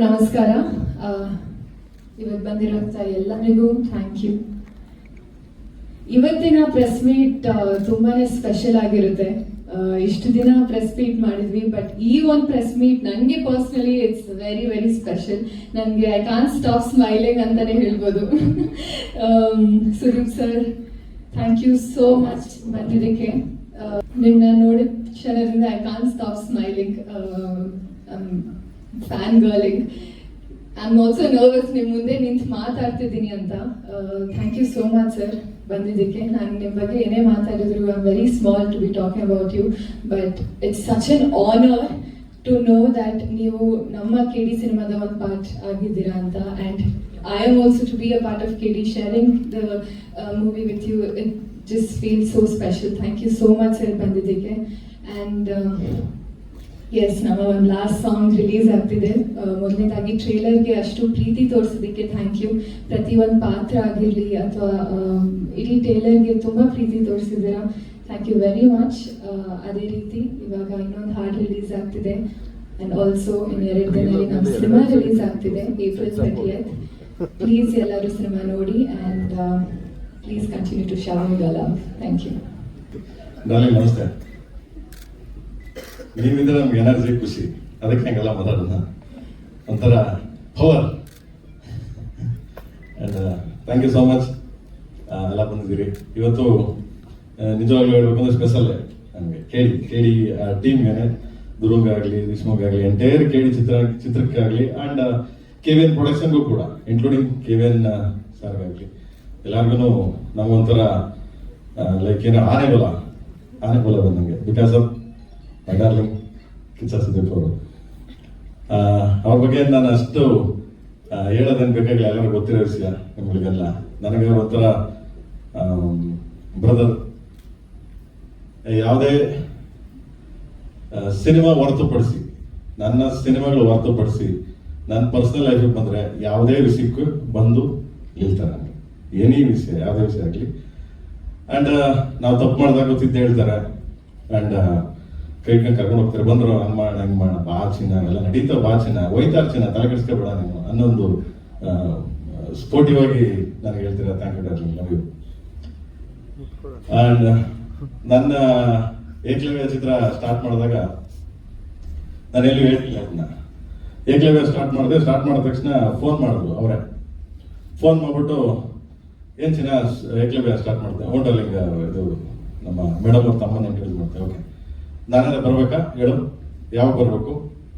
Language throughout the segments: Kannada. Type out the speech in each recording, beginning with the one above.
ನಮಸ್ಕಾರ. ಇವತ್ತು ಬಂದಿರೋಂಥ ಎಲ್ಲರಿಗೂ ಥ್ಯಾಂಕ್ ಯು. ಇವತ್ತಿನ ಪ್ರೆಸ್ ಮೀಟ್ ತುಂಬಾನೇ ಸ್ಪೆಷಲ್ ಆಗಿರುತ್ತೆ. ಇಷ್ಟು ದಿನ ಪ್ರೆಸ್ ಮೀಟ್ ಮಾಡಿದ್ವಿ, ಬಟ್ ಈ ಒಂದು ಪ್ರೆಸ್ ಮೀಟ್ ನನಗೆ personally it's very very special. ನನಗೆ ಐ ಕಾಂಟ್ ಸ್ಟಾಪ್ ಸ್ಮೈಲಿಂಗ್ ಅಂತಾನೆ ಹೇಳ್ಬೋದು. Sudeep sir, thank you so much ಬಂದಿದ್ದಕ್ಕೆ. ನಿಮ್ಮನ್ನ ನೋಡಿದ ಕ್ಷಣದಿಂದ I can't stop smiling, fangirling. I am also nervous ನಿಮ್ಮ ಮುಂದೆ ನಿಂತು ಮಾತಾಡ್ತಿದ್ದೀನಿ ಅಂತ. Thank you so much sir ಬಂದಿದ್ದಕ್ಕೆ. ನಾನು ನಿಮ್ಮ ಬಗ್ಗೆ ಏನೇ ಮಾತಾಡಿದ್ರು I am very small to be talking about you, but it's such an honour to know that ನೀವು ನಮ್ಮ KD ಸಿನಿಮಾದ ಒಂದು ಪಾರ್ಟ್ ಆಗಿದ್ದೀರಾ ಅಂತ. And I am also to be a part of KD, sharing the movie with you. It just feels so special. Thank you so much sir ಬಂದಿದ್ದಕ್ಕೆ. ಆ್ಯಂಡ್ ಎಸ್, ನಮ್ಮ ಒಂದು ಲಾಸ್ಟ್ ಸಾಂಗ್ ರಿಲೀಸ್ ಆಗ್ತಿದೆ. ಮೊದಲನೇದಾಗಿ ಟ್ರೇಲರ್ಗೆ ಅಷ್ಟು ಪ್ರೀತಿ ತೋರಿಸೋದಕ್ಕೆ ಥ್ಯಾಂಕ್ ಯು. ಪ್ರತಿಯೊಂದು ಪಾತ್ರ ಆಗಿರಲಿ ಅಥವಾ ಇಡೀ ಟ್ರೇಲರ್ಗೆ ತುಂಬ ಪ್ರೀತಿ ತೋರಿಸಿದ್ದೀರಾ, ಥ್ಯಾಂಕ್ ಯು ವೆರಿ ಮಚ್. ಅದೇ ರೀತಿ ಇವಾಗ ಇನ್ನೊಂದು ಹಾಡು ರಿಲೀಸ್ ಆಗ್ತಿದೆ. ಆ್ಯಂಡ್ ಆಲ್ಸೋ ಇನ್ನೆರಡು ದಿನದಲ್ಲಿ ನಮ್ಮ ಸಿನಿಮಾ ರಿಲೀಸ್ ಆಗ್ತಿದೆ, April 30th. ಪ್ಲೀಸ್ ಎಲ್ಲರೂ ಸಿನಿಮಾ ನೋಡಿ and please continue to shower your love. Thank you. ನಮಸ್ತೆ. ನೀವಿದ್ರೆ ನಮ್ಗೆ ಎನರ್ಜಿ, ಖುಷಿ, ಅದಕ್ಕೆ ಹಂಗೆಲ್ಲ ಮಾತಾಡೋಣ, ಒಂಥರ power. And thank you so much ಎಲ್ಲ ಬಂದಿದ್ದೀರಿ ಇವತ್ತು. ನಿಜವಾಗ್ಲೂ ಹೇಳ್ಬೇಕಂದ್ರೆ ಸ್ಪೆಷಲ್ ನಮಗೆ KD ಟೀಮ್ಗೆ, ದುರ್ಗಾಗಲಿ, ವಿಷ್ಣುಗಾಗಲಿ, ಎಂಟೈರ್ KD ಚಿತ್ರಕ್ಕಾಗಲಿ, ಆ್ಯಂಡ್ KVN ಪ್ರೊಡಕ್ಷನ್ಗೂ ಕೂಡ, ಇನ್ಕ್ಲೂಡಿಂಗ್ KVN ಸರ್ಗಾಗಲಿ, ಎಲ್ಲರಿಗೂ ನಮಗೊಂಥರ ಲೈಕ್ ಏನೋ ಆನೆ ಬಲ ಬಂದಂಗೆ. Because of my darling Kichcha Sudeep ಅವರು. ಅವ್ರ ಬಗ್ಗೆ ನಾನು ಅಷ್ಟು ಹೇಳೋದೇನು ಬೇಕಾಗಿಲ್ಲ, ಎಲ್ಲರಿಗೂ ಗೊತ್ತಿರೋ ವಿಷಯ ನಿಮಗೆಲ್ಲ. ನನಗೆ ಅವ್ರ ಒಂಥರ ಬ್ರದರ್. ಯಾವುದೇ ಸಿನಿಮಾ ಹೊರತುಪಡಿಸಿ, ನನ್ನ ಸಿನಿಮಾಗಳು ಹೊರತುಪಡಿಸಿ ನನ್ನ ಪರ್ಸನಲ್ ಲೈಫಿಗೆ ಬಂದರೆ ಯಾವುದೇ ವಿಷಯಕ್ಕೂ ಬಂದು ನಿಲ್ತಾರೆ ನನಗೆ. ಏನೇ ವಿಷಯ, ಯಾವುದೇ ವಿಷಯ ಆಗಲಿ. ಆ್ಯಂಡ್ ನಾವು ತಪ್ಪು ಮಾಡಿದಾಗ ಗೊತ್ತಿದ್ದು ಹೇಳ್ತಾರೆ. ಆ್ಯಂಡ್ ಕೈ ಕರ್ಕೊಂಡು ಹೋಗ್ತಾರೆ, ಬಂದ್ರು ಹಂಗೆ ಮಾಡೋಣ, ಹಂಗೆ ಮಾಡೋಣ, ಬಾ ಚಿನ್ನ, ಎಲ್ಲ ನಡೀತಾವ, ಬಾ ಚಿನ್ನ, ಹೋಯ್ತಾರ ಚಿನ್ನ, ತಲೆ ಕೆಡಿಸ್ಕೊಬೇಡ ನೀನು ಅನ್ನೊಂದು ಸ್ಪೋರ್ಟಿವ್ ಆಗಿ ನನಗೆ ಹೇಳ್ತೀರಾ. Thank you darling, love you. And ನನ್ನ ಏಕಲವ್ಯ ಚಿತ್ರ ಸ್ಟಾರ್ಟ್ ಮಾಡಿದಾಗ ನಾನು ಎಲ್ಲೂ ಹೇಳ್ತಿಲ್ಲ ಅದನ್ನ. ಏಕಲವ್ಯ ಸ್ಟಾರ್ಟ್ ಮಾಡಿದ ತಕ್ಷಣ ಫೋನ್ ಮಾಡಿದ್ರು ಅವರೇ. ಫೋನ್ ಮಾಡ್ಬಿಟ್ಟು ಏನು ಚಿನ್ನ ಏಕಲವ್ಯ ಸ್ಟಾರ್ಟ್ ಮಾಡ್ತೇವೆ, ಹೋಟೆಲಿಂಗ್ ಇದು ನಮ್ಮ ಮೇಡಮ್ ಅವ್ರ ತಮ್ಮನ ಎಂಟ್ರಿ ಮಾಡ್ತೇವೆ. ಓಕೆ, ನಾನೆಲ್ಲ ಬರ್ಬೇಕಾ ಹೇಳು, ಯಾವಾಗ ಬರಬೇಕು,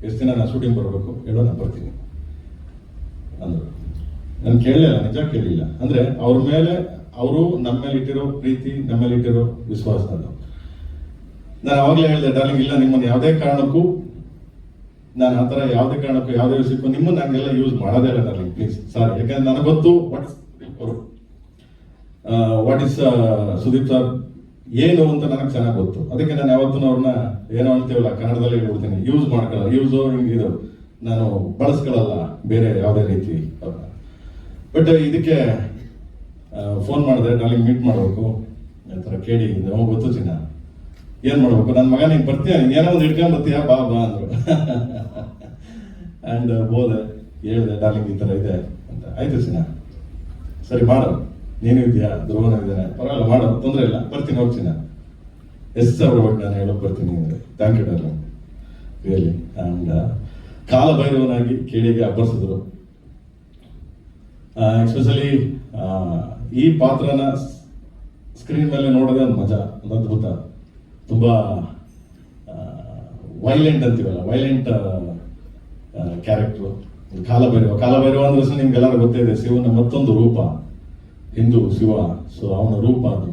ಎಷ್ಟು ದಿನ ನಾನು ಶೂಟಿಂಗ್ ಬರಬೇಕು ಹೇಳೋ, ನಾನು ಬರ್ತೀನಿ ಅಂದರು. ನಾನು ಕೇಳಲಿಲ್ಲ, ನಿಜ ಕೇಳಲಿಲ್ಲ. ಅಂದರೆ ಅವ್ರ ಮೇಲೆ, ಅವರು ನಮ್ಮ ಮೇಲೆ ಇಟ್ಟಿರೋ ಪ್ರೀತಿ, ನಮ್ಮ ಮೇಲೆ ಇಟ್ಟಿರೋ ವಿಶ್ವಾಸ ಅದು. ನಾನು ಅವಾಗಲೇ ಹೇಳಿದೆ, ಡಾರ್ಲಿಂಗ್ ಇಲ್ಲ, ನಿಮ್ಮನ್ನು ಯಾವುದೇ ಕಾರಣಕ್ಕೂ ನಾನು ಆ ಥರ ಯಾವುದೇ ಕಾರಣಕ್ಕೂ ಯಾವುದೇ ವಿಷಯಕ್ಕೂ ನಿಮ್ಮನ್ನು ಹಂಗೆಲ್ಲ ಯೂಸ್ ಮಾಡೋದೇ ಇಲ್ಲ ಡಾರ್ಲಿಂಗ್, ಪ್ಲೀಸ್ ಸಾರಿ. ಯಾಕಂದ್ರೆ ನನಗೆ ಗೊತ್ತು ವಾಟ್ ಇಸ್ ಸುದೀಪ್ ಸರ್ ಏನು ಅಂತ ನನಗೆ ಚೆನ್ನಾಗಿ ಗೊತ್ತು. ಅದಕ್ಕೆ ನಾನು ಯಾವತ್ತೂ ಅವ್ರನ್ನ ಏನೋ ಅಂತೀವಲ್ಲ ಕನ್ನಡದಲ್ಲಿ ಹೇಳ್ಬಿಡ್ತೀನಿ, ಯೂಸ್ ಮಾಡ್ಕೊಳ್ಳಲ್ಲ, ಇದು ನಾನು ಬಳಸ್ಕೊಳ್ಳಲ್ಲ ಬೇರೆ ಯಾವುದೇ ರೀತಿ ಅವ್ರನ್ನ. ಬಟ್ ಇದಕ್ಕೆ ಫೋನ್ ಮಾಡಿದೆ, ಡಾರ್ಲಿಂಗ್ ಮೀಟ್ ಮಾಡಬೇಕು ಆ ಥರ KD ಗೊತ್ತು ಚಿನ್ನ, ಏನು ಮಾಡ್ಬೇಕು, ನನ್ನ ಮಗ ನೀನು ಬರ್ತೀಯ, ಏನೋ ಒಂದು ಇಟ್ಕೊಂಡು ಬರ್ತೀಯಾ, ಬಾ ಅಂದರು. ಆ್ಯಂಡ್ ಹೋದೆ, ಹೇಳಿದೆ ಡಾರ್ಲಿಂಗ್ ಈ ಥರ ಇದೆ ಅಂತ. ಆಯ್ತು ಚಿನ್ನ, ಸರಿ ಮಾಡು, ನೀನು ಇದೆಯಾ, ಧ್ರುವನ ಇದ್ದಾನೆ, ಪರವಾಗಿಲ್ಲ ಮಾಡು, ತೊಂದರೆ ಇಲ್ಲ, ಬರ್ತೀನಿ, ಹೋಗ್ತೀನಿ. ಎಷ್ಟು ಸಾವಿರ ಬಗ್ಗೆ ನಾನು ಹೇಳೋಕೆ ಬರ್ತೀನಿ ಅಂದರೆ thank you darling really. And ಕಾಲಭೈರವನಾಗಿ KDಗೆ ಅಬ್ಬರಿಸಿದ್ರು. ಎಸ್ಪೆಷಲಿ ಈ ಪಾತ್ರನ ಸ್ಕ್ರೀನ್ ಮೇಲೆ ನೋಡೋದೇ ಒಂದು ಮಜಾ, ಒಂದು ಅದ್ಭುತ. ತುಂಬ ವೈಲೆಂಟ್ ಅಂತೀವಲ್ಲ, ವೈಲೆಂಟ್ ಕ್ಯಾರೆಕ್ಟ್ರು ಕಾಲಭೈರವ ಅಂದ್ರೆ ನಿಮ್ಗೆಲ್ಲರೂ ಗೊತ್ತೇ ಇದೆ, ಶಿವನ ಮತ್ತೊಂದು ರೂಪ, ಹಿಂದೂ ಶಿವ. ಸೊ ಅವನ ರೂಪ ಅದು.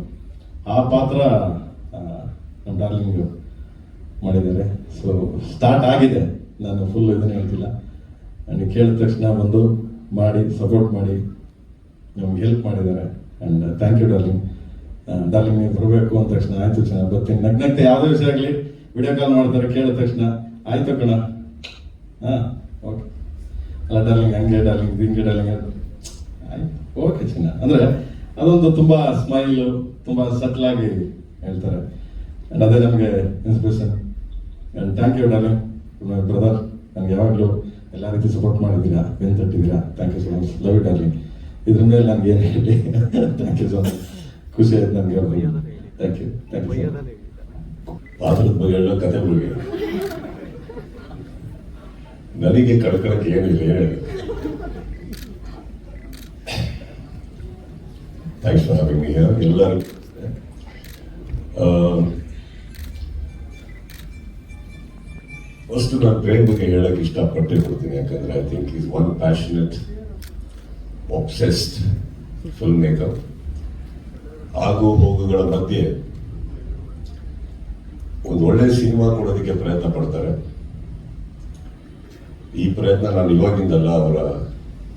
ಆ ಪಾತ್ರ ನಮ್ಮ ಡಾರ್ಲಿಂಗ್ ಮಾಡಿದ್ದಾರೆ. ಸೊ ಸ್ಟಾರ್ಟ್ ಆಗಿದೆ, ನಾನು ಫುಲ್ ಇದನ್ನ ಹೇಳ್ತಿಲ್ಲ. ನನಗೆ ಕೇಳಿದ ತಕ್ಷಣ ಬಂದು ಮಾಡಿ ಸಪೋರ್ಟ್ ಮಾಡಿ ನಮ್ಗೆ ಹೆಲ್ಪ್ ಮಾಡಿದ್ದಾರೆ. And thank you darling. Darling ನೀವು ಬರಬೇಕು ಅಂದ ತಕ್ಷಣ ಆಯ್ತು ಚೆನ್ನಾಗಿ ಬರ್ತೀನಿ. ನಗ್ನಗ್ತೆ ಯಾವುದೇ ವಿಷಯ ಆಗಲಿ ವಿಡಿಯೋ ಕಾಲ್ ಮಾಡ್ತಾರೆ, ಕೇಳಿದ ತಕ್ಷಣ ಆಯ್ತು ಕಣ, ಹಾಂ ಓಕೆ, ಅಲ್ಲ ಡಾರ್ಲಿಂಗ್ ಹಂಗೆ ಡಾರ್ಲಿಂಗ್ ಹಿಂಗೆ ಡಾರ್ಲಿಂಗ್ ಆಯ್ತು ಓಕೆ ಚಿನ್ನ. ಅಂದರೆ ಅದೊಂದು ತುಂಬ ಸ್ಮೈಲು, ತುಂಬ ಸಟ್ಲಾಗಿ ಹೇಳ್ತಾರೆ. ಆ್ಯಂಡ್ ಅದೇ ನಮಗೆ inspiration. And thank you darling, my brother. ನನಗೆ ಯಾವಾಗಲೂ ಎಲ್ಲ ರೀತಿ ಸಪೋರ್ಟ್ ಮಾಡಿದ್ದೀರಾ, ಬೆನ್ ತಟ್ಟಿದ್ದೀರಾ. Thank you so much. Love you darling. ಇದ್ರ ಮೇಲೆ ನನಗೆ ಏನು ಹೇಳಿ. Thank you so much. ಖುಷಿ ಆಯ್ತು ನನಗೆ. Thank you. ಪಾತ್ರದ ಬಗ್ಗೆ ಹೇಳೋ ಕಥೆಗಳಿಗೆ ನನಗೆ ಕಳ್ಕೊಳಕ್ಕೆ ಏನಿಲ್ಲ, ಹೇಳಿ. Thanks for having me here. ಎಲ್ಲರೂ ಫಸ್ಟ್ ನಾನು ಪ್ರೇಮ್ ಬಗ್ಗೆ ಹೇಳಕ್ಕೆ ಇಷ್ಟಪಟ್ಟೆ ಕೊಡ್ತೀನಿ. ಯಾಕಂದ್ರೆ I think is one passionate obsessed film maker. ಆಗು ಹೋಗುಗಳ ಮಧ್ಯೆ ಒಂದು ಒಳ್ಳೆ ಸಿನಿಮಾ ಕೊಡೋದಕ್ಕೆ ಪ್ರಯತ್ನ ಪಡ್ತಾರೆ. ಈ ಪ್ರಯತ್ನ ನಾನು ಇವಾಗಿಂದಲ್ಲ, ಅವರ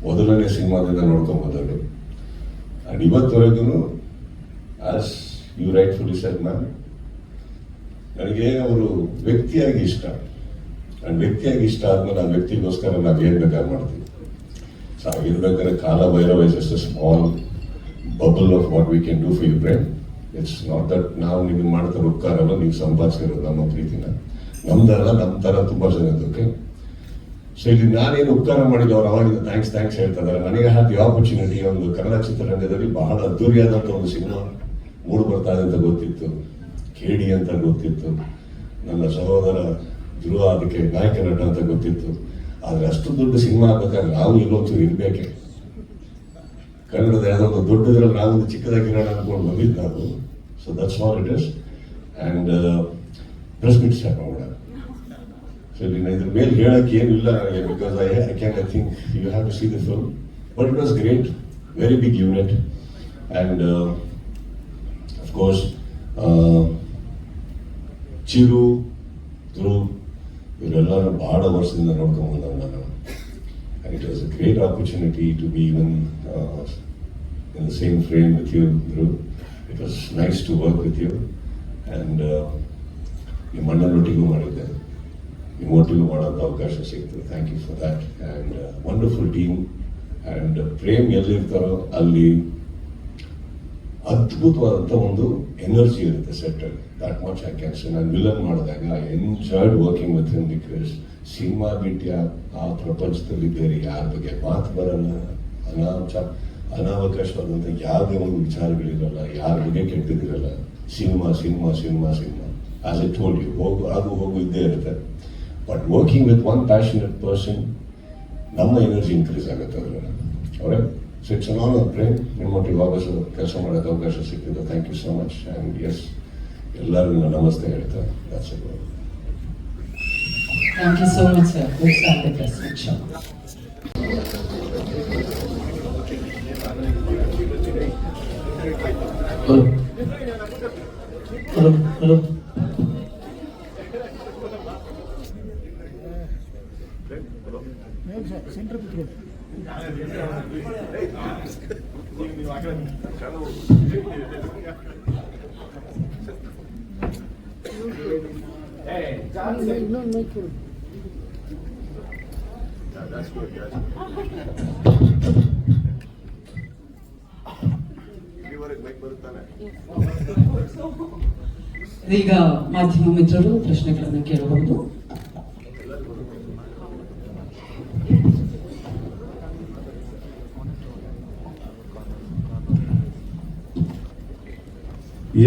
ಮೊದಲನೇ ಸಿನಿಮಾದಿಂದ ನೋಡ್ಕೊಂಡ್ ಬಂದರು. ಅಂಡ್ ಇವತ್ತವರೆಗೂ as you rightfully said ma'am, ನನಗೆ ಅವರು ವ್ಯಕ್ತಿಯಾಗಿ ಇಷ್ಟ. ಅಂಡ್ ವ್ಯಕ್ತಿಯಾಗಿ ಇಷ್ಟ ಆದ್ಮೇಲೆ ಆ ವ್ಯಕ್ತಿಗೋಸ್ಕರ ನಾವು ಏನ್ ಬೇಕಾದ್ರೆ ಮಾಡ್ತೀವಿ. ಸೊ ಆಗಿರ್ಬೇಕಾದ್ರೆ Kala Bhairava is just a small bubble of what we can do for you brain. It's not that ನಾವು ನಿಮಗೆ ಮಾಡ್ತಾರೆ ಉಪಕಾರಲ್ಲ, ನೀವು ಸಂಪಾದಿಸಿರೋದು ನಮ್ಮ ಪ್ರೀತಿನ. ನಮ್ದಲ್ಲ, ನಮ್ಮ ತರ ತುಂಬಾ ಜನ ಓಕೆ. ಸೊ ಇಲ್ಲಿ ನಾನೇನು ಉಪಕಾರ ಮಾಡಿಲ್ಲ, ಅವ್ರು ಅವಾಗಿಂದ ಥ್ಯಾಂಕ್ಸ್ ಹೇಳ್ತಾ ಇದ್ದಾರೆ. ನನಗೆ ಹ್ಯಾವ್ ದಿ ಆಪರ್ಚುನಿಟಿ ಒಂದು ಕನ್ನಡ ಚಿತ್ರರಂಗದಲ್ಲಿ ಬಹಳ ಅದ್ದೂರಿಯಾದಂಥ ಒಂದು ಸಿನಿಮಾ ಮೂಡ್ ಬರ್ತಾ ಇದೆ ಅಂತ ಗೊತ್ತಿತ್ತು, ಕೇಳಿ ಅಂತ ಗೊತ್ತಿತ್ತು, ನನ್ನ ಸಹೋದರ ಧ್ರುವ ಅದಕ್ಕೆ ನಾಯಕ ನಟ ಅಂತ ಗೊತ್ತಿತ್ತು. ಆದ್ರೆ ಅಷ್ಟು ದೊಡ್ಡ ಸಿನಿಮಾ ಆಗ್ಬೇಕಾದ್ರೆ ನಾವು ಎಲ್ಲೊಂದು ಇರ್ಬೇಕೆ. ಕನ್ನಡದ ಯಾವುದೊಂದು ದೊಡ್ಡದ್ರಲ್ಲಿ ನಾವೊಂದು ಚಿಕ್ಕದಾಗಿರೋಣ ಅನ್ಕೊಂಡು ಬಂದಿದ್ದು ನಾವು. So that's all it is. And press meet start ಮಾಡೋಣ. ಸೊ ಇದ್ರ ಮೇಲೆ ಹೇಳಕ್ಕೆ ಏನಿಲ್ಲ ನನಗೆ, because I think you have to see the film. But it was great, very big unit. And of course Chiru, Dhruv ಇವರೆಲ್ಲರೂ ಬಹಳ ವರ್ಷದಿಂದ ನೋಡ್ಕೊಂಡು ಬಂದವು ನಾನು. And it was a great opportunity to be even in the same frame with you, Dhruv. It was nice to work with you. And ನಿಮ್ಮ ಅಣ್ಣನೊಟ್ಟಿಗೂ ಮಾಡಿದ್ದೆ, ನಿಮ್ಮೊಟ್ಟಿಗೂ ಮಾಡೋಂಥ ಅವಕಾಶ ಸಿಕ್ತು. Thank you for that. And wonderful team. And Prem ಎಲ್ಲಿರ್ತಾರೋ ಅಲ್ಲಿ ಅದ್ಭುತವಾದಂಥ ಒಂದು ಎನರ್ಜಿ ಇರುತ್ತೆ ಸೆಟ್ಟಲ್ಲಿ. That much I can say. ನಾನು ವಿಲನ್ ಮಾಡಿದಾಗ I enjoyed working with him, because cinema ಬಿಟ್ಟು ಆ ಪ್ರಪಂಚದಲ್ಲಿ ಬೇರೆ ಯಾರ ಬಗ್ಗೆ ಮಾತು ಬರಲ್ಲ, ಅನಾವಕಾಶವಾದಂಥ ಯಾವುದೇ ಒಂದು ವಿಚಾರಗಳಿರಲ್ಲ, ಯಾರ ಬಗ್ಗೆ ಕೆಟ್ಟದಿರಲ್ಲ. Cinema cinema cinema cinema as I told you, ಹೋಗು ಇದ್ದೇ ಇರುತ್ತೆ. But working with one passionate person, ನಮ್ಮ ಎನರ್ಜಿ ಇನ್ಕ್ರೀಸ್ ಆಗುತ್ತೆ ಅದರಲ್ಲಿ. ಅವರೇ so it's an honour Prem, ನಿಮ್ಮೊಟ್ಟಿಗೆ ವಾಪಸ್ಸು ಕೆಲಸ ಮಾಡೋಕ್ಕೆ ಅವಕಾಶ ಸಿಕ್ಕಿದ್ದು. Thank you so much. And yes, ಎಲ್ಲರಿಗೂ ನಮಸ್ತೆ ಹೇಳ್ತಾ that's it. Thank you so much, sir. We'll start the press meet. Sure. Hello. ಈಗ ಮಾಧ್ಯಮ ಮಿತ್ರರು ಪ್ರಶ್ನೆಗಳನ್ನು ಕೇಳಬಹುದು.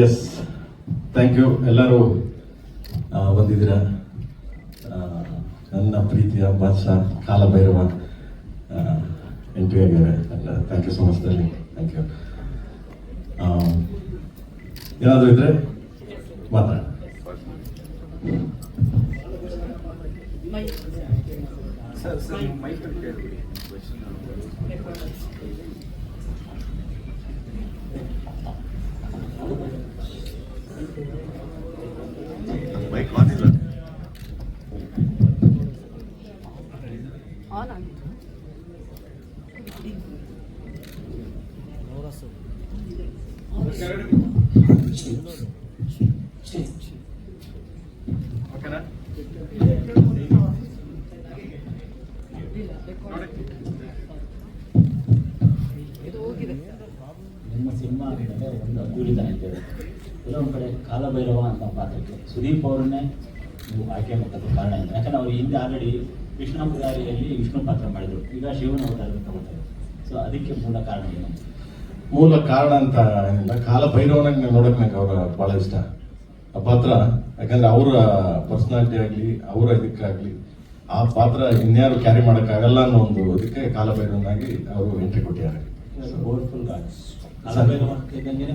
Yes, thank you. ಎಲ್ಲರೂ ಬಂದಿದ್ದೀರಾ. ನನ್ನ ಪ್ರೀತಿಯ ಬಾದ್ಶಾ ಕಾಲಭೈರವ ಎಂಟ್ರಿ ಆಗ್ಯಾರೆ. ಥ್ಯಾಂಕ್ ಯು ಸೊ ಮಚ್ ದಲ್ಲಿ. Thank you. ಏನಾದರೂ ಇದ್ರೆ ಮಾತ್ರ. ನಿಮ್ಮ ಸಿನಿಮಾ ಅಂದರೆ ಒಂದು ಅದ್ದೂರಿತನ ಇದೆ. ಕೆಲವೊಂದು ಕಡೆ ಕಾಲಭೈರವ ಅಂತ ಪಾತ್ರಕ್ಕೆ ಸುದೀಪ್ ಅವರನ್ನೇ ನೀವು ಆಯ್ಕೆ ಮಾಡೋದು ಕಾರಣ ಇದೆ. ಯಾಕಂದ್ರೆ ಅವ್ರು ಹಿಂದೆ ಆಲ್ರೆಡಿ ಕೃಷ್ಣಾವತಾರಿಯಲ್ಲಿ ವಿಷ್ಣು ಪಾತ್ರ ಮಾಡಿದ್ರು, ಈಗ ಶಿವನ ಅವತಾರ ತಗೋತಾರೆ. ಸೊ ಅದಕ್ಕೆ ಮೂಲ ಕಾರಣ ಏನು? ಮೂಲ ಕಾರಣ ಅಂತ ಏನಿಲ್ಲ, ಕಾಲ ಭೈರವನಾಗ ನೋಡಕ್ ನಂಗೆ ಅವ್ರ ಬಹಳ ಇಷ್ಟ ಆ ಪಾತ್ರ. ಯಾಕಂದ್ರೆ ಅವರ ಪರ್ಸನಾಲಿಟಿ ಆಗ್ಲಿ, ಅವರ ಇದಕ್ಕಾಗ್ಲಿ ಆ ಪಾತ್ರ ಇನ್ಯಾರು ಕ್ಯಾರಿ ಮಾಡಕ್ಕಾಗಲ್ಲ ಅನ್ನೋ ಒಂದು ಇದಕ್ಕೆ ಕಾಲ ಭೈರವನಾಗಿ ಅವರು ಎಂಟ್ರಿ ಕೊಟ್ಟಿದ್ದಾರೆ. ಪವರ್ಫುಲ್ ಗಾಡ್ ಕಾಲಭೈರವ ಇದ್ದಂಗೆನೆ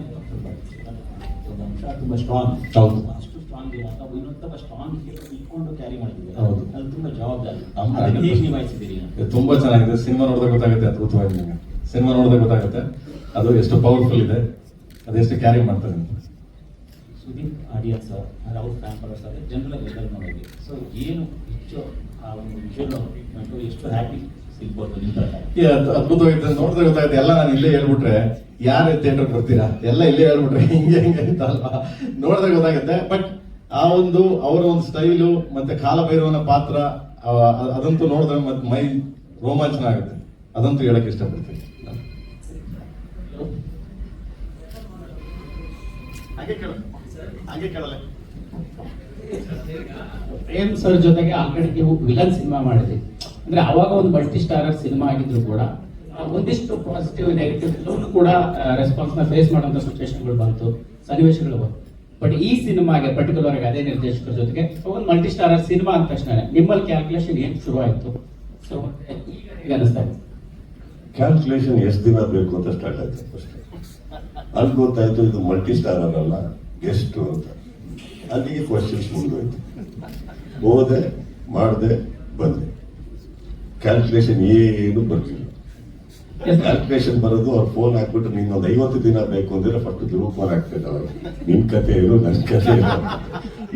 ಒಂದು ಅಂಶ ತುಂಬಾ ಸ್ಟ್ರಾಂಗ್. ಹೌದು. ಅಷ್ಟು ಸ್ಟ್ರಾಂಗ್ ಇರೋಂಥ ಇನ್ನೊಂದು ಸ್ಟ್ರಾಂಗ್ ಇಟ್ಕೊಂಡು ಕ್ಯಾರಿ ಮಾಡಿದ್ದೀವಿ. ಹೌದು. ಅದು ತುಂಬಾ ಜವಾಬ್ದಾರಿ. ಆಮೇಲೆ ಅದನ್ನ ಹೇಗೆ ನಿಭಾಯಿಸಿದ್ದೀರಿ? ಇದು ತುಂಬಾ ಚೆನ್ನಾಗಿದೆ. ಸಿನಿಮಾ ನೋಡಿದಾಗ ಗೊತ್ತಾಗುತ್ತೆ, ಅದ್ಭುತವಾಗಿ ನಿಮಗೆ ಸಿನಿಮಾ ನೋಡಿದಾಗ ಗೊತ್ತಾಗುತ್ತೆ ಅದು ಎಷ್ಟು ಪವರ್ಫುಲ್ ಇದೆ, ಅದೆಷ್ಟು ಕ್ಯಾರಿ ಮಾಡ್ತಾರೆ ಅಂತ. ಸುದೀಪ್ ಆಡಿಯನ್ಸ್ ಅವ್ರ ಫ್ಯಾನ್ ಫಾಲೋವರ್ಸ್ ಆದರೆ ಜನರಲ್ ಲೆವೆಲ್ ನೋಡೋದು. ಸೊ ಏನು ಹೆಚ್ಚು ಆ ಒಂದು ವಿಷುವಲ್ ಎಷ್ಟು ಹ್ಯಾಪಿ ಸಿಗ್ಬೋದು ನಿಮ್ಮ ಪ್ರಕಾರ? ಅದ್ಭುತವಾಗಿದೆ, ನೋಡಿದ್ರೆ ಗೊತ್ತಾಗುತ್ತೆ. ಎಲ್ಲ ನಾನು ಇಲ್ಲೇ ಹೇಳ್ಬಿಟ್ರೆ ಯಾರು ಥಿಯೇಟರ್ ಬರ್ತೀರಾ, ಎಲ್ಲ ಇಲ್ಲೇ ಹೇಳ್ಬಿಟ್ರೆ ಹಿಂಗೆ ಹಿಂಗೆ ಅಂತ ಅಲ್ವಾ, ನೋಡಿದ್ರೆ ಗೊತ್ತಾಗುತ್ತೆ. ಬಟ್ ಆ ಒಂದು ಅವರ ಒಂದು ಸ್ಟೈಲು ಮತ್ತೆ ಕಾಲಭೈರವನ ಪಾತ್ರ ಅದಂತೂ ನೋಡಿದ್ರೆ ಮತ್ತೆ ಮೈ ರೋಮಾಂಚನ ಆಗುತ್ತೆ. ಅದಂತೂ ಹೇಳಕ್ ಇಷ್ಟಪಡ್ತೀನಿ. ಪ್ರೇಮ್ ಸರ್ ಜೊತೆಗೆ ಆಲ್ರೆಡಿ ನೀವು ವಿಲನ್ ಸಿನಿಮಾ ಮಾಡಿದ್ರಿ, ಅಂದ್ರೆ ಅವಾಗ ಒಂದು ಮಲ್ಟಿ ಸ್ಟಾರರ್ ಸಿನಿಮಾ ಆಗಿದ್ರು ಕೂಡ ಒಂದಿಷ್ಟು ಪಾಸಿಟಿವ್ ನೆಗೆಟಿವ್ ಕೂಡ ರೆಸ್ಪಾನ್ಸ್ ನ ಫೇಸ್ ಮಾಡುವಂತ ಸಿಚುವೇಶನ್ಗಳು ಬಂತು, ಸನ್ನಿವೇಶಗಳು ಬಂತು. ಬಟ್ ಈ ಸಿನಿಮಾಗೆ ಪರ್ಟಿಕ್ಯುಲರ್ ಆಗಿ ಅದೇ ನಿರ್ದೇಶಕರ ಜೊತೆಗೆ ಒಂದು ಮಲ್ಟಿ ಸ್ಟಾರರ್ ಸಿನಿಮಾ ಅಂದ ತಕ್ಷಣ ನಿಮ್ಮಲ್ಲಿ ಕ್ಯಾಲ್ಕುಲೇಷನ್ ಏನ್ ಶುರು ಆಯ್ತು? ಸೊ ಈಗ ಅನಿಸ್ತಾ ಇದೆ ಕ್ಯಾಲ್ಕುಲೇಷನ್ ಎಷ್ಟು ದಿನ ಬೇಕು ಅಂತ ಸ್ಟಾರ್ಟ್ ಆಯ್ತು. ಫಸ್ಟ್ ಅಲ್ಲಿ ಗೊತ್ತಾಯ್ತು ಇದು ಮಲ್ಟಿ ಸ್ಟಾರರ್ ಅಲ್ಲ, ಗೆಸ್ಟ್ ಅಂತ. ಅಲ್ಲಿಗೆ ಕ್ವಶನ್ಸ್ ಮುಗಿದೋಯ್ತು. ಹೋದೆ, ಮಾಡಿದೆ, ಬಂದೆ. ಕ್ಯಾಲ್ಕುಲೇಷನ್ ಏನು ಬರ್ತಿಲ್ಲ. ಕ್ಯಾಲ್ಕುಲೇಷನ್ ಬರೋದು ಅವ್ರು ಫೋನ್ ಹಾಕ್ಬಿಟ್ಟು ನಿನ್ನೊಂದು 50 ದಿನ ಬೇಕು ಅಂದ್ರೆ ಫಸ್ಟ್ ಗ್ರೂಪ್ ಫೋನ್ ಹಾಕ್ಬೇಕು ಅವ್ರು. ನಿನ್ ಕತೆ ಏನು, ನನ್ನ ಕತೆ ಏನು,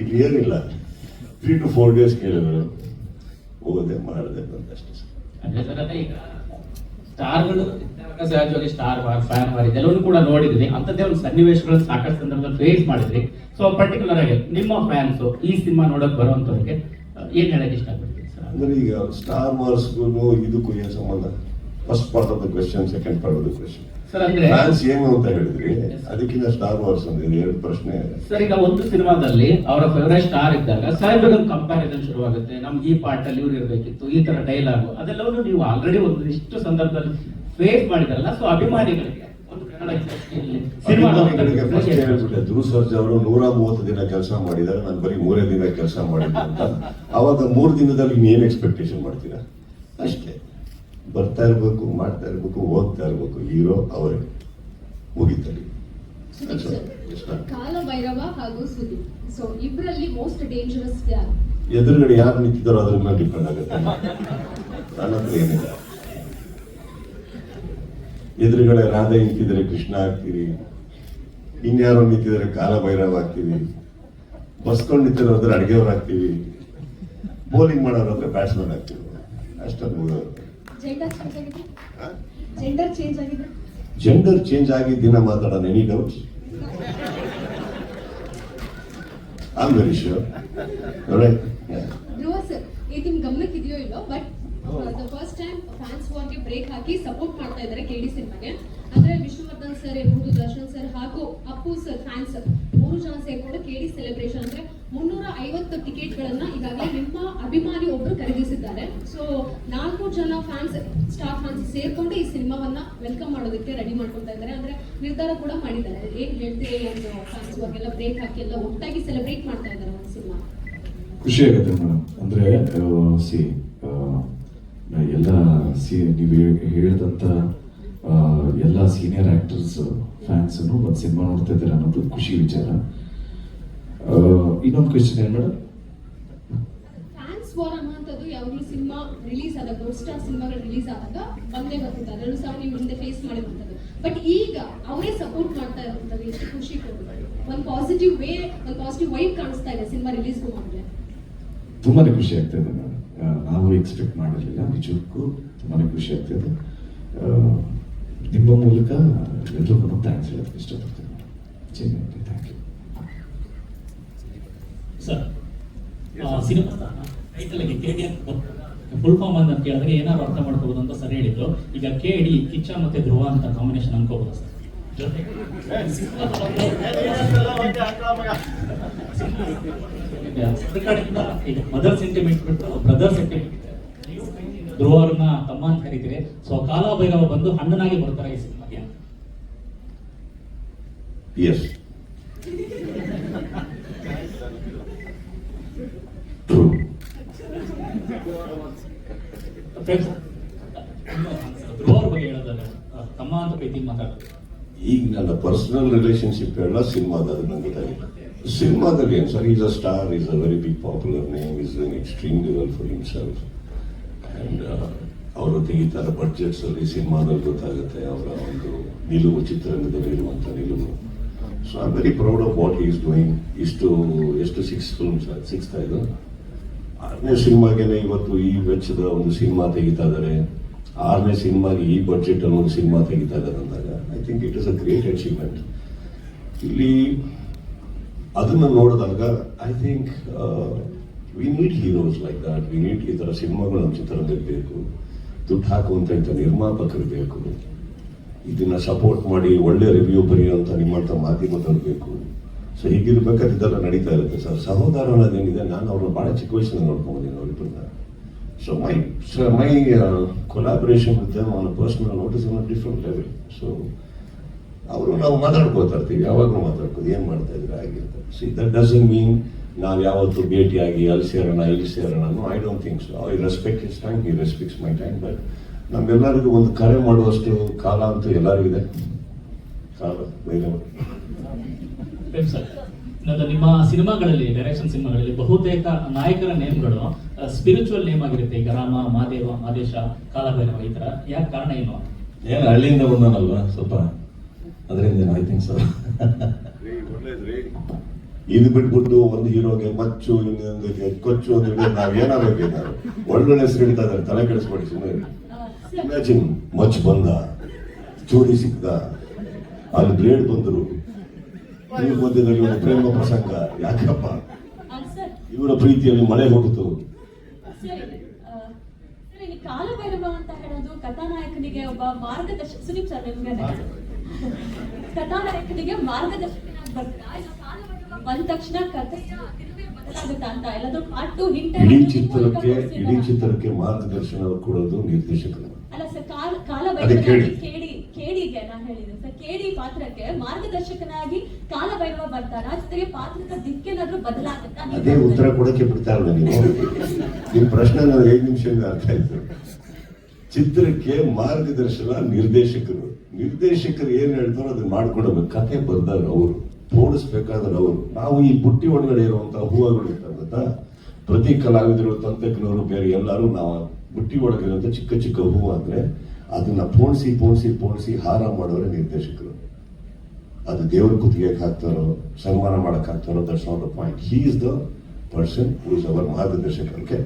ಇಲ್ಲಿ ಏನಿಲ್ಲ. 3 to 4 days ಕೇಳಿದ್ರು, ಹೋದೆ, ಮಾಡಿದೆ, ಬಂದಷ್ಟೇ. ಅಂದ್ರೆ ಸರ್ ಅದೇ ಈಗ ಸ್ಟಾರ್ಗಳು ಸಹಜವಾಗಿ ಸ್ಟಾರ್ ವಾರ್, ಫ್ಯಾನ್ ವಾರ್ ಇದೆಲ್ಲವನ್ನೂ ಕೂಡ ನೋಡಿದ್ರಿ, ಅಂತದೇ ಒಂದು ಸನ್ನಿವೇಶಗಳನ್ನು ಸಾಕಷ್ಟು ಸಂದರ್ಭದಲ್ಲಿ ಫೇಸ್ ಮಾಡಿದ್ರಿ. ಸೊ ಪರ್ಟಿಕ್ಯುಲರ್ ಆಗಿ ನಿಮ್ಮ ಫ್ಯಾನ್ಸ್ ಈ ಸಿನಿಮಾ ನೋಡಕ್ ಬರುವಂತವ್ರಿಗೆ ಏನ್ ಹೇಳಕ್ ಇಷ್ಟಪಡ್ತೀವಿ ಸರ್? ಅಂದ್ರೆ ಈಗ ಸ್ಟಾರ್ ವಾರ್ಸ್ಗೂ ಇದಕ್ಕೂ ಏನ್ ಸಂಬಂಧ? First part of the question, second part of the question. Sir ಅಂದ್ರೆ ಫ್ಯಾನ್ಸ್ ಏನು ಅಂತ ಹೇಳಿದ್ರಿ, ಅದಕ್ಕಿಂತ ಸ್ಟಾರ್ ವಾರ್ಸ್ ಅಂದ್ರೆ 2 ಪ್ರಶ್ನೆ. ಸರ್ ಈಗ ಒಂದು ಸಿನಿಮಾದಲ್ಲಿ ಅವರ ಫೇವರೇಟ್ ಸ್ಟಾರ್ ಇದ್ದಾಗ ಸಾಹೇಬ್ರಿಗೆ ಒಂದು ಕಂಪ್ಯಾರಿಸನ್ ಶುರುವಾಗುತ್ತೆ. ನಮ್ಗೆ ಈ ಪಾರ್ಟ್ ಅಲ್ಲಿ ಇವ್ರು ಇರ್ಬೇಕಿತ್ತು, ಈ ತರ ಡೈಲಾಗ್ ಅದೆಲ್ಲವನ್ನು ನೀವು ಆಲ್ರೆಡಿ ಒಂದಿಷ್ಟು ಸಂದರ್ಭದಲ್ಲಿ ಫೇಸ್ ಮಾಡಿದಾರಲ್ಲ. ಸೊ ಅಭಿಮಾನಿಗಳಿಗೆ ಒಂದು ಕನ್ನಡ ಸಿನಿಮಾ ಅಭಿಮಾನಿಗಳಿಗೆ ಫಸ್ಟ್ ಹೇಳ್ಬಿಟ್ಟೆ, ಧ್ರುವ ಸರ್ಜಾ ಅವರು 130 ದಿನ ಕೆಲಸ ಮಾಡಿದ್ದಾರೆ, ನಾನು ಬರೀ 3 ದಿನ ಕೆಲಸ ಮಾಡಿದ್ದೆ ಅಂತ. ಅವಾಗ 3 ದಿನದಲ್ಲಿ ಇನ್ನೇನು ಎಕ್ಸ್ಪೆಕ್ಟೇಷನ್ ಮಾಡ್ತೀರಾ? ಅಷ್ಟೇ. ಬರ್ತಾ ಇರ್ಬೇಕು, ಮಾಡ್ತಾ ಇರ್ಬೇಕು, ಹೋಗ್ತಾ ಇರ್ಬೇಕು. ಹೀರೋ ಅವರೇ, ಮುಗಿತಾರೆ. ಕಾಲ ಭೈರವ ಹಾಗೂ ಸುದೀಪ್, ಸೊ ಇಬ್ಬರಲ್ಲಿ ಮೋಸ್ಟ್ ಡೇಂಜರಸ್ ಯಾರು? ಎದುರುಗಡೆ ಯಾರು ನಿಂತಿದ್ದಾರೋ ಅದ್ರ ಮೇಲೆ ಡಿಪೆಂಡ್ ಆಗುತ್ತೆ. ನನ್ನ ಹತ್ರ ಏನಿಲ್ಲ. ಎದುರುಗಡೆ ರಾಧೆ ನಿಂತಿದ್ರೆ ಕೃಷ್ಣ ಆಗ್ತೀವಿ, ಇನ್ಯಾರೋ ನಿಂತಿದ್ರೆ ಕಾಲ ಭೈರವ ಆಗ್ತೀವಿ, ಬಸ್ಕೊಂಡು ನಿಂತಿರೋದ್ರೆ ಅಡಿಗೆಯವ್ರು ಆಗ್ತೀವಿ, ಬೌಲಿಂಗ್ ಮಾಡೋರಾದ್ರೆ ಬ್ಯಾಟ್ಸ್ಮನ್ ಆಗ್ತೀವಿ. ಅಷ್ಟೊಂದು ಮುಗಿದವ್ರು. ಜೆಂಡರ್ ಚೇಂಜ್ ಆಗಿದೆ? ಜೆಂಡರ್ ಚೇಂಜ್ ಆಗಿ ದಿನ ಮಾತಾಡೋಣ. Any doubts? I am very sure. Dhruva sir, ಇದು ನಿಮ್ ಗಮನಕ್ಕೆ ಇದೆಯೋ ಇಲ್ಲೋ, but the first time fans ವಾರ್ಗೆ ಬ್ರೇಕ್ ಹಾಕಿ ಸಪೋರ್ಟ್ ಮಾಡ್ತಾ ಇದ್ದಾರೆ KD ಸಿನಿಮಾಗೆ. ಅಂದ್ರೆ ವಿಷ್ಣುವರ್ಧನ್ ಸರ್ ಇರ್ಬೋದು, ದರ್ಶನ್ ಸರ್ ಹಾಗೂ ಅಪ್ಪು ಸರ್ ಫ್ಯಾನ್ಸ್ 3 ಜನ ಸೇರ್ಕೊಂಡು KD ಸೆಲೆಬ್ರೇಷನ್ ಅಂದ್ರೆ 350 ಟಿಕೆಟ್ಗಳನ್ನ ಈಗಾಗಲೇ ನಿಮ್ಮ ಅಭಿಮಾನಿ ಒಬ್ರು ಖರೀದಿಸಿದ್ದಾರೆ. ಸೊ 4 ಜನ ಫ್ಯಾನ್ಸ್, ಸ್ಟಾರ್ ಫ್ಯಾನ್ಸ್ ಸೇರ್ಕೊಂಡು ಈ ಸಿನಿಮಾವನ್ನ ವೆಲ್ಕಮ್ ಮಾಡೋದಕ್ಕೆ ರೆಡಿ ಮಾಡ್ಕೊತಾ ಇದ್ದಾರೆ, ಅಂದ್ರೆ ನಿರ್ಧಾರ ಕೂಡ ಮಾಡಿದ್ದಾರೆ. ಏನ್ ಹೇಳ್ತೀರಿ? ಒಂದು ಫ್ಯಾನ್ಸ್ ವಾರ್ಗೆಲ್ಲ ಬ್ರೇಕ್ ಹಾಕಿ ಎಲ್ಲ ಒಟ್ಟಾಗಿ ಸೆಲೆಬ್ರೇಟ್ ಮಾಡ್ತಾ ಇದ್ದಾರೆ ಒಂದು ಸಿನಿಮಾ. ಖುಷಿ ಆಗುತ್ತೆ ಮೇಡಮ್. ಅಂದರೆ ಎಲ್ಲ ನೀವು ಹೇಳಿದಂಥ ಎಲ್ಲ ಸೀನಿಯರ್ ಆ್ಯಕ್ಟರ್ಸ್ ಫ್ಯಾನ್ಸನ್ನು ಒಂದು ಸಿನಿಮಾ ನೋಡ್ತಾ ಇದ್ದಾರೆ ಅನ್ನೋದು ಖುಷಿ ವಿಚಾರ. ಇನ್ನೊಂದು ಕ್ವೆಶ್ಚನ್ ಏನು ಮೇಡಮ್? ಫ್ಯಾನ್ಸ್ ವಾರ್ ಅನ್ನುವಂಥದ್ದು ಯಾವಾಗಲೂ ಸಿನಿಮಾ ರಿಲೀಸ್ ಆದಾಗ, ದೊಡ್ಡ ಸ್ಟಾರ್ ಸಿನಿಮಾಗಳು ರಿಲೀಸ್ ಆದಾಗ ಬಂದೇ ಬರ್ತಿತ್ತು. ಅದರಲ್ಲೂ ಸಹ ನೀವು ಮುಂದೆ ಫೇಸ್ ಮಾಡಿರುವಂಥದ್ದು. ಬಟ್ ಈಗ ಅವರೇ ಸಪೋರ್ಟ್ ಮಾಡ್ತಾ ಇರುವಂಥದ್ದು ಎಷ್ಟು ಖುಷಿ ಕೊಡುತ್ತೆ. ಒಂದು ಪಾಸಿಟಿವ್ ವೈಬ್ ಕಾಣಿಸ್ತಾ ಇದೆ ಸಿನಿಮಾ ರಿಲೀಸ್ಗೂ ಮೊದಲೇ. ತುಂಬಾ ಖುಷಿ ಆಗ್ತಾ ಇದೆ ಮೇಡಮ್. ನಾವು ಎಕ್ಸ್ಪೆಕ್ಟ್ ಮಾಡಿರಲಿಲ್ಲ, ನಿಜಕ್ಕೂ ತುಂಬಾ ಖುಷಿ ಆಗ್ತಿದೆ. ನಿಮ್ಮ ಮೂಲಕ ಎಲ್ರಿಗೂ ಥ್ಯಾಂಕ್ಸ್ ಹೇಳೋದಕ್ಕೆ ಇಷ್ಟಪಡ್ತೀನಿ. Thank you sir. Cinema title ಆಗಿ KD ಅಂತ ಫುಲ್ ಫಾರ್ಮ್ ಅಂತ ಕೇಳಿದ್ರೆ ಏನಾದ್ರು ಅರ್ಥ ಮಾಡ್ಕೋಬಹುದು ಅಂತ ಸರ್ ಹೇಳಿದ್ರು. ಈಗ KD ಕಿಚ್ಚ ಮತ್ತೆ ಧ್ರುವ ಅಂತ ಕಾಂಬಿನೇಷನ್ ಅನ್ಕೋಬಹುದು ಸರ್. ಈಗ ಮದರ್ ಸೆಂಟಿಮೆಂಟ್ ಬಿಟ್ಟು ಬ್ರದರ್ ಸೆಂಟಿಮೆಂಟ್ ಧ್ರುವ ಅವ್ರನ್ನ ತಮ್ಮ ಅಂತ ಕರೀತೀರಿ. ಸೊ ಕಾಲಭೈರವ ಬಂದು ಅಣ್ಣನಾಗಿ ಬರ್ತಾರೆ ಈ ಸಿನಿಮಾಗೆ. S, true. ಧ್ರುವ ಅವ್ರ ಬಗ್ಗೆ ಹೇಳೋದಾದ್ರೆ ತಮ್ಮ ಅಂತ ಪ್ರೀತಿ ಮಾತಾಡ್ತಾರೆ. ಈಗ ನನ್ನ ಪರ್ಸನಲ್ ರಿಲೇಶನ್ಶಿಪ್ ಎಲ್ಲ ಸಿನಿಮಾದಲ್ಲಿ ನಂಗೆ ಗೊತ್ತಾಗಿಲ್ಲ. ಸಿನಿಮಾದಲ್ಲಿ ಏನು sir, is a star, is a very big popular name, is an extremely well for himself. And ಅವರು ತೆಗಿತಾರ ಬಡ್ಜೆಟ್ಸ್ ಅಲ್ಲಿ ಸಿನಿಮಾದಲ್ಲಿ ಗೊತ್ತಾಗುತ್ತೆ ಅವರ ಒಂದು ನಿಲುವು, ಚಿತ್ರರಂಗದಲ್ಲಿ ಇರುವಂಥ ನಿಲುವು. So I am very proud of what is doing. ಎಷ್ಟು 6 ಫಿಲ್ಮ್ಸ್, 6th ಇದು 6ನೇ ಸಿನಿಮಾಗೆನೆ ಇವತ್ತು ಈ ವೆಚ್ಚದ ಒಂದು ಸಿನಿಮಾ ತೆಗಿತಾ ಇದ್ದಾರೆ. 6ನೇ ಸಿನಿಮಾಗೆ ಈ ಬಡ್ಜೆಟ್ ಅನ್ನೋ ಒಂದು ಸಿನಿಮಾ ತೆಗಿತಾ ಇದ್ದಾರೆ ಅಂದಾಗ I think it is a great achievement. ಇಲ್ಲಿ ಅದನ್ನು ನೋಡಿದಾಗ I think we need heroes like that. We need ಈ ಥರ ಸಿನಿಮಾಗಳು ನಮ್ಮ ಚಿತ್ರರಂಗಕ್ಕೆ ಬೇಕು. ದುಡ್ಡು ಹಾಕುವಂಥ ಇಂಥ ನಿರ್ಮಾಪಕರು ಬೇಕು. ಇದನ್ನ ಸಪೋರ್ಟ್ ಮಾಡಿ ಒಳ್ಳೆ ರಿವ್ಯೂ ಬರೆಯುವಂಥ ನಿಮ್ಮಂಥ ಮಾಧ್ಯಮದವ್ರು ಬೇಕು. ಸೊ ಹೀಗಿರ್ಬೇಕಾದ್ರೆ ಇದೆಲ್ಲ ನಡೀತಾ ಇರುತ್ತೆ ಸರ್. ಸಹೋದರ ಅನ್ನೋದೇನಿದೆ, ನಾನು ಅವ್ರನ್ನ ಭಾಳ ಚಿಕ್ಕ ವಯಸ್ಸಿನ ನೋಡ್ಕೊಂಡಿದ್ದೀನಿ ಅವ್ರಿಬ್ಬರನ್ನ. So my collaboration with them on a personal note is on a different level. So ಅವರು ನಾವು ಮಾತಾಡ್ಕೋತಾ ಇರ್ತೀವಿ, ಯಾವಾಗಲೂ ಮಾತಾಡ್ಕೋದು ಏನು ಮಾಡ್ತಾ ಇದ್ರೆ ಆಗಿರ್ತಾರೆ. ಸಿ ದಟ್ ಡಸಂಟ್ ಮೀನ್ ನಾವು ಯಾವತ್ತೂ ಭೇಟಿಯಾಗಿ ಅಲ್ಲಿ ಸೇರೋಣ ಇಲ್ಲಿ ಸೇರೋಣ. No, I don't think so. I respect his time, he respects my time. But ನಮ್ಮೆಲ್ಲರಿಗೂ ಒಂದು ಕರೆ ಮಾಡುವಷ್ಟು ಕಾಲ ಅಂತೂ ಎಲ್ಲರಿಗೂ ಇದೆ. ಕಾಲ ಬೇಗ ಸರ್, ನಿಮ್ಮ ಸಿನಿಮಾಗಳಲ್ಲಿ, ಡೈರೆಕ್ಷನ್ ಸಿನಿಮಾಗಳಲ್ಲಿ ಬಹುತೇಕ ನಾಯಕರ ನೇಮ್ಗಳು ಸ್ಪಿರಿಚುವಲ್ ನೇಮ್ ಆಗಿರುತ್ತೆ. ಈಗ ರಾಮ, ಮಹಾದೇವ, ಆದೇಶ, ಕಾಲಭೈರವ, ಈ ತರ. ಯಾಕೆ ಕಾರಣ ಏನು? ಏನು ಹಳ್ಳಿಯಿಂದ ಬಂದಾನಲ್ವಾ ಸ್ವಲ್ಪ, ಅದರಿಂದ ಐ ಥಿಂಕ್ ಸರ್. ಒಳ್ಳೇದ್ರಿ. ಇದು ಬಿಟ್ಬಿಟ್ಟು ಒಂದು ಹೀರೋಗೆ ಮಚ್ಚು, ಇನ್ನೊಂದಕ್ಕೆ ಕೊಚ್ಚು ಅಂತ ಹೇಳಿದ್ರೆ ನಾವ್ ಏನಾಗಬೇಕು? ಒಳ್ಳೊಳ್ಳೆ ಹೆಸರು ಹಿಡಿತಾ ಇದ್ದಾರೆ, ತಲೆ ಕೆಡಿಸ್ಕೊಡಿ ಸುಮ್ಮನೆ. ಇಮ್ಯಾಜಿನ್, ಮಚ್ ಬಂದ, ಚೂರಿ ಸಿಕ್ದ, ಅಲ್ಲಿ ಬ್ಲೇಡ್ ಬಂದರು, ಇವ್ರ ಮಧ್ಯದಲ್ಲಿ ಒಂದು ಪ್ರೇಮ ಪ್ರಸಂಗ. ಯಾಕಪ್ಪ? ಇವರ ಪ್ರೀತಿಯಲ್ಲಿ ಮಳೆ ಹೋಗಿತು. ಕಾಲಭೈರವ ಅಂತ ಹೇಳೋದು ಕಥಾನಾಯಕನಿಗೆ ಒಬ್ಬ ಮಾರ್ಗದರ್ಶಕ. ಸುದೀಪ್ ಸರ್, ನಿಮ್ಗೆ ಕಥಾನಾಯಕನಿಗೆ ಮಾರ್ಗದರ್ಶಕನಾಗಿ ಬರ್ತಾರೆ. ಬಂದ ತಕ್ಷಣ ಕಥೆಯ ತಿರುವೇ ಬದಲಾಗುತ್ತಾ ಅಂತ ಎಲ್ಲದೂ ಪಾರ್ಟ್ ಹಿಂಟ್. ಇಡೀ ಚಿತ್ರಕ್ಕೆ ಮಾರ್ಗದರ್ಶನ ಕೊಡೋದು ನಿರ್ದೇಶಕರು. ಅಲ್ಲ ಸರ್, ಕಾಲಭೈರವ ಕೇಡಿಗೆ ನಾನು ಹೇಳಿದೆ ಸರ್, ಕೇಡಿ ಪಾತ್ರಕ್ಕೆ ಮಾರ್ಗದರ್ಶಕನಾಗಿ ಕಾಲಭೈರವ ಬರ್ತಾರ, ಜೊತೆಗೆ ಪಾತ್ರದ ದಿಕ್ಕೇನಾದ್ರೂ ಬದಲಾಗುತ್ತಾ? ಅದೇ ಉತ್ತರ ಕೊಡಕ್ಕೆ ಬಿಡ್ತಾರಲ್ಲ ನೀವು. ನಿಮ್ ಪ್ರಶ್ನೆ ನನಗೆ 5 ನಿಮಿಷದಿಂದ ಅರ್ಥ ಆಯ್ತು. ಚಿತ್ರಕ್ಕೆ ಮಾರ್ಗದರ್ಶನ ನಿರ್ದೇಶಕರು ಏನ್ ಹೇಳ್ತಾರೋ ಅದನ್ನ ಮಾಡ್ಕೊಡ್ಬೇಕು. ಕಥೆ ಬರ್ದಾರ ಅವರು, ತೋಡಿಸ್ಬೇಕಾದ್ರೆ ಅವರು. ನಾವು ಈ ಬುಟ್ಟಿ ಒಳಗಡೆ ಇರುವಂತಹ ಹೂವುಗಳು ಇರ್ತಾರೆ ಗೊತ್ತಾ, ಪ್ರತಿ ಕಲಾವಿದರು, ತಂತ್ರಜ್ಞರು, ಬೇರೆ ಎಲ್ಲರೂ ನಾವು ಬುಟ್ಟಿ ಒಳಗಿರುವಂತ ಚಿಕ್ಕ ಚಿಕ್ಕ ಹೂವು ಅಂದ್ರೆ ಅದನ್ನ ಪೋಣಿಸಿ ಹಾರ ಮಾಡೋರೆ ನಿರ್ದೇಶಕರು. ಅದು ದೇವ್ರ ಕುತ್ತಿಗೆ ಹಾಕ್ತಾರೋ, ಸನ್ಮಾನ ಮಾಡಕ್ ಹಾಕ್ತಾರೋ, that's not the point. He is the person who is our ಮಾರ್ಗದರ್ಶಕ. ಓಕೆ,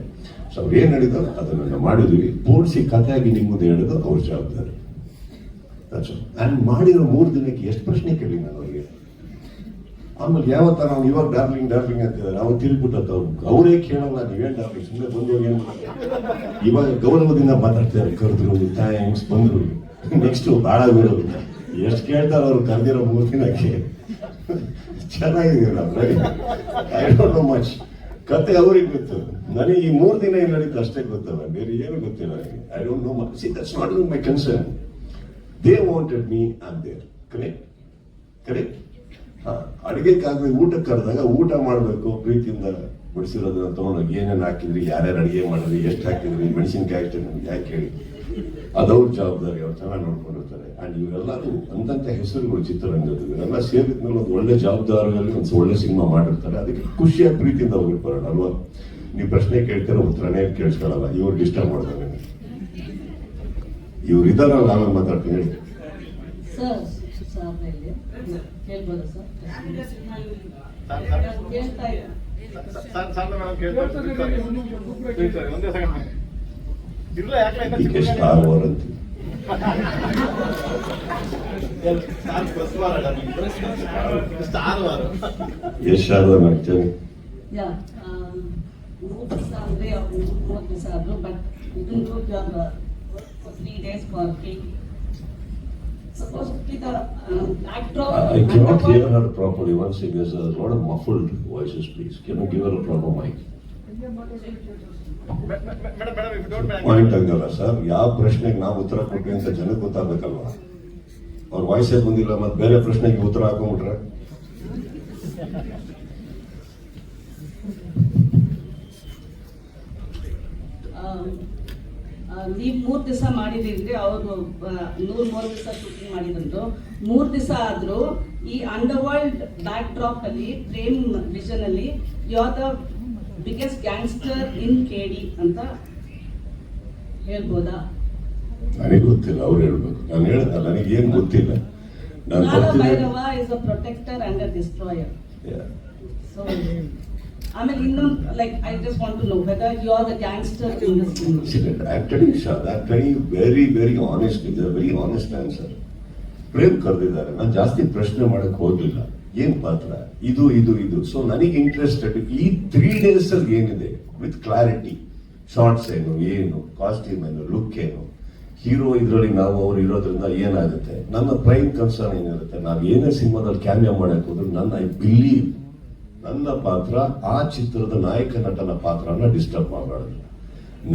ಸೊ ಅವ್ರು ಏನ್ ಹೇಳಿದಾರೋ ಅದನ್ನ ಮಾಡಿದ್ವಿ. ಪೋಣಿಸಿ ಕಥೆಯಾಗಿ ನಿಮ್ಮ ಮುಂದೆ ಹೇಳಿದ್ರು ಅವ್ರ ಜವಾಬ್ದಾರಿ. ನಾನು ಮಾಡಿರೋ 3 ದಿನಕ್ಕೆ ಎಷ್ಟು ಪ್ರಶ್ನೆ ಕೇಳಿ ನಾನು ಅವರಿಗೆ. ಆಮೇಲೆ ಯಾವತ್ತ ನಾವು ಇವಾಗ ಡಾರ್ಲಿಂಗ್ ಅಂತಿದ್ದಾರೆ, ಅವ್ರು ತಿರುಗ್ಬಿಟ್ಟತ್ತ ಅವರೇ ಕೇಳಲ್ಲ. ನೀವೇನ್ ಡಾರ್ಲಿಂಗ್, ಸುಮ್ಮನೆ ಬಂದು ಏನು ಇವಾಗ ಗೌರವದಿಂದ ಮಾತಾಡ್ತಾರೆ. ಕರೆದ್ರು, ಥ್ಯಾಂಕ್ಸ್, ಬಂದ್ರು. ನೆಕ್ಸ್ಟ್ ಭಾಳ ಬರೋದು ಎಷ್ಟು ಕೇಳ್ತಾರೆ ಅವ್ರು. ಕರೆದಿರೋ 3 ದಿನಕ್ಕೆ ಚೆನ್ನಾಗಿದೆ. I don't know much. ಕತೆ ಅವ್ರಿಗೆ ಗೊತ್ತು, ನನಗೆ ಈ 3 ದಿನ ಏನು ನಡೀತು ಅಷ್ಟೇ ಗೊತ್ತಲ್ಲ, ಬೇರೆ ಏನು ಗೊತ್ತಿಲ್ಲ ನನಗೆ. I don't know much. See that's not my concern. They wanted me, I am there. Correct. ಅಡಿಗೆಕ್ಕಾಗಲಿ ಊಟಕ್ಕೆ ಕರೆದಾಗ ಊಟ ಮಾಡಬೇಕು, ಪ್ರೀತಿಯಿಂದ ಬಡಿಸಿರೋದನ್ನ ತೊಗೊಂಡೋಗಿ ಏನೇನು ಹಾಕಿದ್ರಿ, ಯಾರ್ಯಾರು ಅಡಿಗೆ ಮಾಡಿದ್ರಿ, ಎಷ್ಟು ಹಾಕಿದ್ರಿ, ಮೆಣಸಿನ್ಕಾಯಿ ಅಷ್ಟೇ ನಮ್ಗೆ ಯಾಕೆ ಹೇಳಿ. ಅದವ್ರ ಜವಾಬ್ದಾರಿ, ಅವ್ರು ಚೆನ್ನಾಗಿ ನೋಡ್ಕೊಂಡಿರ್ತಾರೆ. ಅಂಡ್ ಇವರೆಲ್ಲರೂ ಅಂತಂತ ಹೆಸರುಗಳು ಚಿತ್ರರಂಗದ. ಇವರೆಲ್ಲ ಸೇರಿದ್ಮೇಲೆ ಒಂದು ಒಳ್ಳೆ ಜವಾಬ್ದಾರಿಯಲ್ಲಿ ಒಂದು ಒಳ್ಳೆ ಸಿನಿಮಾ ಮಾಡಿರ್ತಾರೆ. ಅದಕ್ಕೆ ಖುಷಿಯಾಗಿ ಪ್ರೀತಿಯಿಂದ ಹೋಗಿರ್ಬಾರ ಅಲ್ವಾ. ನೀವು ಪ್ರಶ್ನೆ ಕೇಳ್ತೀರ, ಉತ್ತರನೇ ಕೇಳಿಸ್ಕೊಳ್ಳಲ್ಲ. ಇವ್ರು ಡಿಸ್ಟರ್ಬ್ ಮಾಡ್ತಾರೆ. ಇವ್ರು ಇದ್ದಾರಲ್ಲ, ಆಮೇಲೆ ಮಾತಾಡ್ತೀನಿ ಹೇಳಿ. ಹೇಳ್ಬೋದಾ ಸರ್? ಇದಕ್ಕೆ ಸ್ಟಾರ್ ವಾರ್ ಅಂತೀವಿ. ಎಷ್ಟು ಶಾರದಾ ಮಾಡ್ತೇವೆ? I cannot hear her properly. Once again, there's a lot of muffled voices, please. Can you give her a proper mic? Point ಹಂಗಲ್ಲ ಸರ್, ಯಾವ ಪ್ರಶ್ನೆಗೆ ನಾವು ಉತ್ತರ ಕೊಟ್ವಿ ಅಂತ ಜನಕ್ಕೆ ಗೊತ್ತಾಗಬೇಕಲ್ವಾ? ಅವ್ರ ವಾಯ್ಸೇ ಬಂದಿಲ್ಲ, ಮತ್ತೆ ಬೇರೆ ಪ್ರಶ್ನೆಗೆ ಉತ್ತರ ಹಾಕೊಂಡ್ಬಿಟ್ರೆ ನೀವು 3 ದಿವಸ ಮಾಡಿದಿರಿ, ಅವರು 103 ದಿವಸ ಶೂಟಿಂಗ್ ಮಾಡಿದ್ರು. 3 ದಿವಸ ಆದ್ರೂ ಈ ಅಂಡರ್ವರ್ಲ್ಡ್ ಬ್ಯಾಕ್ ಡ್ರಾಪ್ ಅಲ್ಲಿ ಪ್ರೇಮ್ ವಿಷನ್ ಅಲ್ಲಿ you are the biggest gangster in KD ಅಂತ ಹೇಳ್ಬೋದಾ? ನನಗೆ ಗೊತ್ತಿಲ್ಲ, ಅವ್ರು ಹೇಳ್ಬೇಕು. ನಾನು ಹೇಳ್ದಲ್ಲ, ನನಗೆ ಏನ್ ಗೊತ್ತಿಲ್ಲ. ನಾನು Bhairava is a protector and a destroyer. So ಆಮೇಲೆ ಇನ್ನೊಂದು like I just want to know whether you are the gangster in this film. Very honest, is a very honest answer. Prem ಕರೆದಿದ್ದಾರೆ, ನಾನು ಜಾಸ್ತಿ ಪ್ರಶ್ನೆ ಮಾಡಕ್ ಹೋಗ್ಲಿಲ್ಲ. ಏನ್ ಪಾತ್ರ ಇದು ಇದು ಇದು. ಸೊ ನನಗೆ ಇಂಟ್ರೆಸ್ಟೆಡ್ ಈ 3 days ಅಲ್ಲಿ ಏನಿದೆ ವಿತ್ ಕ್ಲಾರಿಟಿ, ಶಾರ್ಟ್ಸ್ ಏನು ಕಾಸ್ಟ್ಯೂಮ್ ಏನು, ಲುಕ್ ಏನು, ಹೀರೋ ಇದರಲ್ಲಿ ನಾವು ಅವ್ರು ಇರೋದ್ರಿಂದ ಏನಾಗುತ್ತೆ. ನನ್ನ ಪ್ರೈಮ್ ಕನ್ಸರ್ನ್ ಏನಿರುತ್ತೆ, ನಾವು ಏನೇ ಸಿನಿಮಾದಲ್ಲಿ ಕ್ಯಾಮಿಯೋ ಮಾಡಕ್ ಹೋದ್ರು ಐ ಬಿಲೀವ್ ನನ್ನ ಪಾತ್ರ ಆ ಚಿತ್ರದ ನಾಯಕ ನಟನ ಪಾತ್ರನ ಡಿಸ್ಟರ್ಬ್ ಮಾಡಬಾರ್ದು.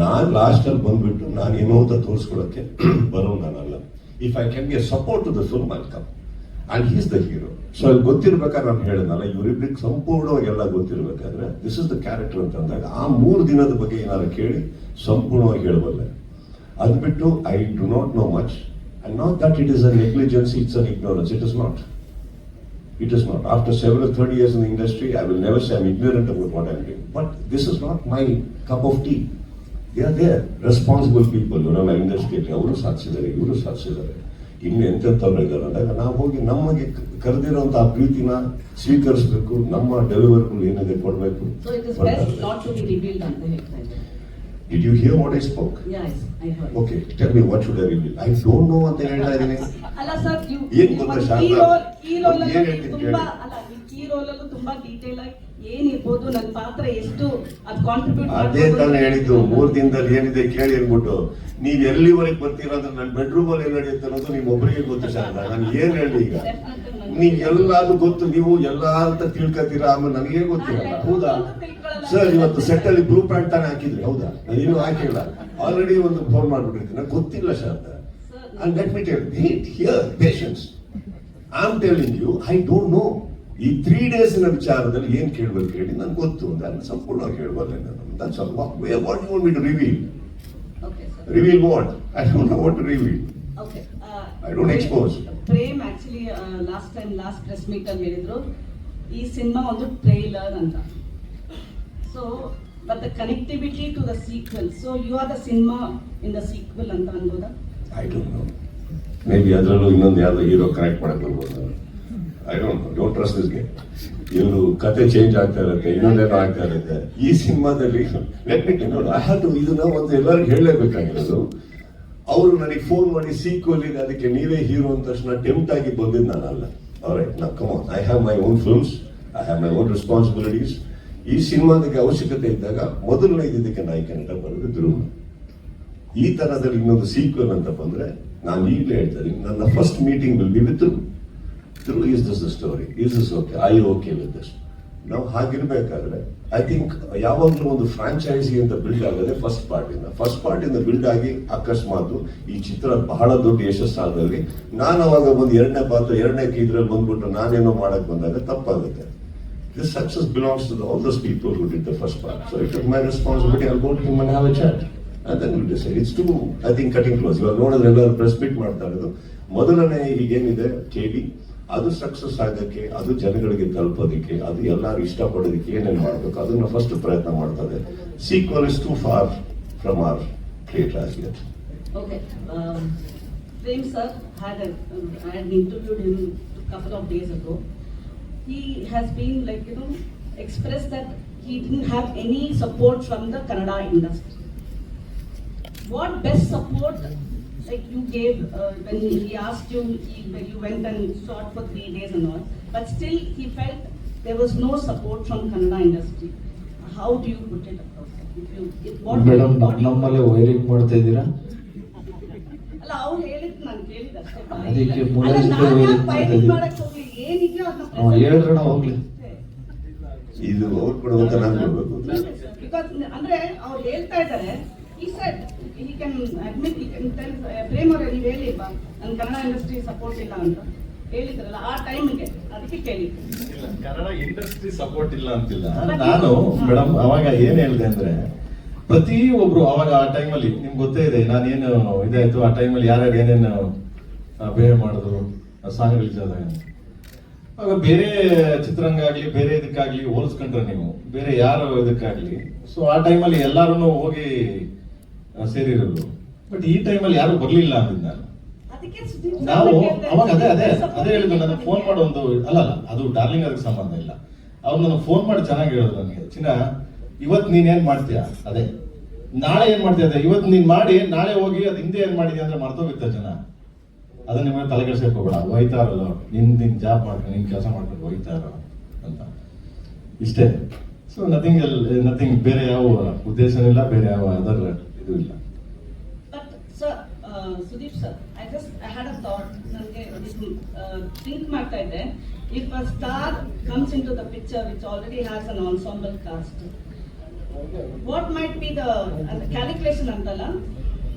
ನಾನ್ ಲಾಸ್ಟ್ ಅಲ್ಲಿ ಬಂದ್ಬಿಟ್ಟು ನಾನು ಏನೋ ಅಂತ ತೋರಿಸ್ಕೊಳಕ್ಕೆ ಬರೋ ನಾನಲ್ಲ. If I can be a support to the film I'll come and he's the hero. So ಅಲ್ಲಿ ಗೊತ್ತಿರ್ಬೇಕಾದ್ರೆ ನಾನು ಹೇಳಿದ್ನಲ್ಲ, ಇವರಿಬ್ಬರಿಗೆ ಸಂಪೂರ್ಣವಾಗಿ ಎಲ್ಲ ಗೊತ್ತಿರ್ಬೇಕಾದ್ರೆ ದಿಸ್ ಇಸ್ ದ ಕ್ಯಾರೆಕ್ಟರ್ ಅಂತ ಅಂದಾಗ ಆ 3 ದಿನದ ಬಗ್ಗೆ ಏನಾದ್ರು ಕೇಳಿ ಸಂಪೂರ್ಣವಾಗಿ ಹೇಳಬಲ್ಲೆ. ಅದು ಬಿಟ್ಟು I do not know much and not that it is a negligence, it's an ignorance. It is not. After several 30 years in the industry, I will never say I'm ignorant about what I'm doing. But this is not my cup of tea. They are there, responsible people, industry. ಅವರು ಸಾಧಿಸಿದ್ದಾರೆ, ಇವರು ಸಾಧಿಸಿದ್ದಾರೆ, ಇನ್ನು ಎಂತೆಂಥವ್ರು ಇದ್ದಾರೆ ಅಂದಾಗ ನಾವು ಹೋಗಿ ನಮಗೆ ಕರೆದಿರುವಂತ ಆ ಪ್ರೀತಿನ ಸ್ವೀಕರಿಸಬೇಕು, ನಮ್ಮ ಡೆಲಿವರಿಗಳು ಏನಿದೆ ಕೊಡಬೇಕು. So it is best not to be revealed ಅಂತ ಹೇಳ್ತಾ ಇದ್ದಾರೆ. Did you hear what I spoke? Yes, I heard. Okay, tell me what should I reveal? I don't know ಅಂತ ಹೇಳ್ತಾ ಇದ್ದೀನಿ. ಅಲ್ಲ ಸರ್, ಏನ್ ಗೊತ್ತಾ ಶಾರದಾ? ಈ ರೋಲಲ್ಲೂ ತುಂಬಾ ಡೀಟೇಲ್ ಆಗಿ ಏನಿರ್ಬೋದು, ನನ್ನ ಪಾತ್ರ ಎಷ್ಟು ಅದು ಕಾಂಟ್ರಿಬ್ಯೂಟ್ ಅದೇ ತಾನೇ ಹೇಳಿದ್ದು. 3 ದಿನದಲ್ಲಿ ಏನಿದೆ ಕೇಳಿ ಅಂದ್ಬಿಟ್ಟು ನೀವ್ ಎಲ್ಲಿವರೆಗೆ ಬರ್ತೀರಾ ಅಂದ್ರೆ ನನ್ನ ಬೆಡ್ರೂಮ್ ಅಲ್ಲಿ ಏನ್ ನಡೆಯುತ್ತೆ ಅನ್ನೋದು ನಿಮ್ ಒಬ್ಬರಿಗೆ ಗೊತ್ತು ಶಾರದಾ. ನಾನು ಏನ್ ಹೇಳಿ ಈಗ, ನೀವ್ ಎಲ್ಲಾದ್ರೂ ಗೊತ್ತು, ನೀವು ಎಲ್ಲಾ ಅಂತ ತಿಳ್ಕೊತೀರಾ, ಆಮೇಲೆ ನನಗೇ ಗೊತ್ತಿರಲ್ಲ. ಹೌದಾ ಸರ್? ಇವತ್ತು ಸೆಟ್ ಅಲ್ಲಿ ಬ್ಲೂ ಪ್ರಿಂಟ್ ತಾನೇ ಹಾಕಿದ್ರಿ, ಹೌದಾ? ನಾನು ಹಾಕಿಲ್ಲ, ಆಲ್ರೆಡಿ ಒಂದು ಫೋನ್ ಮಾಡ್ಬಿಟ್ಟಿರ್ತೀನಿ, ನಂಗೆ ಗೊತ್ತಿಲ್ಲ Sharada. And let me tell you, here, patience. I'm telling you, I don't know. ಈ 3 days ವಿಚಾರದಲ್ಲಿ ಏನ್ ಕೇಳ್ಬೇಕು ಹೇಳಿ, ನನ್ಗೆ ಗೊತ್ತು, ನಾನು ಸಂಪೂರ್ಣವಾಗಿ ಹೇಳ್ಬಲ್ಲೆ ನಾನು. That's all. What do you want me to reveal? Okay, sir. Reveal what? I don't know what to reveal. Okay. I don't expose. Prem actually last press meet ಅಲ್ಲಿ ಹೇಳಿದ್ರು ಈ ಸಿನಿಮಾ ಒಂದು ಟ್ರೈಲರ್ ಅಂತ. So but the connectivity to the sequel, so you are the cinema in the sequel ಅಂತ ಅನ್ಬೋದಾ? I don't know. Maybe ಅದರಲ್ಲೂ ಇನ್ನೊಂದು ಯಾವ್ದೋ ಹೀರೋ ಕನೆಕ್ಟ್ ಮಾಡಕ್ ಬರ್ಬೋದು. I don't know. Don't trust this game. ಇವರು ಕತೆ ಚೇಂಜ್ ಆಗ್ತಾ ಇರುತ್ತೆ, ಇನ್ನೊಂದೇನೋ ಆಗ್ತಾ ಇರುತ್ತೆ. ಈ ಸಿನಿಮಾದಲ್ಲಿ let me tell you, I have to ಇದನ್ನ ಒಂದು ಎಲ್ಲರಿಗೂ ಹೇಳಲೇಬೇಕಾಗಿರೋದು. ಅವರು ನನಗೆ ಫೋನ್ ಮಾಡಿ ಸೀಕ್ವೆಲ್ ಇದೆ ಅದಕ್ಕೆ ನೀವೇ ಹೀರೋ ಅಂತ ತಕ್ಷಣ ಟೆಂಪ್ಟ್ ಆಗಿ ಬಂದಿದ್ದು ನಾನಲ್ಲ. ಆಲ್ರೈಟ್, ನಾ come on, I have my own films, I have my own responsibilities. ಈ ಸಿನಿಮಾದಕ್ಕೆ ಅವಶ್ಯಕತೆ ಇದ್ದಾಗ ಮೊದಲನೇ ಇದಕ್ಕೆ ನಾಯಕ ನಟ ಬರೋದು ಧ್ರುವ. ಈ ತರದಲ್ಲಿ ಇನ್ನೊಂದು ಸೀಕ್ವೆಲ್ ಅಂತ ಬಂದ್ರೆ ನಾನು ಈಗಲೇ ಹೇಳ್ತಾ ಇದ್ದೀನಿ, ನನ್ನ first meeting will be with Dhruva. Is this the story? Is this okay? I okay with this? ನಾವು ಹಾಗಿರ್ಬೇಕಾದ್ರೆ ಐ ಥಿಂಕ್ ಯಾವಾಗಲೂ ಒಂದು ಫ್ರಾಂಚೈಸಿ ಅಂತ ಬಿಲ್ಡ್ ಆಗದೆ ಫಸ್ಟ್ ಪಾರ್ಟಿಂದ ಬಿಲ್ಡ್ ಆಗಿ ಅಕಸ್ಮಾತ್ ಈ ಚಿತ್ರ ಬಹಳ ದೊಡ್ಡ ಯಶಸ್ಸಾದಲ್ಲಿ ನಾನು ಅವಾಗ ಒಂದು ಎರಡನೇ ಇದ್ರಲ್ಲಿ ಬಂದ್ಬಿಟ್ಟು ನಾನೇನೋ ಮಾಡಕ್ ಬಂದಾಗ ತಪ್ಪಾಗುತ್ತೆ. This success belongs to all those people who did the first part. So it is my responsibility. I'll go to him and have a chat. And then we'll decide. It's too, I think, cutting close. ಇವಾಗ ನೋಡಿದ್ರೆ ಎಲ್ಲರೂ ಪ್ರೆಸ್ ಮೀಟ್ ಮಾಡ್ತಾ ಇರೋದು. ಮೊದಲನೇ ಈಗೇನಿದೆ ಕೆಡಿ, ಅದು ಸಕ್ಸಸ್ ಆಗೋಕ್ಕೆ, ಅದು ಜನಗಳಿಗೆ ತಲುಪೋದಕ್ಕೆ, ಅದು ಎಲ್ಲರೂ ಇಷ್ಟಪಡೋದಕ್ಕೆ ಏನೇನು ಮಾಡಬೇಕು ಅದನ್ನ ಫಸ್ಟ್ ಪ್ರಯತ್ನ ಮಾಡ್ತದೆ. Sequel is too far from our plate as yet. Okay. Prem sir I had interviewed him a couple of days ago. He has been expressed that he didn't have any support from the Kannada industry. What best support you gave when he asked you, when you went and shot for 3 days and all, but still he felt there was no support from Kannada industry. How do you put it across? Madam, ನಮ್ಮಲ್ಲೇ ವೈರಿಂಗ್ ಮಾಡ್ತಾ ಇದ್ದೀರಾ? ಅಲ್ಲ, ಅವ್ರು ಹೇಳಿದ್ದು ನಾನು ಕೇಳಿದಷ್ಟೇ. ಅದಕ್ಕೆ ಹೇಳಿದ್ರಣ ಹೋಗ್ಲಿ. ಇದು ಅವ್ರು ಕೊಡುವಂತ ನಾನು ಕೊಡ್ಬೇಕು. ಬಿಕಾಸ್ ಅಂದ್ರೆ ಅವ್ರು ಹೇಳ್ತಾ ಇದ್ದಾರೆ he said he can admit, he can tell Prem ಅವ್ರು ನೀವು ಹೇಳಿಲ್ವಾ ನನ್ನ ಕನ್ನಡ ಇಂಡಸ್ಟ್ರಿ ಸಪೋರ್ಟ್ ಇಲ್ಲ ಅಂತ ಹೇಳಿದ್ರಲ್ಲ ಆ ಟೈಮಿಗೆ, ಅದಕ್ಕೆ ಕೇಳಿ. ಇಲ್ಲ, ಕನ್ನಡ ಇಂಡಸ್ಟ್ರಿ ಸಪೋರ್ಟ್ ಇಲ್ಲ ಅಂತಿಲ್ಲ. ನಾನು ಮೇಡಮ್ ಅವಾಗ ಏನ್ ಹೇಳಿದೆ ಅಂದ್ರೆ, ಪ್ರತಿ ಒಬ್ರು ಅವಾಗ ಆ ಟೈಮಲ್ಲಿ ನಿಮ್ಗೆ ಗೊತ್ತೇ ಇದೆ ನಾನೇನು ಇದಾಯ್ತು ಆ ಟೈಮಲ್ಲಿ ಯಾರ್ಯಾರು ಏನೇನು ಬಿಹೇವ್ ಮಾಡಿದ್ರು ಸಾಂಗ್ ರಿಲೀಸ್ ಆದಾಗ. ಆಗ ಬೇರೆ ಚಿತ್ರರಂಗ ಆಗ್ಲಿ ಬೇರೆ ಇದಕ್ಕಾಗ್ಲಿ ಹೋಲಿಸ್ಕೊಂಡ್ರೆ ನೀವು ಬೇರೆ ಯಾರು ಇದಕ್ಕಾಗ್ಲಿ, ಸೊ ಆ ಟೈಮಲ್ಲಿ ಎಲ್ಲಾರು ಹೋಗಿ ಸೇರಿರೋದು. ಬಟ್ ಈ ಟೈಮಲ್ಲಿ ಯಾರು ಬರ್ಲಿಲ್ಲ ಅಂದಿದ್ದು ನಾನು. ಅದಕ್ಕೆ ಸುದೀಪ್ ಸರ್ ನಾವು ಕೇಳ್ದೆ. ಅವಾಗ ಅದೇ ಹೇಳಿದ್ರು, ನನಗೆ ಫೋನ್ ಮಾಡೋ ಒಂದು ಅಲ್ಲ ಅದು ಡಾರ್ಲಿಂಗ್ ಅದಕ್ಕೆ ಸಂಬಂಧ ಇಲ್ಲ. ಅವ್ರು ನನಗೆ ಫೋನ್ ಮಾಡಿ ಚೆನ್ನಾಗಿ ಹೇಳಿದ್ರು ನನಗೆ, ಚಿನ್ನ ಇವತ್ತು ನೀನೇನ್ ಮಾಡ್ತೀಯಾ ಅದೇ, ನಾಳೆ ಏನ್ ಮಾಡ್ತೀಯ ಅದೇ, ಇವತ್ತು ನೀನ್ ಮಾಡಿ ನಾಳೆ ಹೋಗಿ ಅದು ಹಿಂದೆ ಏನ್ ಮಾಡಿದ್ಯಾ ಅಂದ್ರೆ ಮರ್ತೋಗಿತ್ತ ಜನ. ಅದನ್ನ ನಿಮಗೆ ತಲೆಗೆಡ್ಸಕ್ಕೆ ಹೋಗ್ಬೇಡ, ಹೋಯ್ತಾರಲ್ಲ ನಿನ್ ಜಾಬ್ ಮಾಡ್ಕೊಂಡು ನಿನ್ ಕೆಲಸ ಮಾಡ್ಕೊಂಡು ಹೋಯ್ತಾರ ಅಂತ ಇಷ್ಟೇ. ಸೊ ನಥಿಂಗ್ ಬೇರೆ ಯಾವ ಉದ್ದೇಶನೂ ಇಲ್ಲ, ಬೇರೆ ಯಾವ ಅದರ್ ಇದು ಇಲ್ಲ. But sir, Sudeep sir, I had a thought. ನನಗೆ think ಮಾಡ್ತಾ ಇದ್ದೆ, if a star comes into the picture which already has an ensemble cast, what might be the calculation antala?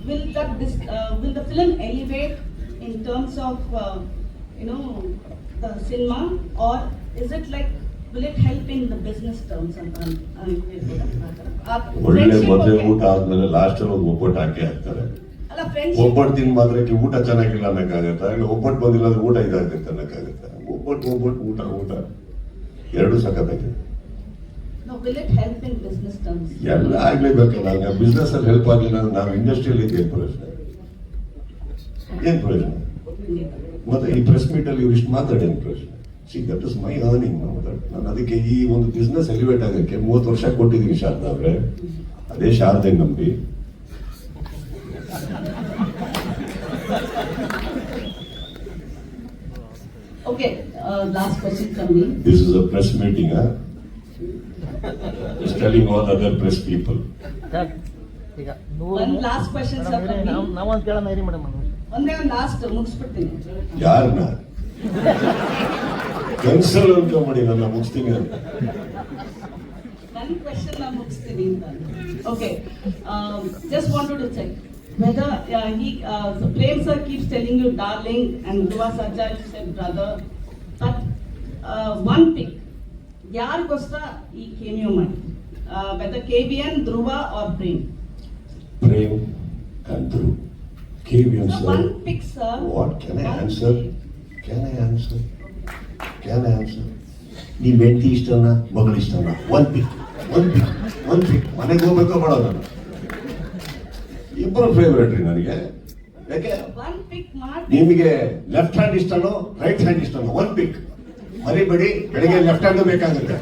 Will the film elevate in terms of the cinema, or is it like, will it help in the business terms? ಒಳ್ಳೆ ಮದುವೆ ಊಟ ಆದ್ಮೇಲೆ ಲಾಸ್ಟ್ ಅಲ್ಲಿ ಒಂದು ಒಬ್ಬಟ್ಟು ಹಾಕಿ ಹಾಕ್ತಾರೆ. ಅಲ್ಲ, friendship. ಒಬ್ಬಟ್ಟು ತಿನ್ ಮಾತ್ರಕ್ಕೆ ಊಟ ಚೆನ್ನಾಗಿಲ್ಲ ಅನ್ನಕ್ಕಾಗತ್ತಾ? ಇಲ್ಲ ಒಬ್ಬಟ್ಟು ಬಂದಿಲ್ಲ ಅಂದ್ರೆ ಊಟ ಇದಾಗುತ್ತೆ ಅನ್ನಕ್ಕಾಗತ್ತಾ? ಒಬ್ಬಟ್ಟು ಊಟ ಎರಡು ಸಖತ್ತಾಗಿದೆ. No, will it help in business terms? ಎಲ್ಲ ಆಗ್ಲೇಬೇಕಲ್ಲ. ಬಿಸ್ನೆಸ್ ಅಲ್ಲಿ ಹೆಲ್ಪ್ ಆಗಿಲ್ಲ ಅಂದ್ರೆ ನಾವು ಇಂಡಸ್ಟ್ರಿಯಲ್ಲಿ ಏನ್ ಪ್ರಯೋಜನ? ಮತ್ತೆ ಈ ಪ್ರೆಸ್ ಮೀಟ್ ಅಲ್ಲಿ ಇವ್ರು ಇಷ್ಟು ಮಾತಾಡೇನು ಪ್ರಯೋಜನ? See that is my earning. ನಾನು ಅದಕ್ಕೆ ಈ ಒಂದು ಬಿಸ್ನೆಸ್ ಎಲಿವೇಟ್ ಆಗಕ್ಕೆ 30 ವರ್ಷ ಕೊಟ್ಟಿದ್ದೀನಿ ಶಾರದಾ ಅವ್ರೆ. ಅದೇ ಶಾರದೆ ನಂಬಿ Okay, last question from me. this is a press meeting, huh? Just telling all other press people. One last question sir from me. ನಾವೊಂದು ಕೇಳೋಣ ಇರಿ ಮೇಡಮ್. ಒಂದೇ ಒಂದು ಲಾಸ್ಟ್ ಮುಗಿಸ್ಬಿಡ್ತೀನಿ. ಯಾರನ್ನ ಕನ್ಸಲ್ ಅನ್ಕೊಂಬಿಡಿ ನನ್ನ ಮುಗಿಸ್ತೀನಿ ಅಂತ. One question ನಾನು ಮುಗಿಸ್ತೀನಿ ಅಂತ. Okay, just wanted to check whether Prem sir keeps telling you darling and Dhruva Sarja you said brother, but one pick, ಯಾರಿಗೋಸ್ಕರ ಈ cameo ಮಾಡಿ, whether KBN, Dhruva or Prem? Prem and Dhruv. KBN So sir. one pick sir. What can I One answer? pick. Can I answer? ನೀವ್ ಹೆಂಡತಿ ಇಷ್ಟನ ಮಗಳು ಇಷ್ಟನ? ಒನ್ ಪಿಕ್ ಮನೆಗೆ ಹೋಗ್ಬೇಕೋ ಮಾಡೋಣ? ಇಬ್ಬರು ಫೇವ್ರೇಟ್ ರೀ ನನಗೆ. ಯಾಕೆ One pick ಮಾಡಿ. ನಿಮಗೆ ಲೆಫ್ಟ್ ಹ್ಯಾಂಡ್ ಇಷ್ಟನೋ ರೈಟ್ ಹ್ಯಾಂಡ್ ಇಷ್ಟನೋ? ಒನ್ ಪಿಕ್ ಮರಿಬೇಡಿ, ಬೆಳಿಗ್ಗೆ ಲೆಫ್ಟ್ ಹ್ಯಾಂಡ್ ಬೇಕಾಗುತ್ತೆ.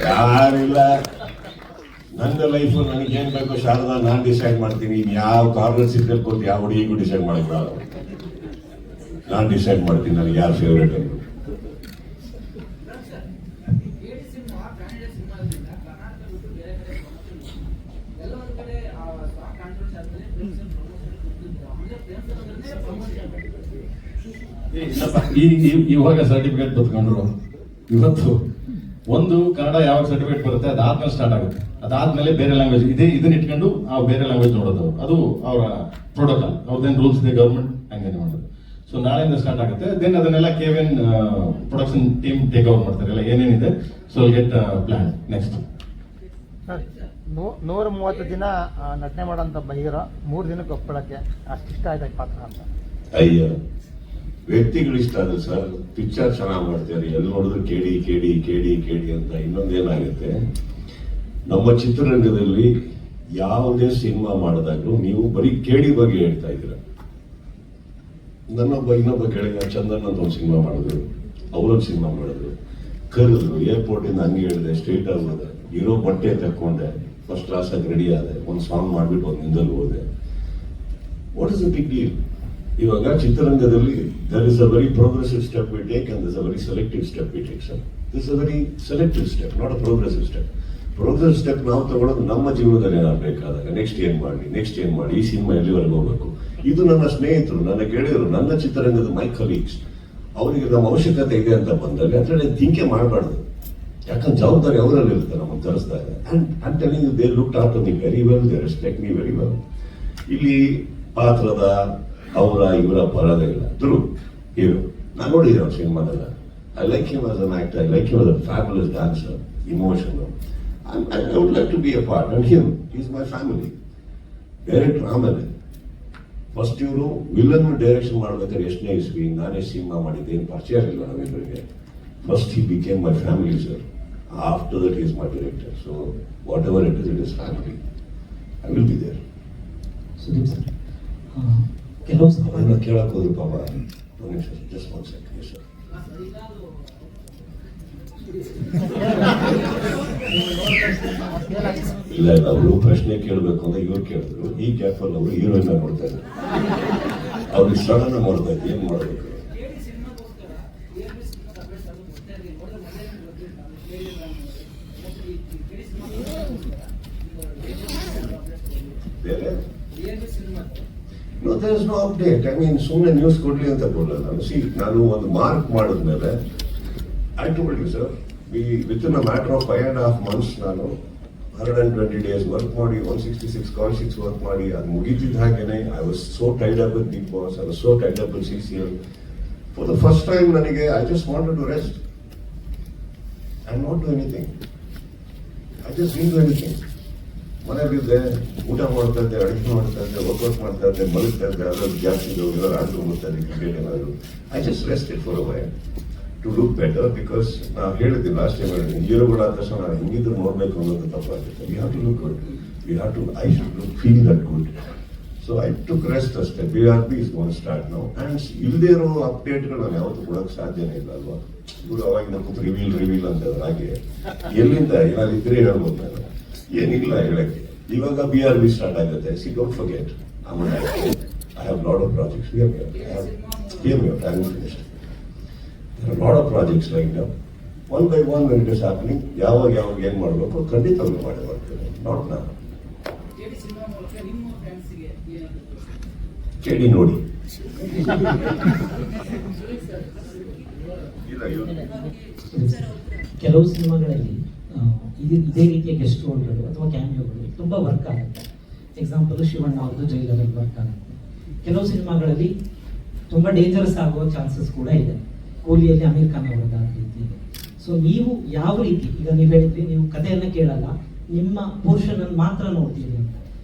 ಯಾರಿಲ್ಲ, ನನ್ನ ಲೈಫ್ ನನಗೆ ಏನ್ ಬೇಕು ಶಾರದಾ ನಾನ್ ಡಿಸೈಡ್ ಮಾಡ್ತೀನಿ. ಯಾವ ಕಾರ್ನರ್ ಸಿಗ್ನಲ್ಲಿ ಕೊಟ್ಟು ಯಾವ ಹುಡುಗಿಗೂ ಡಿಸೈಡ್ ಮಾಡಕ್ ನಾನ್ ಡಿಸೈಡ್ ಮಾಡ್ತೀನಿ ನನಗೆ ಯಾರು ಫೇವ್ರೇಟ್ ಅಂತ. ಇವಾಗ ಸರ್ಟಿಫಿಕೇಟ್ ಬತ್ಕೊಂಡ್ರು. ಇವತ್ತು ಒಂದು ಕನ್ನಡ ಯಾವಾಗ ಸರ್ಟಿಫಿಕೇಟ್ ಬರುತ್ತೆ ಅದಾದ್ಮೇಲೆ ಸ್ಟಾರ್ಟ್ ಆಗುತ್ತೆ. ಅದಾದ್ಮೇಲೆ ಬೇರೆ ಲ್ಯಾಂಗ್ವೇಜ್ ಇದನ್ನ ಇಟ್ಕೊಂಡು ಆ ಬೇರೆ ಲ್ಯಾಂಗ್ವೇಜ್ ನೋಡೋದು, ಅದು ಅವರ ಪ್ರೋಟೋಕಾಲ್, ಅವ್ರದ್ದೇನು ರೂಲ್ಸ್ ಇದೆ ಗೌರ್ಮೆಂಟ್ ಹಂಗೇನೆ ಮಾಡೋದು. ಸೊ ನಾಳೆಯಿಂದ ಸ್ಟಾರ್ಟ್ ಆಗುತ್ತೆ. ದೆನ್ ಅದನ್ನೆಲ್ಲ KVN production team take over ಮಾಡ್ತಾರೆ, ಎಲ್ಲ ಏನೇನಿದೆ. So get plan next. 130 ದಿನ ನಟನೆ ಮಾಡೋಂಥ ಹೀರೋ 3 ದಿನಕ್ಕೆ ಒಪ್ಕೊಳ್ಳೋಕ್ಕೆ ಅಷ್ಟಿಷ್ಟ ಆಯ್ತು ಪಾತ್ರ ಅಂತ. ಅಯ್ಯ, ವ್ಯಕ್ತಿಗಳು ಇಷ್ಟ ಆದ್ರೆ ಸರ್, ಪಿಕ್ಚರ್ ಚೆನ್ನಾಗಿ ಮಾಡ್ತಾರೆ, ಎಲ್ಲಿ ನೋಡಿದ್ರು ಕೇಡಿ ಅಂತ. ಇನ್ನೊಂದೇನಾಗುತ್ತೆ, ನಮ್ಮ ಚಿತ್ರರಂಗದಲ್ಲಿ ಯಾವುದೇ ಸಿನಿಮಾ ಮಾಡಿದಾಗ್ಲೂ ನೀವು ಬರೀ ಕೇಡಿ ಬಗ್ಗೆ ಹೇಳ್ತಾ ಇದ್ದೀರ. ಇನ್ನೊಬ್ಬ ಗೆಳೆಯ ಚಂದನ್ ಅಂತ ಒಂದು ಸಿನಿಮಾ ಮಾಡಿದ್ರು, ಅವರೊಂದು ಸಿನಿಮಾ ಮಾಡಿದ್ರು, ಕರೆದ್ರು, ಏರ್ಪೋರ್ಟ್ ಇಂದ ಹಂಗೆ ಹೇಳಿದೆ, ಸ್ಟ್ರೇಟ್ ಆಗಿ ಹೋದೆ, ಇರೋ ಬಟ್ಟೆ ತಕ್ಕೊಂಡೆ, ಫಸ್ಟ್ ಕ್ಲಾಸ್ ಆಗಿ ರೆಡಿ ಆದೆ, ಒಂದು ಸಾಂಗ್ ಮಾಡ್ಬಿಟ್ಟು ಒಂದು ನಿಂದಲ್ಲಿ ಹೋದೆ. What is the big deal? ಇವಾಗ ಚಿತ್ರರಂಗದಲ್ಲಿ there is a very progressive step we take and there is a very selective step we take, sir. This is a very selective step, not a progressive step. Progressive step ನಾವು ತಗೊಳ್ಳೋದು ನಮ್ಮ ಜೀವನದಲ್ಲಿ ಏನಾದ್ರು ಬೇಕಾದಾಗ ನೆಕ್ಸ್ಟ್ ಏನ್ ಮಾಡಿ ಈ ಸಿನಿಮಾ ಎಲ್ಲಿವರೆಗೆ ಹೋಗ್ಬೇಕು. ಇದು ನನ್ನ ಸ್ನೇಹಿತರು, ನನ್ನ ಗೆಳೆಯರು, ನನ್ನ ಚಿತ್ರರಂಗದ ಮೈ ಕಲೀಗ್ಸ್, ಅವರಿಗೆ ನಮ್ಮ ಅವಶ್ಯಕತೆ ಇದೆ ಅಂತ ಬಂದಾಗ ಅದರಲ್ಲಿ ಥಿಂಕೆ ಮಾಡಬಾರ್ದು. ಯಾಕಂದ್ರೆ ಜವಾಬ್ದಾರಿ ಅವರಲ್ಲಿ ಇರುತ್ತೆ ನಮಗೆ ಕರೆಸ್ದಾಗ. And I telling you, they looked after me very well, they respect me very well. ಇಲ್ಲಿ ಪಾತ್ರದ ಅವರ ಇವರ ಬರೋದೇ ಇಲ್ಲ. ಧ್ರುವ ಹೀರೋ ನಾನು ನೋಡಿದ್ದೆ ಅವ್ರ ಸಿನಿಮಾದಲ್ಲ. I like him as an actor, I like him as a fabulous dancer, emotional. I would like to be a part, and him, he's my family. Director ಆಮೇಲೆ ಫಸ್ಟ್ ಇವರು ವಿಲನ್ ಡೈರೆಕ್ಷನ್ ಮಾಡ್ಬೇಕಾದ್ರೆ ಎಷ್ಟನೇ ಇಸ್ವಿ ನಾನೇ ಸಿನಿಮಾ ಮಾಡಿದ್ದೆ, ಏನು ಪರಿಚಯ ಇರಲಿಲ್ಲ ನಾವಿಬ್ಬರಿಗೆ. First he became my family sir. After that is my director. So whatever it is family. I will be there. Sudeep sir, ಕೆಲವು ಅವನ್ನ ಕೇಳಕ್ ಹೋದ್ರು ಪಾಪ. Just one second sir. ಇಲ್ಲ ಅವರು ಪ್ರಶ್ನೆ ಕೇಳಬೇಕು ಅಂತ ಇವ್ರು ಕೇಳಿದ್ರು. ಈ ಗ್ಯಾಪಲ್ಲಿ ಅವರು ಹೀರೋಯಿನ್ ನೋಡ್ತಾ ಇದ್ರು. ಅವ್ರಿಗೆ ಸಡನ್ ಮಾಡ್ತಾ ಇದ್ರು, ಏನ್ ಮಾಡಬೇಕು. ಬೇರೆ no, there is no update. I mean ಸುಮ್ಮನೆ ನ್ಯೂಸ್ ಕೊಡ್ಲಿ ಅಂತ ಕೊಡಲ್ಲ ನಾನು. ನಾನು ಒಂದು ಮಾರ್ಕ್ ಮಾಡಿದ್ಮೇಲೆ I told you, sir, within a matter of 5.5 months, ನಾನು 120 days work ಮಾಡಿ 166 call sheets work ಮಾಡಿ ಅದು ಮುಗಿತಿದ್ದ ಹಾಗೇನೆ I was so tied up with Big Boss, I was so tied up with CCL. For the first time ನನಗೆ I just wanted to rest and not do anything. I just didn't do anything. ಮನೆಯಲ್ಲಿದ್ದೆ, ಊಟ ಮಾಡ್ತಾ ಇದ್ದೆ, ಅಡುಗೆ ಮಾಡ್ತಾ ಇದ್ದೆ, ವರ್ಕೌಟ್ ಮಾಡ್ತಾ ಇದ್ದೆ, ಮಲಗ್ತಾ ಇದ್ದೆ, ಅದ್ರಲ್ಲಿ ಜಾಸ್ತಿ ಏನಾದ್ರು ಆಡ್ಕೊಂಡ್ಬರ್ತಾ ಇದ್ದೆ, ಕ್ರಿಕೆಟ್ ಏನಾದ್ರು. I just rested for a while to look better, because ನಾನು ಹೇಳಿದ್ದೆ ಲಾಸ್ಟ್ ಟೈಮ್ ಹೇಳಿದ್ದೀನಿ, ಹೀರೋಗಳ ಆದ ತಕ್ಷಣ ನಾನು ಹೆಂಗಿದ್ರು ನೋಡ್ಬೇಕು ಅನ್ನೋದು ತಪ್ಪಾಗುತ್ತೆ. We have to look good, we have to, I should look feel that good. So I took rest ಅಷ್ಟೇ. BRB is gonna start now. And ಇಲ್ಲದೆ ಇರೋ ಅಪ್ಡೇಟ್ಗಳು ನಾನು ಯಾವತ್ತೂ ಕೊಡೋಕೆ ಸಾಧ್ಯನೇ ಇಲ್ಲ ಅಲ್ವಾ. ಇವರು ಅವಾಗಿಂದ ಕೂತು ರಿವೀಲ್ ಅಂತ ಹಾಗೆ ಎಲ್ಲಿಂದ ಏನಾದ್ರು ಇದ್ರೆ ಹೇಳ್ಬೋದು ನಾನು. ಏನಿಲ್ಲ ಹೇಳಕ್ಕೆ. ಇವಾಗ BRB ಸ್ಟಾರ್ಟ್ ಆಗುತ್ತೆ. C don't forget, I have lot of projects. I am finished. There are a lot of projects lined up. One by one when it is happening, ಯಾವಾಗ ಏನು ಮಾಡಬೇಕು ಖಂಡಿತವಾಗ್ಲೂ ಮಾಡಿ ಮಾಡ್ತೇನೆ. ನಾಟ್ ನಾವು ಕೇಳಿ ನೋಡಿ. ಕೆಲವು ಸಿನಿಮಾಗಳಲ್ಲಿ ಇದೇ ರೀತಿಯ ಗೆಸ್ಟ್ ರೋಲ್ಗಳು ಅಥವಾ ಕ್ಯಾಮಿಯೋಗಳು ತುಂಬ ವರ್ಕ್ ಆಗುತ್ತೆ. ಎಕ್ಸಾಂಪಲ್ ಶಿವಣ್ಣ ಅವ್ರದ್ದು ಜೈಲರಲ್ಲಿ ವರ್ಕ್ ಆಗುತ್ತೆ. ಕೆಲವು ಸಿನಿಮಾಗಳಲ್ಲಿ ತುಂಬ ಡೇಂಜರಸ್ ಆಗುವ ಚಾನ್ಸಸ್ ಕೂಡ ಇದೆ. ಕೂಲಿಯಲ್ಲಿ ಅಮೀರ್ ಖಾನ್ ಅವರದ ರೀತಿ. ಸೊ ನೀವು ಯಾವ ರೀತಿ, ಈಗ ನೀವು ಹೇಳಿದ್ರಿ ನೀವು ಕಥೆಯನ್ನ ಕೇಳಲ್ಲ, ನಿಮ್ಮ ಪೋರ್ಷನ್ ಅನ್ನು ಮಾತ್ರ ನೋಡ್ತೀರಿ ಅಂತ.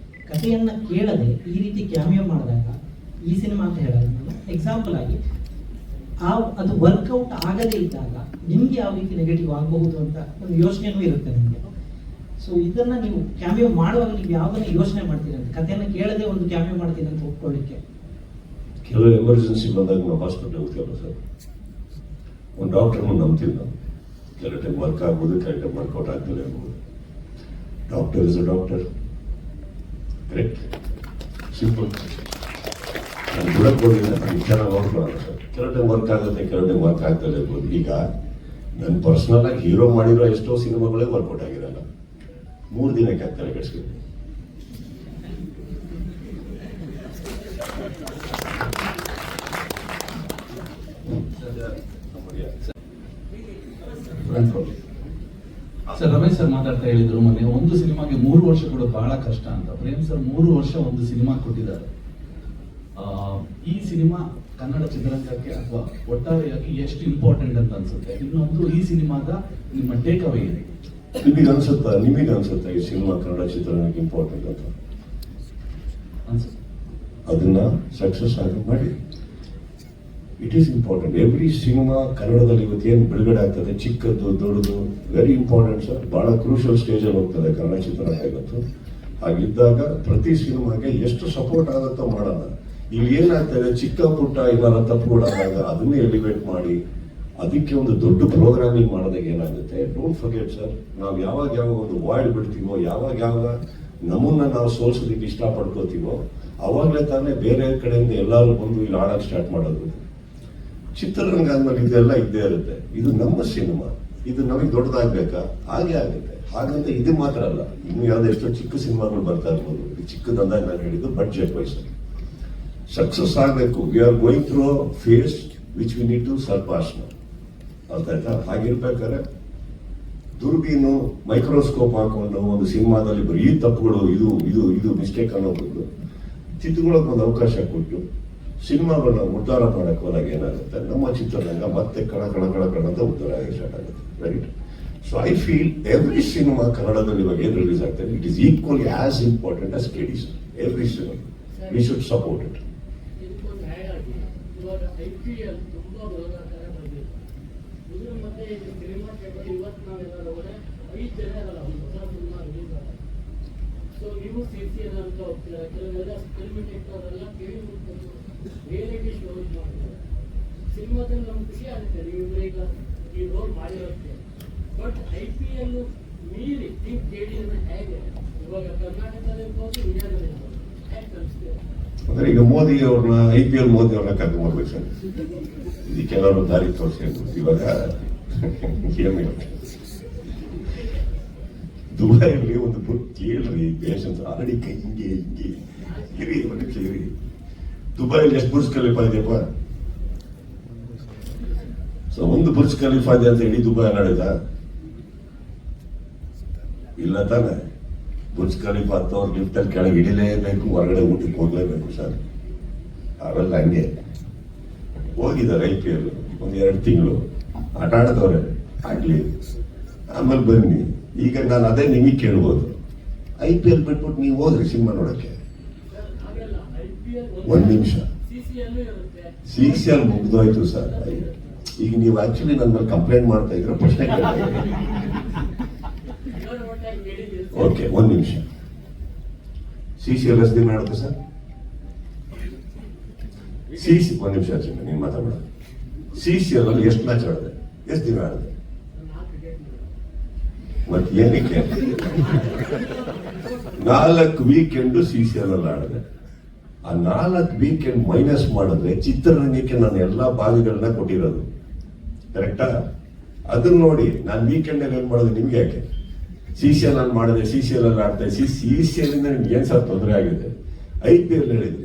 ಕಥೆಯನ್ನ ಕೇಳದೆ ಈ ರೀತಿ ಕ್ಯಾಮಿಯೋ ಮಾಡಿದಾಗ, ಈ ಸಿನಿಮಾ ಅಂತ ಹೇಳಲ್ಲ ನಾನು, ಎಕ್ಸಾಂಪಲ್ ಆಗಿ ಅದು ವರ್ಕೌಟ್ ಆಗದೇ ಇದ್ದಾಗ ನಿಮ್ಗೆ ಯಾವ ರೀತಿ ನೆಗೆಟಿವ್ ಆಗಬಹುದು ಅಂತ ಒಂದು ಯೋಚನೆನೂ ಇರುತ್ತೆ ನಿಮಗೆ. ಸೊ ಇದನ್ನ ನೀವು ಕ್ಯಾಮಿಯೋ ಮಾಡುವಾಗ ನೀವು ಯಾವನ್ನ ಯೋಚನೆ ಮಾಡ್ತೀರಿ ಅಂತ, ಕಥೆಯನ್ನ ಕೇಳದೆ ಒಂದು ಕ್ಯಾಮಿಯೋ ಮಾಡ್ತೀನಿ ಅಂತ ಒಪ್ಕೊಳ್ಳಿಕ್ಕೆ? ಕೆಲವು ಎಮರ್ಜೆನ್ಸಿ ಬಂದಾಗ ನಾವು ಹಾಸ್ಪಿಟಲ್ ಹೋಗ್ತೀವಲ್ಲ ಸರ್, ಒಂದು ಡಾಕ್ಟರ್ನು ನಂಬ್ತೀವಿ ನಾವು. ಕೆಲವು ಟೈಮ್ ವರ್ಕ್ ಆಗ್ಬೋದು, ಕೆಲವು ಟೈಮ್ ವರ್ಕೌಟ್ ಆಗ್ತದೆ ಆಗ್ಬೋದು. Doctor is a doctor, correct, simple. ನಾನು ದುಡಕ್ಕೆ ಹೋಗಿಲ್ಲ, ನಾನು ಚೆನ್ನಾಗಿ ನೋಡ್ಕೊಳ್ಳೋಣ ಸರ್. ಕೆಲವು ಟೈಮ್ ವರ್ಕ್ ಆಗುತ್ತೆ, ಕೆಲವು ಟೈಮ್ ವರ್ಕ್ ಆಗ್ತದೆ ಇರ್ಬೋದು. ಈಗ ನನ್ನ ಪರ್ಸನಲ್ ಆಗಿ ಹೀರೋ ಮಾಡಿರೋ ಎಷ್ಟೋ ಸಿನಿಮಾಗಳೇ ವರ್ಕೌಟ್ ಆಗಿರಲ್ಲ. 3 ದಿನಕ್ಕೆ ಆಗ್ತಾರೆ ಕೆಡ್ಸ್ಕೊಂಡು. ಸರ್, ರಮೇಶ್ ಸರ್ ಮಾತಾಡ್ತಾ ಹೇಳಿದ್ರು ಮೊನ್ನೆ, ಒಂದು ಸಿನಿಮಾಗೆ 3 ವರ್ಷ ಕೂಡ ಬಹಳ ಕಷ್ಟ ಅಂತ. ಪ್ರೇಮ್ ಸರ್ 3 ವರ್ಷ ಒಂದು ಸಿನಿಮಾ ಕೊಟ್ಟಿದ್ದಾರೆ. ಈ ಸಿನಿಮಾ ಕನ್ನಡ ಚಿತ್ರರಂಗಕ್ಕೆ ಅಥವಾ ಒಟ್ಟಾರೆಯಾಗಿ ಎಷ್ಟು ಇಂಪಾರ್ಟೆಂಟ್ ಅಂತ ಅನ್ಸುತ್ತೆ? ಇನ್ನೊಂದು, ಈ ಸಿನಿಮಾದ ನಿಮ್ಮ ಟೇಕ್ ಅವೇ ಇದೆ? ನಿಮಗೆ ಅನ್ಸುತ್ತಾ ಈ ಸಿನಿಮಾ ಕನ್ನಡ ಚಿತ್ರರಂಗಕ್ಕೆ ಇಂಪಾರ್ಟೆಂಟ್ ಅಂತ ಅನ್ಸುತ್ತೆ? ಅದನ್ನ ಸಕ್ಸಸ್ ಆಗಿ ಮಾಡಿ. It is important. Every cinema ಕನ್ನಡದಲ್ಲಿ ಇವತ್ತೇನು ಬಿಡುಗಡೆ ಆಗ್ತದೆ, ಚಿಕ್ಕದ್ದು ದೊಡ್ಡದು, ವೆರಿ ಇಂಪಾರ್ಟೆಂಟ್ ಸರ್. ಬಹಳ ಕ್ರೂಷಿಯಲ್ ಸ್ಟೇಜಲ್ಲಿ ಹೋಗ್ತದೆ ಕನ್ನಡ ಚಿತ್ರರಂಗ ಇವತ್ತು. ಹಾಗಿದ್ದಾಗ ಪ್ರತಿ ಸಿನಿಮಾಗೆ ಎಷ್ಟು ಸಪೋರ್ಟ್ ಆಗುತ್ತೋ ಮಾಡೋಣ. ಇಲ್ಲಿ ಏನಾಗ್ತದೆ, ಚಿಕ್ಕ ಪುಟ್ಟ ಏನಾರ ತಪ್ಪುಗಳಾದಾಗ ಅದನ್ನೇ ಎಲಿವೇಟ್ ಮಾಡಿ ಅದಕ್ಕೆ ಒಂದು ದೊಡ್ಡ ಪ್ರೋಗ್ರಾಮಿಂಗ್ ಮಾಡೋದಾಗ ಏನಾಗುತ್ತೆ, ಡೋಂಟ್ ಫರ್ಗೆಟ್ ಸರ್, ನಾವು ಯಾವಾಗ ಒಂದು ವಾಯ್ಡ್ ಬಿಡ್ತೀವೋ, ಯಾವಾಗ ನಮ್ಮನ್ನ ನಾವು ಸೋಲ್ಸೋದಕ್ಕೆ ಇಷ್ಟಪಡ್ಕೋತೀವೋ ಅವಾಗಲೇ ತಾನೇ ಬೇರೆ ಕಡೆಯಿಂದ ಎಲ್ಲರೂ ಬಂದು ಇಲ್ಲಿ ಆಡಕ್ಕೆ ಸ್ಟಾರ್ಟ್ ಮಾಡೋದು. ಚಿತ್ರರಂಗ ಅಂದ್ಮೇಲೆ ಇದೆಲ್ಲ ಇದ್ದೇ ಇರುತ್ತೆ. ಇದು ನಮ್ಮ ಸಿನಿಮಾ, ಇದು ನಮಗೆ ದೊಡ್ಡದಾಗ್ಬೇಕಾ? ಹಾಗೆ ಆಗುತ್ತೆ. ಹಾಗಂತ ಇದು ಮಾತ್ರ ಅಲ್ಲ, ಇನ್ನು ಯಾವ್ದು ಎಷ್ಟೋ ಚಿಕ್ಕ ಸಿನಿಮಾಗಳು ಬರ್ತಾ ಇರ್ಬೋದು. ಚಿಕ್ಕದಂದಾಗ ನಾನು ಹೇಳಿದ್ದು ಬಡ್ಜೆಟ್ ವೈಸ್ ಸಕ್ಸಸ್ ಆಗಬೇಕು. We are going through phase which we need to surpass. ಅರ್ಥ ಆಯ್ತಾ? ಹಾಗಿರ್ಬೇಕಾದ್ರೆ ದುರ್ಬೀನು ಮೈಕ್ರೋಸ್ಕೋಪ್ ಹಾಕೊಂಡು ಒಂದು ಸಿನಿಮಾದಲ್ಲಿ ಬರೀ ತಪ್ಪುಗಳು ಇದು ಇದು ಇದು ಮಿಸ್ಟೇಕ್ ಅನ್ನೋ ಬದಲು ತಿದ್ದುಕೊಳ್ಳೋಕೆ ಒಂದು ಅವಕಾಶ ಕೊಟ್ಟು ಸಿನಿಮಾಗಳನ್ನ ಉದ್ಧಾರ ಮಾಡಕ್ಕೆ ಹೋದಾಗ ಏನಾಗುತ್ತೆ, ನಮ್ಮ ಚಿತ್ರರಂಗ ಮತ್ತೆ ಕಣ ಅಂತ ಉದ್ಧಾರ ಆಗಿ ಸ್ಟಾರ್ಟ್ ಆಗುತ್ತೆ. Right. So I feel every cinema ಕನ್ನಡದಲ್ಲಿ ಇವಾಗ ಏನು ರಿಲೀಸ್ ಆಗ್ತದೆ, it is equally as important as KDs. Every cinema we should support it. ಇವಾಗ IPL ತುಂಬಾ ಗಮನಾರ್ಹ ಬಂದಿದೆ. ಇದ್ರ ಮತ್ತೆ ಸಿನಿಮಾ ಕೇವಲ ಇವತ್ತು ನಾವೆಲ್ಲ ಹೋದ್ರೆ 5 ಜನ ಇರಲ್ಲ, ಒಂದು ಹೊಸ ಸಿನಿಮಾ ರಿಲೀಸ್ ಆಗಲ್ಲ. ಸೊ ನೀವು CCL ಅಂತ ಹೋಗ್ತೀರಾ, ಕೆಲವೆಲ್ಲ ಫಿಲ್ಮ್ ಟೆಕ್ನವರೆಲ್ಲ ಕೇಳಿ ರಿಯಾಲಿಟಿ ಶೋ ಮಾಡ್ತಾರೆ. ಸಿನಿಮಾದಲ್ಲಿ ನಮ್ಗೆ ಖುಷಿ ಆಗುತ್ತೆ ನೀವು ಈಗ ಈ ರೋಲ್ ಮಾಡಿರೋಕ್ಕೆ. ಬಟ್ IPL ಮೀರಿ ನೀವು ಕೇಳಿದ್ರೆ ಹೇಗೆ ಇವಾಗ ಕರ್ನಾಟಕದಲ್ಲಿ ಇರ್ಬೋದು, ಇಂಡಿಯಾದಲ್ಲಿ ಇರ್ಬೋದು, ಹೇಗೆ ಕಲಿಸ್ತೇವೆ? ಅಂದ್ರೆ ಈಗ ಮೋದಿ ಅವ್ರನ್ನ IPL ಮೋದಿ ಅವ್ರನ್ನ ಕರ್ಕೊಂಡು ಬರ್ಬೇಕು ಸರ್. ಇದು ಕೆಲವರು ದಾರಿ ತೋರಿಸಿ ಇವಾಗ ದುಬೈಯಲ್ಲಿ ಒಂದು ಬುಕ್ ಕೇಳ್ರಿ, ಪೇಷನ್ಸ್ ಆಲ್ರೆಡಿ ಕೈ ಹಿಂಗೆ ಇರಿ ಒಂದು ನಿಮಿಷ ಇರಿ. ದುಬೈಯಲ್ಲಿ ಎಷ್ಟು ಬುರ್ಜ್ ಖಲೀಫಾ ಇದೆಯಪ್ಪ? ಸೊ ಒಂದು ಬುರ್ಜ್ ಖಲೀಫಾ ಇದೆ ಅಂತ ಹೇಳಿ ದುಬೈ ನಡೆದ ಇಲ್ಲ ತಾನೆ? ಬುರ್ಜ್ ಖಲೀಫಾ ಹತ್ತವ್ರು ಲಿಫ್ಟಲ್ಲಿ ಕೆಳಗೆ ಇಳಿಲೇಬೇಕು, ಹೊರಗಡೆ ಊಟಕ್ಕೆ ಹೋಗ್ಲೇಬೇಕು ಸರ್. ಅವೆಲ್ಲ ಹಂಗೆ ಹೋಗಿದ್ದಾರೆ. IPL ಒಂದು 2 ತಿಂಗಳು ಆಟ ಆಡ್ತವ್ರೆ, ಆಗ್ಲಿ, ಆಮೇಲೆ ಬನ್ನಿ. ಈಗ ನಾನು ಅದೇ ನಿಮಗೆ ಕೇಳ್ಬೋದು, IPL ಬಿಟ್ಬಿಟ್ಟು ನೀವು ಹೋದ್ರಿ ಸಿನಿಮಾ ನೋಡಕ್ಕೆ? ಒಂದ್ ನಿಮಿಷ, CCL ಮುಗ್ದೋಯ್ತು ಸರ್. ಈಗ ನೀವು ಆಕ್ಚುಲಿ ನನ್ನ ಮೇಲೆ ಕಂಪ್ಲೇಂಟ್ ಮಾಡ್ತಾ ಇದ್ರೆ ಪ್ರಶ್ನೆ ಕೇಳ್ತಾ ಇದ್ದೀರಿ. ಓಕೆ, ಒಂದ್ ನಿಮಿಷ. CCL ಎಷ್ಟು ದಿನ ಆಡುತ್ತೆ ಸರ್? ಒಂದ್ ನಿಮಿಷ ಚಿನ್ನ, ನೀನ್ ಮಾತಾಡ. CCL ಅಲ್ಲಿ ಎಷ್ಟು ಮ್ಯಾಚ್ ಆಡಿದೆ, ಎಷ್ಟು ದಿನ ಆಡಿದೆ? ಮತ್ತೆ ಏನಕ್ಕೆ 4 ವೀಕೆಂಡ್ CCL ಅಲ್ಲಿ ಆಡಿದೆ. ಆ 4 ವೀಕೆಂಡ್ ಮೈನಸ್ ಮಾಡಿದ್ರೆ ಚಿತ್ರರಂಗಕ್ಕೆ ನಾನು ಎಲ್ಲಾ ಭಾಗಗಳನ್ನ ಕೊಟ್ಟಿರೋದು, ಕರೆಕ್ಟಾ? ಅದನ್ನ ನೋಡಿ ನಾನು ವೀಕೆಂಡ್ ಅಲ್ಲಿ ಏನ್ ಮಾಡೋದು ನಿಮ್ಗೆ ಯಾಕೆ? CCL ಅಲ್ಲಿ ಮಾಡಿದೆ, CCL ಅಲ್ಲಿ ಆಡ್ತಾ CCL ಇಂದ ನಿಮ್ಗೆ ಏನ್ ಸರ್ ತೊಂದರೆ ಆಗಿದೆ? IPL ಹೇಳಿದ್ರಿ,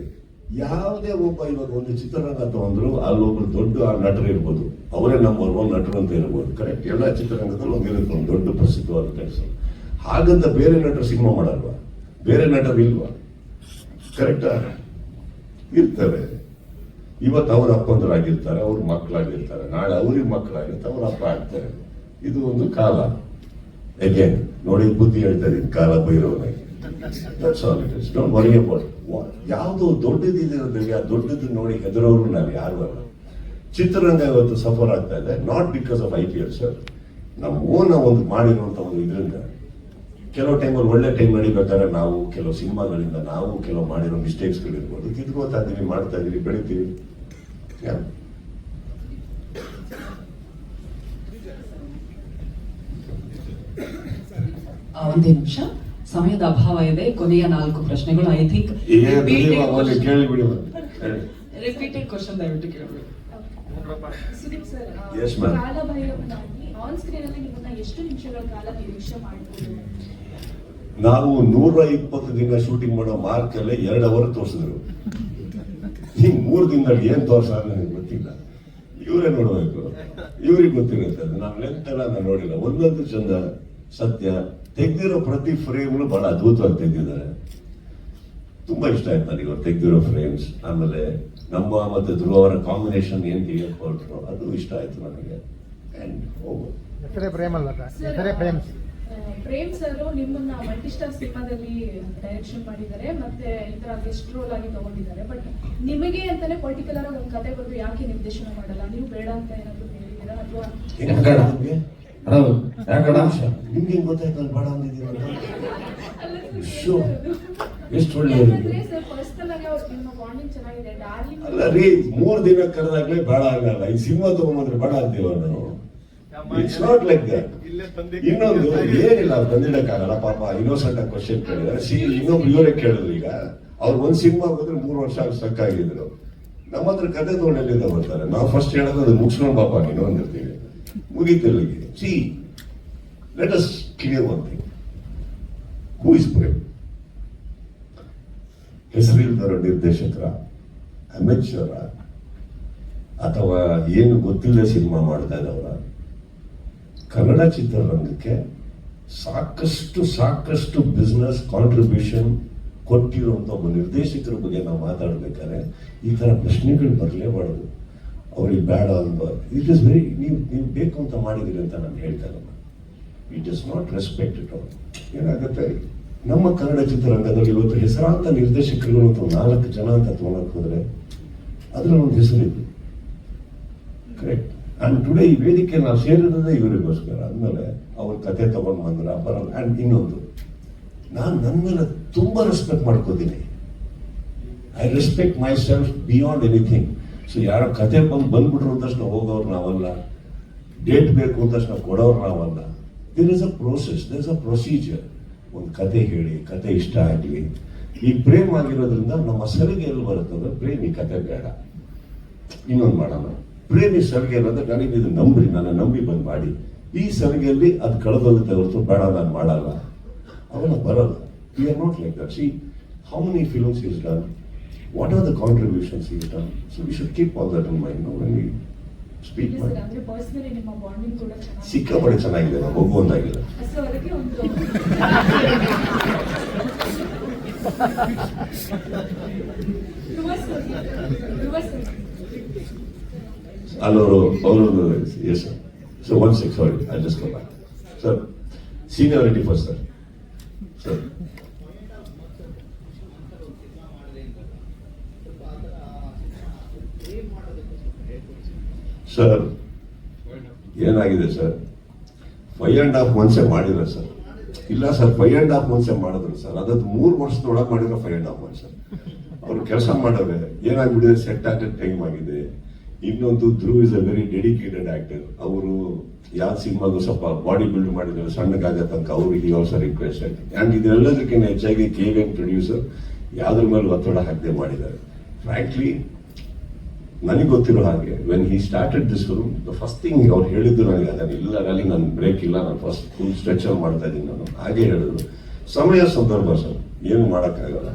ಯಾವುದೇ ಒಬ್ಬ ಇವಾಗ ಒಂದು ಚಿತ್ರರಂಗ ತಗೊಂಡ್ರು ಅಲ್ಲೊಬ್ರು ದೊಡ್ಡ ನಟರು ಇರ್ಬೋದು, ಅವರೇ ನಂಬರ್ 1 ನಟರು ಅಂತ ಇರ್ಬೋದು, ಕರೆಕ್ಟ್? ಎಲ್ಲ ಚಿತ್ರರಂಗದಲ್ಲಿ ಒಂದಿರುತ್ತೆ ಒಂದು ದೊಡ್ಡ ಪ್ರಸಿದ್ಧವಾದ ಕೆಲಸ. ಹಾಗಂತ ಬೇರೆ ನಟರು ಸಿನಿಮಾ ಮಾಡಲ್ವಾ? ಬೇರೆ ನಟರು ಇಲ್ವಾ? ಕರೆಕ್ಟಾ? ಇರ್ತಾರೆ. ಇವತ್ತು ಅವ್ರ ಅಪ್ಪಂದರಾಗಿರ್ತಾರೆ, ಅವ್ರ ಮಕ್ಕಳಾಗಿರ್ತಾರೆ, ನಾಳೆ ಅವ್ರಿಗೆ ಮಕ್ಕಳಾಗಿರ್ತಾರೆ, ಅವ್ರ ಅಪ್ಪ ಆಗ್ತಾರೆ. ಇದು ಒಂದು ಕಾಲ. ಅಗೇನ್ ನೋಡಿ, ಬುದ್ಧಿ ಹೇಳ್ತಾ ಇದೀನಿ, ಕಾಲ ಬೈರೋನಾಗಿ. ಯಾವ್ದು ದೊಡ್ಡದಿದೆ, ಆ ದೊಡ್ಡದು ನೋಡಿ ಹೆದರೋರು ನಾವು ಯಾರು ಅಲ್ಲ. ಚಿತ್ರರಂಗ ಇವತ್ತು ಸಫರ್ ಆಗ್ತಾ ಇದೆ, not because of IPL sir. ನಮ್ಮ ಓನ ಒಂದು ಮಾಡಿರುವಂತ ಒಂದು ಇದರಿಂದ ಕೆಲವು ಟೈಮಲ್ಲಿ ಒಳ್ಳೆ ಟೈಮ್ ನಡಿಬೇಕಾದ್ರೆ ನಾವು ಕೆಲವು ಸಿನಿಮಾಗಳಿಂದ ನಾವು ಕೆಲವು ಮಾಡಿರೋ ಮಿಸ್ಟೇಕ್ಸ್ಗಳಿರ್ಬೋದು, ತಿದ್ಕೋತಾ ಇದೀವಿ, ಮಾಡ್ತಾ ಇದೀವಿ, ಬೆಳಿತೀವಿ. ಒಂದೇ ನಿಮಿಷ, ಸಮಯದ ಅಭಾವ ಇದೆ. ಕೊನೆಯ 4 ಪ್ರಶ್ನೆಗಳು. ಐ ಥಿಂಕ್ ಕೇಳಿಬಿಡಿ, ರಿಪೀಟೆಡ್ ಕ್ವಶನ್ ದಯವಿಟ್ಟು ಕೇಳಬೇಕು. Sudeep sir, Yes, ma'am. ಕಾಲಭೈರವನಾಗಿ ಆನ್ ಸ್ಕ್ರೀನ್ ಅಲ್ಲಿ ನಿಮ್ಮನ್ನ ಎಷ್ಟು ನಿಮಿಷಗಳ ಕಾಲ ನಿರೀಕ್ಷೆ ಮಾಡಬಹುದು? ನಾವು 120 ದಿನ ಶೂಟಿಂಗ್ ಮಾಡೋ ಮಾರ್ಕ್ ಅಲ್ಲೇ 2 ಅವರ್ ತೋರಿಸಿದ್ರು. ಹಿಂಗ್ 3 ದಿನದಲ್ಲಿ ಏನ್ ತೋರ್ಸ ನನಗೆ ಗೊತ್ತಿಲ್ಲ, ಇವರೇ ನೋಡ್ಬೇಕು, ಇವ್ರಿಗೆ ಗೊತ್ತಿರುತ್ತೆ. ನಾನು ಲೆಂತ್ ಎಲ್ಲ ನಾನು ನೋಡಿಲ್ಲ. ಒಂದೊಂದು ಚಂದ, ಸತ್ಯ. ತೆಗ್ದಿರೋ ಪ್ರತಿ ಫ್ರೇಮ್ನು ಬಹಳ ಅದ್ಭುತವಾಗಿ ತೆಗೆದಿದ್ದಾರೆ. ತುಂಬಾ ಇಷ್ಟ ಆಯ್ತು ನನಗೆ ಅವ್ರು ತೆಗ್ದಿರೋ ಫ್ರೇಮ್ಸ್. ಆಮೇಲೆ ನಮ್ಮ ಮತ್ತೆ ಧ್ರುವ ಅವರ ಕಾಂಬಿನೇಷನ್ ಏನ್ ತೆಗಿಯಕ್ ಹೊರಟ್ರು ಅದು ಇಷ್ಟ ಆಯ್ತು ನನಗೆ. ಹೆಸರೇ ಪ್ರೇಮ್ ಅಲ್ಲ, ಹೆಸರೇ ಪ್ರೇಮ್. ಪ್ರೇಮ್ ಸರ್ ನಿಮ್ಮನ್ನ ಮಲ್ಟಿಸ್ಟಾರ್ ಸಿನಿಮಾದಲ್ಲಿ ಡೈರೆಕ್ಷನ್ ಮಾಡಿದ್ದಾರೆ, ಮತ್ತೆ ಈ ತರ ಗೆಸ್ಟ್ ರೋಲ್ ಆಗಿ ತಗೊಂಡಿದ್ದಾರೆ. ಬಟ್ ನಿಮಗೆ ಅಂತಾನೆ ಪರ್ಟಿಕ್ಯುಲರ್ ಒಂದು ಕತೆ ಬಂದು ಯಾಕೆ ನಿರ್ದೇಶನ ಮಾಡಲ್ಲ, ನೀವು ಬೇಡ ಅಂತ ಏನಾದ್ರು ಹೇಳಿದ್ದೀರಾ ಅಥವಾ? ನಿಮ್ಗೆ ಗೊತ್ತಾಯ್ತು ನಾನು ಬೇಡ ಅಂದಿದ್ದೀವಿ ಅಂತ? ಎಷ್ಟು ಪರ್ಸನಲ್ ಆಗಿ ಅವ್ರ ನಿಮ್ಮ ಬಾಂಡಿಂಗ್ ಚೆನ್ನಾಗಿದೆ, ಡಾರ್ಲಿಂಗ್. ಅಲ್ಲ ರೀ, 3 ದಿನ ಕರೆದಾಗ್ಲೇ ಬೇಡ ಆಗಲ್ಲ. ಈ ಸಿನಿಮಾ ತಗೊಂಡ್ರೆ ಬೇಡ ಅಂತೀವ ನಾವು. It's not like that. ಇನ್ನೊಂದು ಏನಿಲ್ಲ, ಬಂದಿಡಕ್ಕಾಗಲ್ಲ. ಪಾಪ ಇನ್ನೋಸೆಂಟ್ ಆಗಿ ಕ್ವಶನ್ ಕೇಳಿದ್ರೆ ಇನ್ನೊಬ್ರು ಇವರೇ ಕೇಳಿದ್ರು. ಈಗ ಅವ್ರು ಒಂದ್ ಸಿನಿಮಾ ಹೋದ್ರೆ 3 ವರ್ಷ ಸ್ಟಕ್ ಆಗಿದ್ರು. ನಮ್ಮ ಹತ್ರ ಕತೆ ತಗೊಂಡೆಲ್ಲಿಂದ ಬರ್ತಾರೆ. ನಾವು ಫಸ್ಟ್ ಹೇಳೋದು ಅದು ಮುಗಿಸ್ಕೊಂಡು ಪಾಪ ನೀನು ಅಂದಿರ್ತೀವಿ, ಮುಗೀತಿಲ್ಲಿಗೆ. See, let us clear one thing. Who is Prem? ಹೆಸರಿಲ್ದರ ನಿರ್ದೇಶಕರ, ಅಮೆಚರ, ಅಥವಾ ಏನು ಗೊತ್ತಿಲ್ಲ ಸಿನಿಮಾ ಮಾಡ್ತಾ ಇದ್ದವರ? ಕನ್ನಡ ಚಿತ್ರರಂಗಕ್ಕೆ ಸಾಕಷ್ಟು ಬಿಸ್ನೆಸ್ ಕಾಂಟ್ರಿಬ್ಯೂಷನ್ ಕೊಟ್ಟಿರುವಂಥ ಒಬ್ಬ ನಿರ್ದೇಶಕರ ಬಗ್ಗೆ ನಾವು ಮಾತಾಡ್ಬೇಕಾದ್ರೆ ಈ ಥರ ಪ್ರಶ್ನೆಗಳು ಬರಲೇಬಾರದು. ಅವ್ರಿಗೆ ಬೇಡ ಅಲ್ವಾ, ಇಟ್ ಇಸ್ ವೆರಿ ನೀವು ಬೇಕು ಅಂತ ಮಾಡಿದಿರಿ ಅಂತ ನಾನು ಹೇಳ್ತಾ ಇಲ್ಲ. It is not respect it all. ಏನಾಗುತ್ತೆ, ನಮ್ಮ ಕನ್ನಡ ಚಿತ್ರರಂಗದಲ್ಲಿ ಇವತ್ತು ಹೆಸರಾಂತ ನಿರ್ದೇಶಕರು ಅಂತ 4 ಜನ ಅಂತ ತೊಗೊಳಕ್ ಹೋದ್ರೆ ಅದ್ರಲ್ಲಿ ಒಂದು ಹೆಸರಿದ್ದು ಕರೆಕ್ಟ್. ಅಂಡ್ ಟುಡೇ ಈ ವೇದಿಕೆ ನಾವು ಸೇರಿರೋದೇ ಇವರಿಗೋಸ್ಕರ. ಅಂದಮೇಲೆ ಅವ್ರ ಕತೆ ತಗೊಂಡು ಬಂದ್ರ ಬರಲ್ಲ. ಅಂಡ್ ಇನ್ನೊಂದು, ನಾನು ನನ್ನ ಮೇಲೆ ತುಂಬಾ ರೆಸ್ಪೆಕ್ಟ್ ಮಾಡ್ಕೋತೀನಿ. I respect my self beyond anything. So ಯಾರೋ ಕತೆ ಬಂದ್ಬಿಟ್ರು ಅಂತ ತಕ್ಷಣ ಹೋಗೋರು ನಾವಲ್ಲ, ಡೇಟ್ ಬೇಕು ಅಂತ ತಕ್ಷಣ ಕೊಡೋರು ನಾವಲ್ಲ. There is a process, there is a procedure. ಒಂದು ಕತೆ ಹೇಳಿ, ಕತೆ ಇಷ್ಟ ಆಗಲಿ. ಈ ಪ್ರೇಮ್ ಆಗಿರೋದ್ರಿಂದ ನಮ್ಮ ಸಲಿಗೆ ಎಲ್ಲಿ ಬರುತ್ತಂದ್ರೆ, ಪ್ರೇಮ್ ಈ ಕತೆ ಬೇಡ, ಇನ್ನೊಂದು ಮಾಡೋಣ. ಪ್ರೇಮಿ ಸಲಿಗೆ ಇರೋದ್ರೆ ನನಗೆ ಇದು ನಂಬ್ರಿ, ನನ್ನ ನಂಬಿ ಬಂದು ಮಾಡಿ. ಈ ಸಲಿಗೆಯಲ್ಲಿ ಅದು ಕಳೆದೋಗುತ್ತೆ ಹೊರತು ಬೇಡ ನಾನು ಮಾಡಲ್ಲ, ಅವನ್ನ ಬರಲ್ಲ. We are not like that. C how many films is done, what are the contributions is done. So we should keep all that in mind when we speak ಮಾಡಿ. ಸಿಕ್ಕಾಪಟ್ಟೆ ಚೆನ್ನಾಗಿದೆ, ನಾವು ಹೋಗುವಂತಾಗಿಲ್ಲ. ಅವರು yes sir. So 1 sec, sorry, I'll just come back. Sir, seniority first, sir. Sir. Sir ಏನಾಗಿದೆ ಸರ್, 5.5 months ಮಾಡಿದ್ರು ಸರ್. ಇಲ್ಲ ಸರ್, 5.5 months ಮಾಡಿದ್ರು ಸರ್. ಅದದ್ದು 3 ವರ್ಷದೊಳಗೆ ಮಾಡಿರೋ 5.5 months ಸರ್. ಅವ್ರು ಕೆಲಸ ಮಾಡೋರೆ ಏನಾಗ್ಬಿಟ್ಟಿದೆ, ಸೆಟ್ ಆಗಕ್ಕೆ ಟೈಮ್ ಆಗಿದೆ. ಇನ್ನೊಂದು, Dhruv is a very dedicated actor. ಅವರು ಯಾವ ಸಿನಿಮಾಗೂ ಸ್ವಲ್ಪ ಬಾಡಿ ಬಿಲ್ಡ್ ಮಾಡಿದ್ರು, ಸಣ್ಣಗಾಗ ತನಕ ಅವ್ರಿಗೆ ಆಲ್ಸೋ ರಿಕ್ವೆಸ್ಟೆಡ್. ಅಂಡ್ ಇದೆಲ್ಲದಕ್ಕಿಂತ ಹೆಚ್ಚಾಗಿ KVN ಪ್ರೊಡ್ಯೂಸರ್ ಯಾವ್ದ್ರ ಮೇಲೆ ಒತ್ತಡ ಹಾಕದೆ ಮಾಡಿದ್ದಾರೆ. ಫ್ರಾಂಕ್ಲಿ ನನಗೆ ಗೊತ್ತಿರೋ ಹಾಗೆ when he started this film, the first thing ಅವ್ರು ಹೇಳಿದ್ದು ನನಗೆ ಅದನ್ನು, ಇಲ್ಲ ನನಗೆ ನನ್ನ ಬ್ರೇಕ್ ಇಲ್ಲ, ನಾನು ಫಸ್ಟ್ ಫುಲ್ ಸ್ಟ್ರೆಚ್ ಮಾಡ್ತಾ ಇದ್ದೀನಿ ನಾನು. ಹಾಗೆ ಹೇಳಿದ್ರು. ಸಮಯ ಸಂದರ್ಭ ಸರ್, ಏನು ಮಾಡೋಕ್ಕಾಗಲ್ಲ.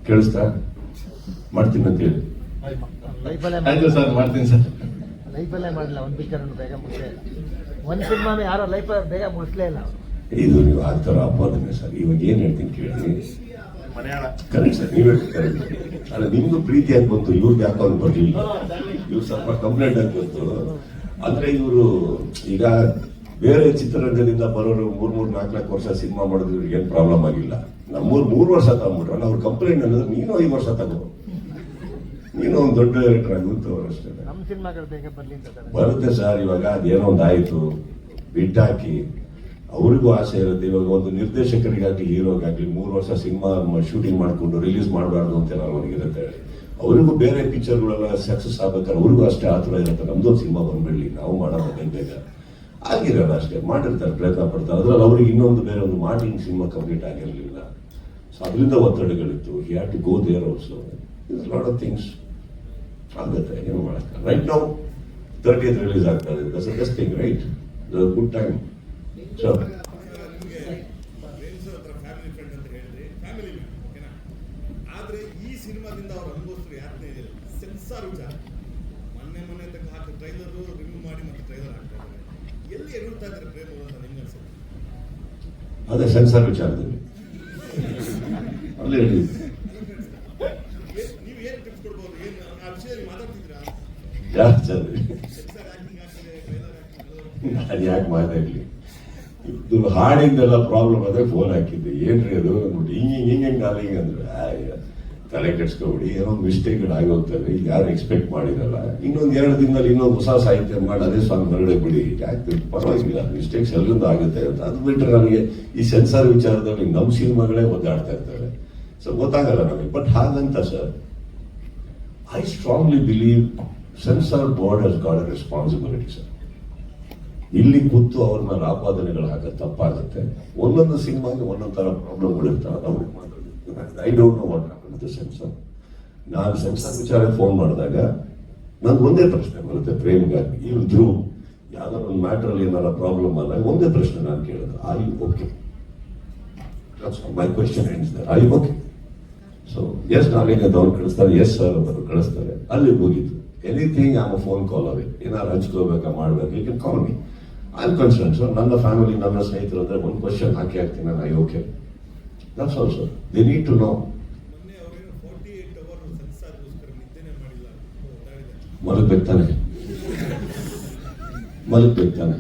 ಕೇಳಿಸ್ತಾ? ಮಾಡ್ತೀನಿ ಅಂತ ಹೇಳಿ. ಆಯ್ತು ಸರ್, ಮಾಡ್ತೀನಿ ಸರ್. ಲೈಫಲ್ಲೇ ಮಾಡಲಿಲ್ಲ, ಒಂದು ಪಿಕ್ಚರ್ ಬೇಗ ಮುಗಿಸಲೇ ಇಲ್ಲ. ಒಂದು ಸಿನಿಮಾನು ಯಾರೋ ಲೈಫಲ್ಲಿ ಬೇಗ ಮುಗಿಸ್ಲೇ ಇಲ್ಲ. ಇದು ನೀವು ಆ ಥರ ಅಪವಾದನೆ ಸರ್. ಇವಾಗ ಏನು ಹೇಳ್ತೀನಿ ಕೇಳಿ. ಕರೆಕ್ಟ್ ಸರ್, ನೀವೇ ಕರೆಕ್ಟ್. ಅಲ್ಲ, ನಿಮ್ದು ಪ್ರೀತಿ ಆಗಿ ಬಂತು, ಇವ್ರಿಗೆ ಯಾಕೋ ಅವ್ನು ಬರಲಿಲ್ಲ. ಇವ್ರು ಸ್ವಲ್ಪ ಕಂಪ್ಲೇಂಟ್ ಆಗಿ ಬಂತು. ಅಂದ್ರೆ ಇವರು ಈಗ ಬೇರೆ ಚಿತ್ರರಂಗದಿಂದ ಬರೋರು 3-4 ವರ್ಷ ಸಿನಿಮಾ ಮಾಡಿದ್ರು ಇವ್ರಿಗೆ ಏನು ಪ್ರಾಬ್ಲಮ್ ಆಗಿಲ್ಲ. ನಮ್ಮೂರು 3 ವರ್ಷ ತಗೊಂಡ್ಬಿಟ್ರಲ್ಲ, ಅವ್ರ ಕಂಪ್ಲೇಂಟ್ ಅನ್ನೋದು ನೀನು 5 ವರ್ಷ ತಗೋ, ನೀನು ಒಂದು ದೊಡ್ಡ ಡೈರೆಕ್ಟರ್ ಆಗುತ್ತವ್ರು ಅಷ್ಟೇ. ನಮ್ಮ ಸಿನಿಮಾಗಳು ಬೇಗ ಬರಲಿ ಅಂತ ಬರುತ್ತೆ ಸರ್. ಇವಾಗ ಅದೇನೋ ಒಂದು ಆಯಿತು, ಬಿಟ್ಟಾಕಿ. ಅವ್ರಿಗೂ ಆಸೆ ಇರುತ್ತೆ. ಇವಾಗ ಒಂದು ನಿರ್ದೇಶಕರಿಗಾಗಲಿ ಹೀರೋಗಾಗಲಿ 3 ವರ್ಷ ಸಿನಿಮಾ ಶೂಟಿಂಗ್ ಮಾಡಿಕೊಂಡು ರಿಲೀಸ್ ಮಾಡಬಾರ್ದು ಅಂತ ಅವ್ರಿಗಿರುತ್ತೆ. ಅವರಿಗೂ ಬೇರೆ ಪಿಕ್ಚರ್ಗಳೆಲ್ಲ ಸಕ್ಸಸ್ ಆಗ್ಬೇಕಾದ್ರೆ ಅವ್ರಿಗೂ ಅಷ್ಟೇ ಆತರ ಇರುತ್ತೆ. ನಮ್ದೊಂದು ಸಿನಿಮಾ ಬಂದ್ಬಿಡ್ಲಿ, ನಾವು ಮಾಡೋಣ ಬೇಗ ಆಗಿರೋಣ ಅಷ್ಟೇ. ಮಾಡಿರ್ತಾರೆ, ಪ್ರಯತ್ನ ಪಡ್ತಾರೆ. ಅದ್ರಲ್ಲಿ ಅವ್ರಿಗೆ ಇನ್ನೊಂದು ಬೇರೆ ಒಂದು ಮಾರ್ಟಿಂಗ್ ಸಿನಿಮಾ ಕಂಪ್ಲೀಟ್ ಆಗಿರಲಿಲ್ಲ. ಸೊ ಅದರಿಂದ ಒತ್ತಡಗಳಿತ್ತು. He had to go there also. It's lot of things ಆಗುತ್ತೆ, ಏನು ಮಾಡಕ್ಕೆ. ರೈಟ್ ನಾವು 30th ರಿಲೀಸ್ ಆಗ್ತಾ ಇದೆ. That's the best thing, right? The good time. So ಆದ್ರೆ ಈ ಸಿನಿಮಾದಿಂದ ಅವ್ರು ಅನುಭವಿಸಿದ್ರು ಯಾರನ್ನೇ ಇಲ್ಲ. ಸೆನ್ಸಾರ್ ವಿಚಾರ ಮೊನ್ನೆ ತನಕ ಹಾಕಿ ಟ್ರೈಲರ್ ರಿಮೂವ್ ಮಾಡಿ ಮತ್ತೆ ಟ್ರೈಲರ್ ಹಾಕ್ತಾ ಇದ್ದಾರೆ. ಎಲ್ಲಿ ಎಡುತ್ತಾ ಇದ್ದಾರೆ ಪ್ರೇಮ ಅಂತ ನಿಮ್ಗೆ ಅನ್ಸುತ್ತೆ? ಅದೇ ಸೆನ್ಸಾರ್ ವಿಚಾರದಲ್ಲಿ ಅಲ್ಲೇ ಹೇಳಿ. ನೀವು ಏನು ಟಿಪ್ಸ್ ಕೊಡ್ಬೋದು? ಏನು ಆ ವಿಷಯದಲ್ಲಿ ಮಾತಾಡ್ತಿದ್ದೀರಾ? ಜಾಸ್ತಿ ಅದು ಯಾಕೆ ಮಾತಾಡ್ಲಿ? ಇದು ಹಾಡಿಂದೆಲ್ಲ ಪ್ರಾಬ್ಲಮ್ ಆದ್ರೆ ಫೋನ್ ಹಾಕಿದ್ದೆ, ಏನ್ರಿ ಅದು ಅಂದ್ಬಿಟ್ಟು ಹಿಂಗೆ ಹಿಂಗೆ ಅಂದ್ರೆ ತಲೆ ಕೆಡ್ಸ್ಕೊಬಿಡಿ. ಏನೋ ಮಿಸ್ಟೇಕ್ಗಳು ಆಗೋಗ್ತವೆ, ಯಾರು ಎಕ್ಸ್ಪೆಕ್ಟ್ ಮಾಡಿರಲ್ಲ. ಇನ್ನೊಂದು 2 ದಿನದಲ್ಲಿ ಇನ್ನೊಂದು ಹೊಸ ಸಾಹಿತ್ಯ ಮಾಡಿ ಅದೇ ಸಾಂಗ್ ಹೊರಗಡೆ ಬಿಡಿ, ಯಾಕೆ ಪರವಾಗಿಲ್ಲ, ಮಿಸ್ಟೇಕ್ಸ್ ಎಲ್ಲರಿಂದ ಆಗುತ್ತೆ ಅಂತ. ಅದು ಬಿಟ್ಟರೆ ನನಗೆ ಈ ಸೆನ್ಸಾರ್ ವಿಚಾರದಲ್ಲಿ ನಮ್ಮ ಸಿನಿಮಾಗಳೇ ಒದ್ದಾಡ್ತಾ ಇರ್ತಾರೆ. ಸೊ ಗೊತ್ತಾಗಲ್ಲ ನನಗೆ. ಬಟ್ ಹಾಗಂತ sir, I strongly believe censor board has got a responsibility sir. ಇಲ್ಲಿ ಕೂತು ಅವ್ರ ಮೇಲೆ ಆಪಾದನೆಗಳು ಹಾಕೋದು ತಪ್ಪಾಗುತ್ತೆ. ಒಂದೊಂದು ಸಿನಿಮಾಗೆ ಒಂದೊಂದು ಥರ ಪ್ರಾಬ್ಲಮ್ಗಳಿರ್ತಾವೆ. ಅವ್ರಿಗೆ ಮಾತಾಡೋದು I don't know what happen to censor. ನಾನು ಸೆನ್ಸಾರ್ ವಿಚಾರಕ್ಕೆ ಫೋನ್ ಮಾಡಿದಾಗ ನಂಗೆ ಒಂದೇ ಪ್ರಶ್ನೆ ಬರುತ್ತೆ ಪ್ರೇಮ್ಗಾಗಿ. ಇವ್ರು ಧ್ರುವ್ ಯಾವ್ದಾದ್ರು ಒಂದು ಮ್ಯಾಟ್ರಲ್ಲಿ ಏನಾರ ಪ್ರಾಬ್ಲಮ್ ಆದಾಗ ಒಂದೇ ಪ್ರಶ್ನೆ ನಾನು ಕೇಳೋದು, are you okay? My question ends there, are you okay? So yes darling ಅಂತ ಅವ್ರು ಕಳಿಸ್ತಾರೆ, ಎಸ್ ಸರ್ ಅಂತ ಅವ್ರು ಕಳಿಸ್ತಾರೆ, ಅಲ್ಲಿ ಮುಗೀತು. Anything am phone call away, ಏನಾದ್ರು ಹಂಚ್ಕೋಬೇಕಾ ಮಾಡ್ಬೇಕು, you can call me, I am concern. So ನನ್ನ ಫ್ಯಾಮಿಲಿ, ನನ್ನ ಸ್ನೇಹಿತರು ಅಂದ್ರೆ ಒಂದು ಕ್ವಶನ್ ಹಾಕಿ ಹಾಕ್ತೀನಿ ನಾನು, I okay, that's all sir, they need to know. ಮೊನ್ನೆ ಅವರೇನು 48 ಅವರ್ ಸೆನ್ಸಾರ್ಗೋಸ್ಕರ ನಿದ್ದೆನೆ ಮಾಡಿಲ್ಲ ಅಂತ ಮಲಗ್ಬೇಕಾನೆ ಮಲಗ್ಬೇಕಾನೆ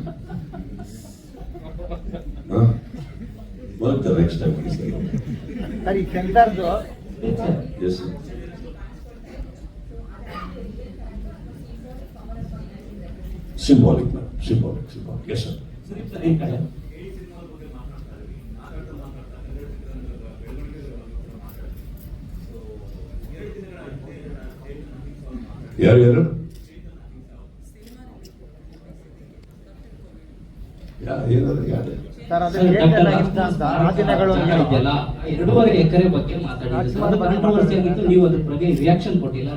ಮಲಗ್ತಾರೆ ನೆಕ್ಸ್ಟ್ ಟೈಮ್. ಸರ್ ಈ ಸೆನ್ಸಾರ್ದು is symbolic, man. Symbolic. Yes, sir. ಯಾರು ಏನಾದ್ರು ಯಾರು ಸರ್ ಅದು ಏನಾಗಿತ್ತು ಅಂತ ಆ ದಿನಗಳು ಇದೆಯಲ್ಲ 2.5 ಎಕರೆ ಬಗ್ಗೆ ಮಾತಾಡಿದ್ರು, ಅದು ಕಾಂಟ್ರವರ್ಸಿ ಆಗಿತ್ತು, ನೀವು ಅದ್ರ ಬಗ್ಗೆ ರಿಯಾಕ್ಷನ್ ಕೊಟ್ಟಿಲ್ಲ.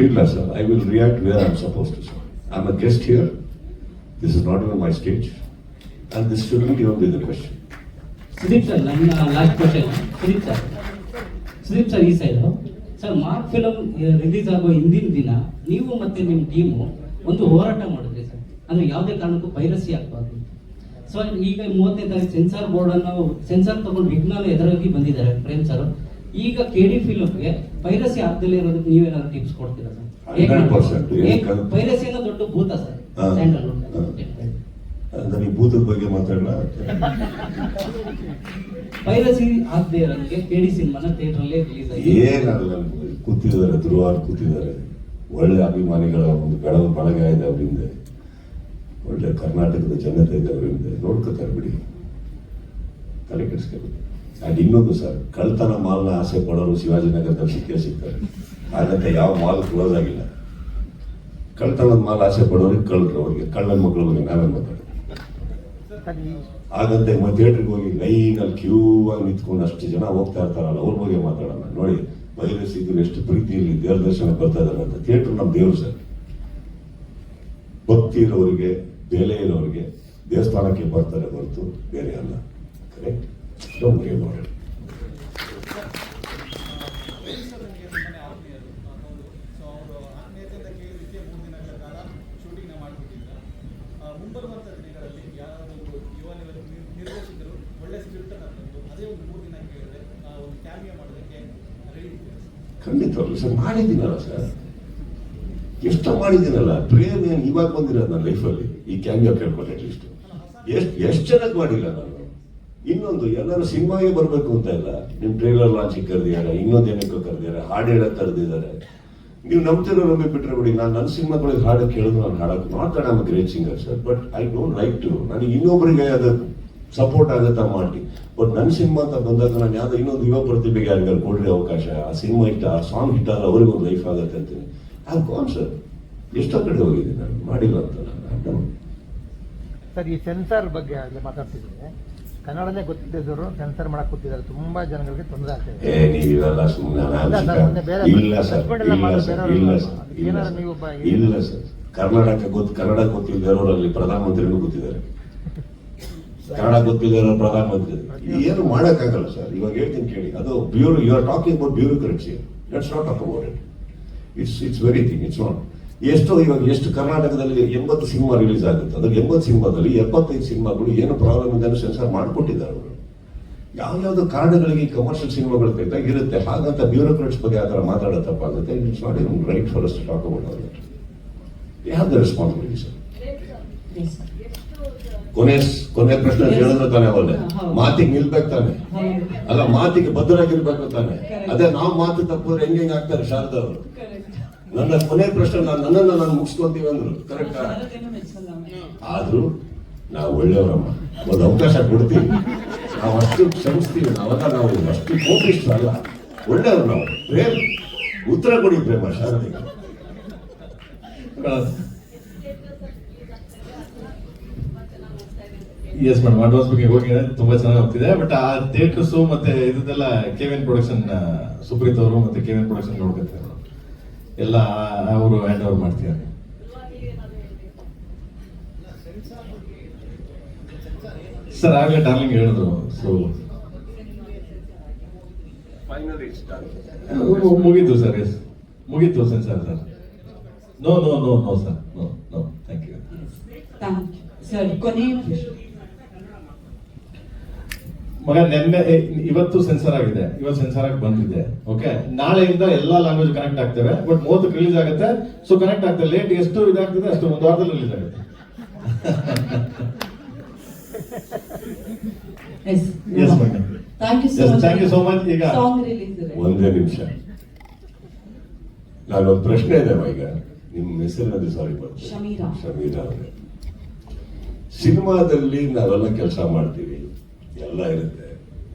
ಇಲ್ಲ sir, I will react where I am suppose to. Sir, I am a guest here, this is not even my stage and this shouldn't even be the question. Sudeep sir, ನನ್ನ ಲಾಸ್ಟ್ ಕ್ವೆಶ್ಚನ್. ಸುದೀಪ್ ಸರ್ ಈ side sir, Mark film release ಆಗೋ ಹಿಂದಿನ ದಿನ ನೀವು ಮತ್ತೆ ನಿಮ್ಮ ಟೀಮು ಒಂದು ಹೋರಾಟ ಮಾಡಿದ್ರಿ ಸರ್, ಅಂದ್ರೆ ಯಾವುದೇ ಕಾರಣಕ್ಕೂ ಪೈರಸಿ ಆಗ್ಬಾರ್ದು. ಸೊ ಈಗ 30ನೇ ತಾರೀಕು ಸೆನ್ಸಾರ್ ಬೋರ್ಡ್ ಅನ್ನು ಸೆನ್ಸಾರ್ ತಗೊಂಡು ವಿಜ್ಞಾನ ಎದುರಾಗಿ ಬಂದಿದ್ದಾರೆ ಪ್ರೇಮ್ ಸರ್. ಈಗ ಕೆಡಿ ಫಿಲಮ್ಗೆ ಪೈರಸಿ ಆಗ್ದಲೇ ಇರೋದಕ್ಕೆ ನೀವೇನಾದ್ರು ಟಿಪ್ಸ್ ಕೊಡ್ತೀರಾ ಸರ್? 100%. ಪೈರಸಿ ಅನ್ನೋ ದೊಡ್ಡ ಭೂತ ಸರ್ ಸ್ಯಾಂಡಲ್ವುಡ್. ನನಗೆ ಭೂತದ ಬಗ್ಗೆ ಮಾತಾಡೋಣ. ಪೈರಸಿ ಆಗದೆ ಇರೋದಕ್ಕೆ ಕೆಡಿ ಸಿನಿಮಾನ ಥಿಯೇಟರ್ ರಿಲೀಸ್ ಆಗಿದೆ. ಏನಾಗಲ್ಲ, ಕೂತಿದ್ದಾರೆ, ಧ್ರುವಾರ್ ಕೂತಿದ್ದಾರೆ, ಒಳ್ಳೆ ಅಭಿಮಾನಿಗಳ ಒಂದು ಬಳಗ ಇದೆ ಅವರಿಂದ, ಒಳ್ಳೆ ಕರ್ನಾಟಕದ ಜನತೆ ಇದೆ ಅವರಿಂದ, ನೋಡ್ಕೋತಾರೆ ಬಿಡಿ, ತಲೆ ಕೆಡಿಸ್ಕೋಬೇಕು. ಅಂಡ್ ಇನ್ನೊಂದು ಸರ್, ಕಳ್ತನ ಮಾಲ್ನ ಆಸೆ ಪಡೋರು ಶಿವಾಜಿನಗರದಲ್ಲಿ ಸಿಗ್ತಾರೆ, ಹಾಗಂತ ಯಾವ ಮಾಲ್ ಕ್ಲೋಸ್ ಆಗಿಲ್ಲ. ಕಳ್ತನದ ಮಾಲ್ ಆಸೆ ಪಡೋರಿಗೆ ಕಳ್ಳರು, ಅವ್ರಿಗೆ ಕಳ್ಳನ ಮಕ್ಕಳ ಬಗ್ಗೆ ನಾವೇ ಮಾತಾಡೋದು. ಹಾಗಂತ ಥಿಯೇಟ್ರಿಗೆ ಹೋಗಿ ಲೈನಲ್ಲಿ ಕ್ಯೂ ಆಗಿ ನಿಂತ್ಕೊಂಡು ಅಷ್ಟು ಜನ ಹೋಗ್ತಾ ಇರ್ತಾರಲ್ಲ, ಅವ್ರ ಬಗ್ಗೆ ಮಾತಾಡೋಣ. ನೋಡಿ ಬೈರಸ್ ಇದ್ರು ಎಷ್ಟು ಪ್ರೀತಿಯಲ್ಲಿ ದೇವ್ರ ದರ್ಶನ ಬರ್ತಾ ಇದಾರೆ ಅಂತ. ಥಿಯೇಟರ್ ನಮ್ಮ ದೇವ್ರು ಸರ್, ಭಕ್ತಿ ಇರೋರಿಗೆ, ಬೆಲೆ ಇರೋರಿಗೆ ದೇವಸ್ಥಾನಕ್ಕೆ ಬರ್ತಾರೆ ಹೊರತು ಬೇರೆ ಅಲ್ಲ. Correct, don't worry about it. ಮುಂಬರುವಂಥ ದಿನಗಳಲ್ಲಿ ಯಾರಾದರೂ ಯುವ ನಿರ್ದೇಶಕರು ಒಳ್ಳೆ ಸ್ಕ್ರಿಪ್ಟ್ ತಂದು ಅದೇ ಒಂದು 3 ದಿನ ಕೇಳಿದ್ರೆ ಒಂದು ಕ್ಯಾಮಿಯೋ ಮಾಡೋದಕ್ಕೆ ರೆಡಿ ಇದ್ದೀರಾ? ಖಂಡಿತವಾಗ್ಲು ಸರ್, ಮಾಡಿದ್ದೀನಲ್ಲ ಸರ್, ಎಷ್ಟೋ ಮಾಡಿದ್ದೀನಲ್ಲ. ಪ್ರೇಮ್ ಏನು ಇವಾಗ ಬಂದಿರೋದು ನನ್ನ ಲೈಫಲ್ಲಿ ಈ ಕ್ಯಾಮಿಯೋ ಕೇಳ್ಕೊಂಡು ಅಟ್ಲೀಸ್ಟ್ ಎಷ್ಟು ಚೆನ್ನಾಗಿ ಮಾಡಿಲ್ಲ ನಾನು. ಇನ್ನೊಂದು, ಎಲ್ಲರೂ ಸಿನಿಮಾಗೆ ಬರಬೇಕು ಅಂತ ಇಲ್ಲ, ನಿಮ್ಮ ಟ್ರೈಲರ್ ಲಾಂಚಿಗೆ ಕರೆದಿದ್ದಾರೆ, ಇನ್ನೊಂದು ಏನಕ್ಕೂ ಕರೆದಿದ್ದಾರೆ, ಹಾಡು ಹೇಳಕ್ಕೆ ಕರೆದಿದ್ದಾರೆ. ನೀವು ನಂಬ್ತಿರೋ ನಂಬಿ ಬಿಟ್ಟರೆ ಬಿಡಿ, ನಾನು ನನ್ನ ಸಿನಿಮಾಗಳಿಗೆ ಹಾಡು ಕೇಳಿದ್ರು ನಾನು ಹಾಡಕ್ಕೆ not that I am a great singer sir, but I don't like to, ನನಗೆ ಇನ್ನೊಬ್ಬರಿಗೆ ಅದು ಸಪೋರ್ಟ್ ಆಗುತ್ತಾ ಮಾಡಿ. ಬಟ್ ನನ್ನ ಸಿನಿಮಾ ಅಂತ ಬಂದಾಗ ನಾನು ಯಾವುದೋ ಇನ್ನೊಂದು ಯುವ ಪ್ರತಿಭೆಗೆ ಯಾರಿಗಾರು ಕೊಡ್ರಿ ಅವಕಾಶ, ಆ ಸಿನಿಮಾ ಹಿಟ್, ಆ ಸಾಂಗ್ ಹಿಟ್ ಆದ್ರೆ ಅವ್ರಿಗೊಂದು ಲೈಫ್ ಆಗುತ್ತೆ ಅಂತೀನಿ. ಐ ಗಾನ್ ಸರ್, ಎಷ್ಟೋ ಕಡೆ ಹೋಗಿದ್ದೀನಿ ನಾನು, ಮಾಡಿಲ್ಲ ಅಂತ ನಾನು. ಸರ್ ಈ ಸೆನ್ಸಾರ್ ಬಗ್ಗೆ ಅಲ್ಲಿ ಮಾತಾಡ್ತಿದ್ರೆ ಕನ್ನಡನೇ ಗೊತ್ತಿದ್ದವರು ಸೆನ್ಸರ್ ಮಾಡಕ್ ಕೂತಿದ್ದಾರೆ, ತುಂಬಾ ಜನಗಳಿಗೆ ತೊಂದರೆ ಆಗ್ತಿದೆ. ನೀವೆಲ್ಲ ಇಲ್ಲ ಸರ್, ಕನ್ನಡ ಗೊತ್ತಿಲ್ಲದವರಲ್ಲಿ ಪ್ರಧಾನಮಂತ್ರಿನೂ ಗೊತ್ತಿದ್ದಾರೆ, ಕನ್ನಡ ಗೊತ್ತಿಲ್ಲದವರು ಪ್ರಧಾನಮಂತ್ರಿ. ಏನು ಮಾಡಕ್ಕಾಗಲ್ಲ ಸರ್. ಇವಾಗ ಹೇಳ್ತೀನಿ ಕೇಳಿ, ಅದು bureau, you are talking about bureaucracy, let's not talk about it. It's very thing, it's not. ಎಷ್ಟು ಕರ್ನಾಟಕದಲ್ಲಿ 80 ಸಿನಿಮಾ ರಿಲೀಸ್ ಆಗುತ್ತೆ, ಅದ್ರಲ್ಲಿ 80 ಸಿನಿಮಾದಲ್ಲಿ 75 ಸಿನಿಮಾಗಳು ಏನು ಪ್ರಾಬ್ಲಮ್ ಇದೆ ಸೆನ್ಸಾರ್ ಮಾಡಿಕೊಟ್ಟಿದ್ದಾರೆ ಅವರು. ಯಾವ್ಯಾವ್ದು ಕಾರಣಗಳಿಗೆ ಕಮರ್ಷಿಯಲ್ ಸಿನಿಮಾಗಳು ಇರುತ್ತೆ, ಹಾಗಂತ ಬ್ಯೂರೋಕ್ರಾಟ್ಸ್ ಬಗ್ಗೆ ಆ ಥರ ಮಾತಾಡೋ ತಪ್ಪಾಗುತ್ತೆ. It's not even right for us to talk about all that. You have the responsibility sir. ಕೊನೆ ಪ್ರಶ್ನೆ ಹೇಳಿದ್ರೆ ತಾನೆ, ಅವಲ್ಲೇ ಮಾತಿಗೆ ನಿಲ್ಬೇಕು ತಾನೆ, ಅಲ್ಲ ಮಾತಿಗೆ ಬದ್ಧರಾಗಿರ್ಬೇಕು ತಾನೆ. ಅದೇ ನಾವು ಮಾತು ತಪ್ಪಿದ್ರೆ ಹೆಂಗೆ ಆಗ್ತಾರೆ ಶಾರದಾ ಅವರು. ನನ್ನ ಕೊನೆ ಪ್ರಶ್ನೆ, ನನ್ನನ್ನು ನಾನು ಮುಗಿಸ್ಕೊಂತೀವಿ ಅಂದ್ರು, ಕರೆಕ್ಟ್. ಆದ್ರೂ ನಾವು ಒಳ್ಳೆಯವರಮ್ಮ, ಒಂದು ಅವಕಾಶ ಕೊಡ್ತೀವಿ, ನಾವು ಅಷ್ಟು ಕ್ಷಮಿಸ್ತೀವಿ, ನಾವು ಅಷ್ಟು ಕೋಪಿಷ್ಟಲ್ಲ, ಒಳ್ಳೆಯವರು ನಾವು. ಪ್ರೇಮ್ ಉತ್ತರ ಕೊಡಿ ಪ್ರೇಮ ಶಾರದಿಗೆ. ಎಸ್ ಮೇಡಮ್, ಅಡ್ವಾನ್ಸ್ ಬಗ್ಗೆ ಹೋಗಿ ತುಂಬಾ ಚೆನ್ನಾಗಿ ಹೋಗ್ತಿದೆ. ಬಟ್ ಆ ಥಿಯೇಟರ್ಸು ಮತ್ತೆ ಇದೆಲ್ಲ ಕೆವಿನ್ ಪ್ರೊಡಕ್ಷನ್, ಸುಪ್ರೀತ್ ಅವರು ಮತ್ತೆ ಕೆವಿನ್ ಪ್ರೊಡಕ್ಷನ್ ನೋಡ್ಕೊತಾರೆ ಎಲ್ಲ, ಅವರು ಹ್ಯಾಂಡ್ ಓವರ್ ಮಾಡ್ತಿದ್ದಾರೆ. ಸರ್ ಆಗಲೇ ಡಾರ್ಲಿಂಗ್ ಹೇಳಿದ್ರು. So finally it's done. ಮುಗೀತು ಸರ್, ಎಸ್ ಮುಗೀತು censor sir. No no no no sir, no no, thank you. Sir ಕೊನೆಯ ಮಗ ನಿನ್ನೆ ಇವತ್ತು ಸೆನ್ಸರ್ ಆಗಿದೆ, ಇವತ್ತು ಸೆನ್ಸರ್ ಆಗಿ ಬಂದಿದೆ. ಓಕೆ, ನಾಳೆಯಿಂದ ಎಲ್ಲಾ ಲ್ಯಾಂಗ್ವೇಜ್ ಕನೆಕ್ಟ್ ಆಗ್ತವೆ. ಬಟ್ 30 ರಿಲೀಸ್ ಆಗುತ್ತೆ. ಸೊ ಕನೆಕ್ಟ್ ಆಗ್ತದೆ. ಲೇಟ್ ಎಷ್ಟು ಇದಾಗ್ತದೆ ಅಷ್ಟು ಒಂದು ವಾರದಲ್ಲಿ ರಿಲೀಸ್ ಆಗುತ್ತೆ. Yes madam, thank you so much. ಈಗ ಒಂದೇ ನಿಮಿಷ, ನಾನೊಂದು ಪ್ರಶ್ನೆ ಇದೆ ಈಗ. ನಿಮ್ಮ ಹೆಸರಿನಲ್ಲಿ ಸಾರಿ ಬರ್ತೀನಿ, ಶಮೀರಾ ಅವರೇ. ಸಿನಿಮಾದಲ್ಲಿ ನಾವೆಲ್ಲ ಕೆಲಸ ಮಾಡ್ತೀವಿ, ಎಲ್ಲ ಇರುತ್ತೆ.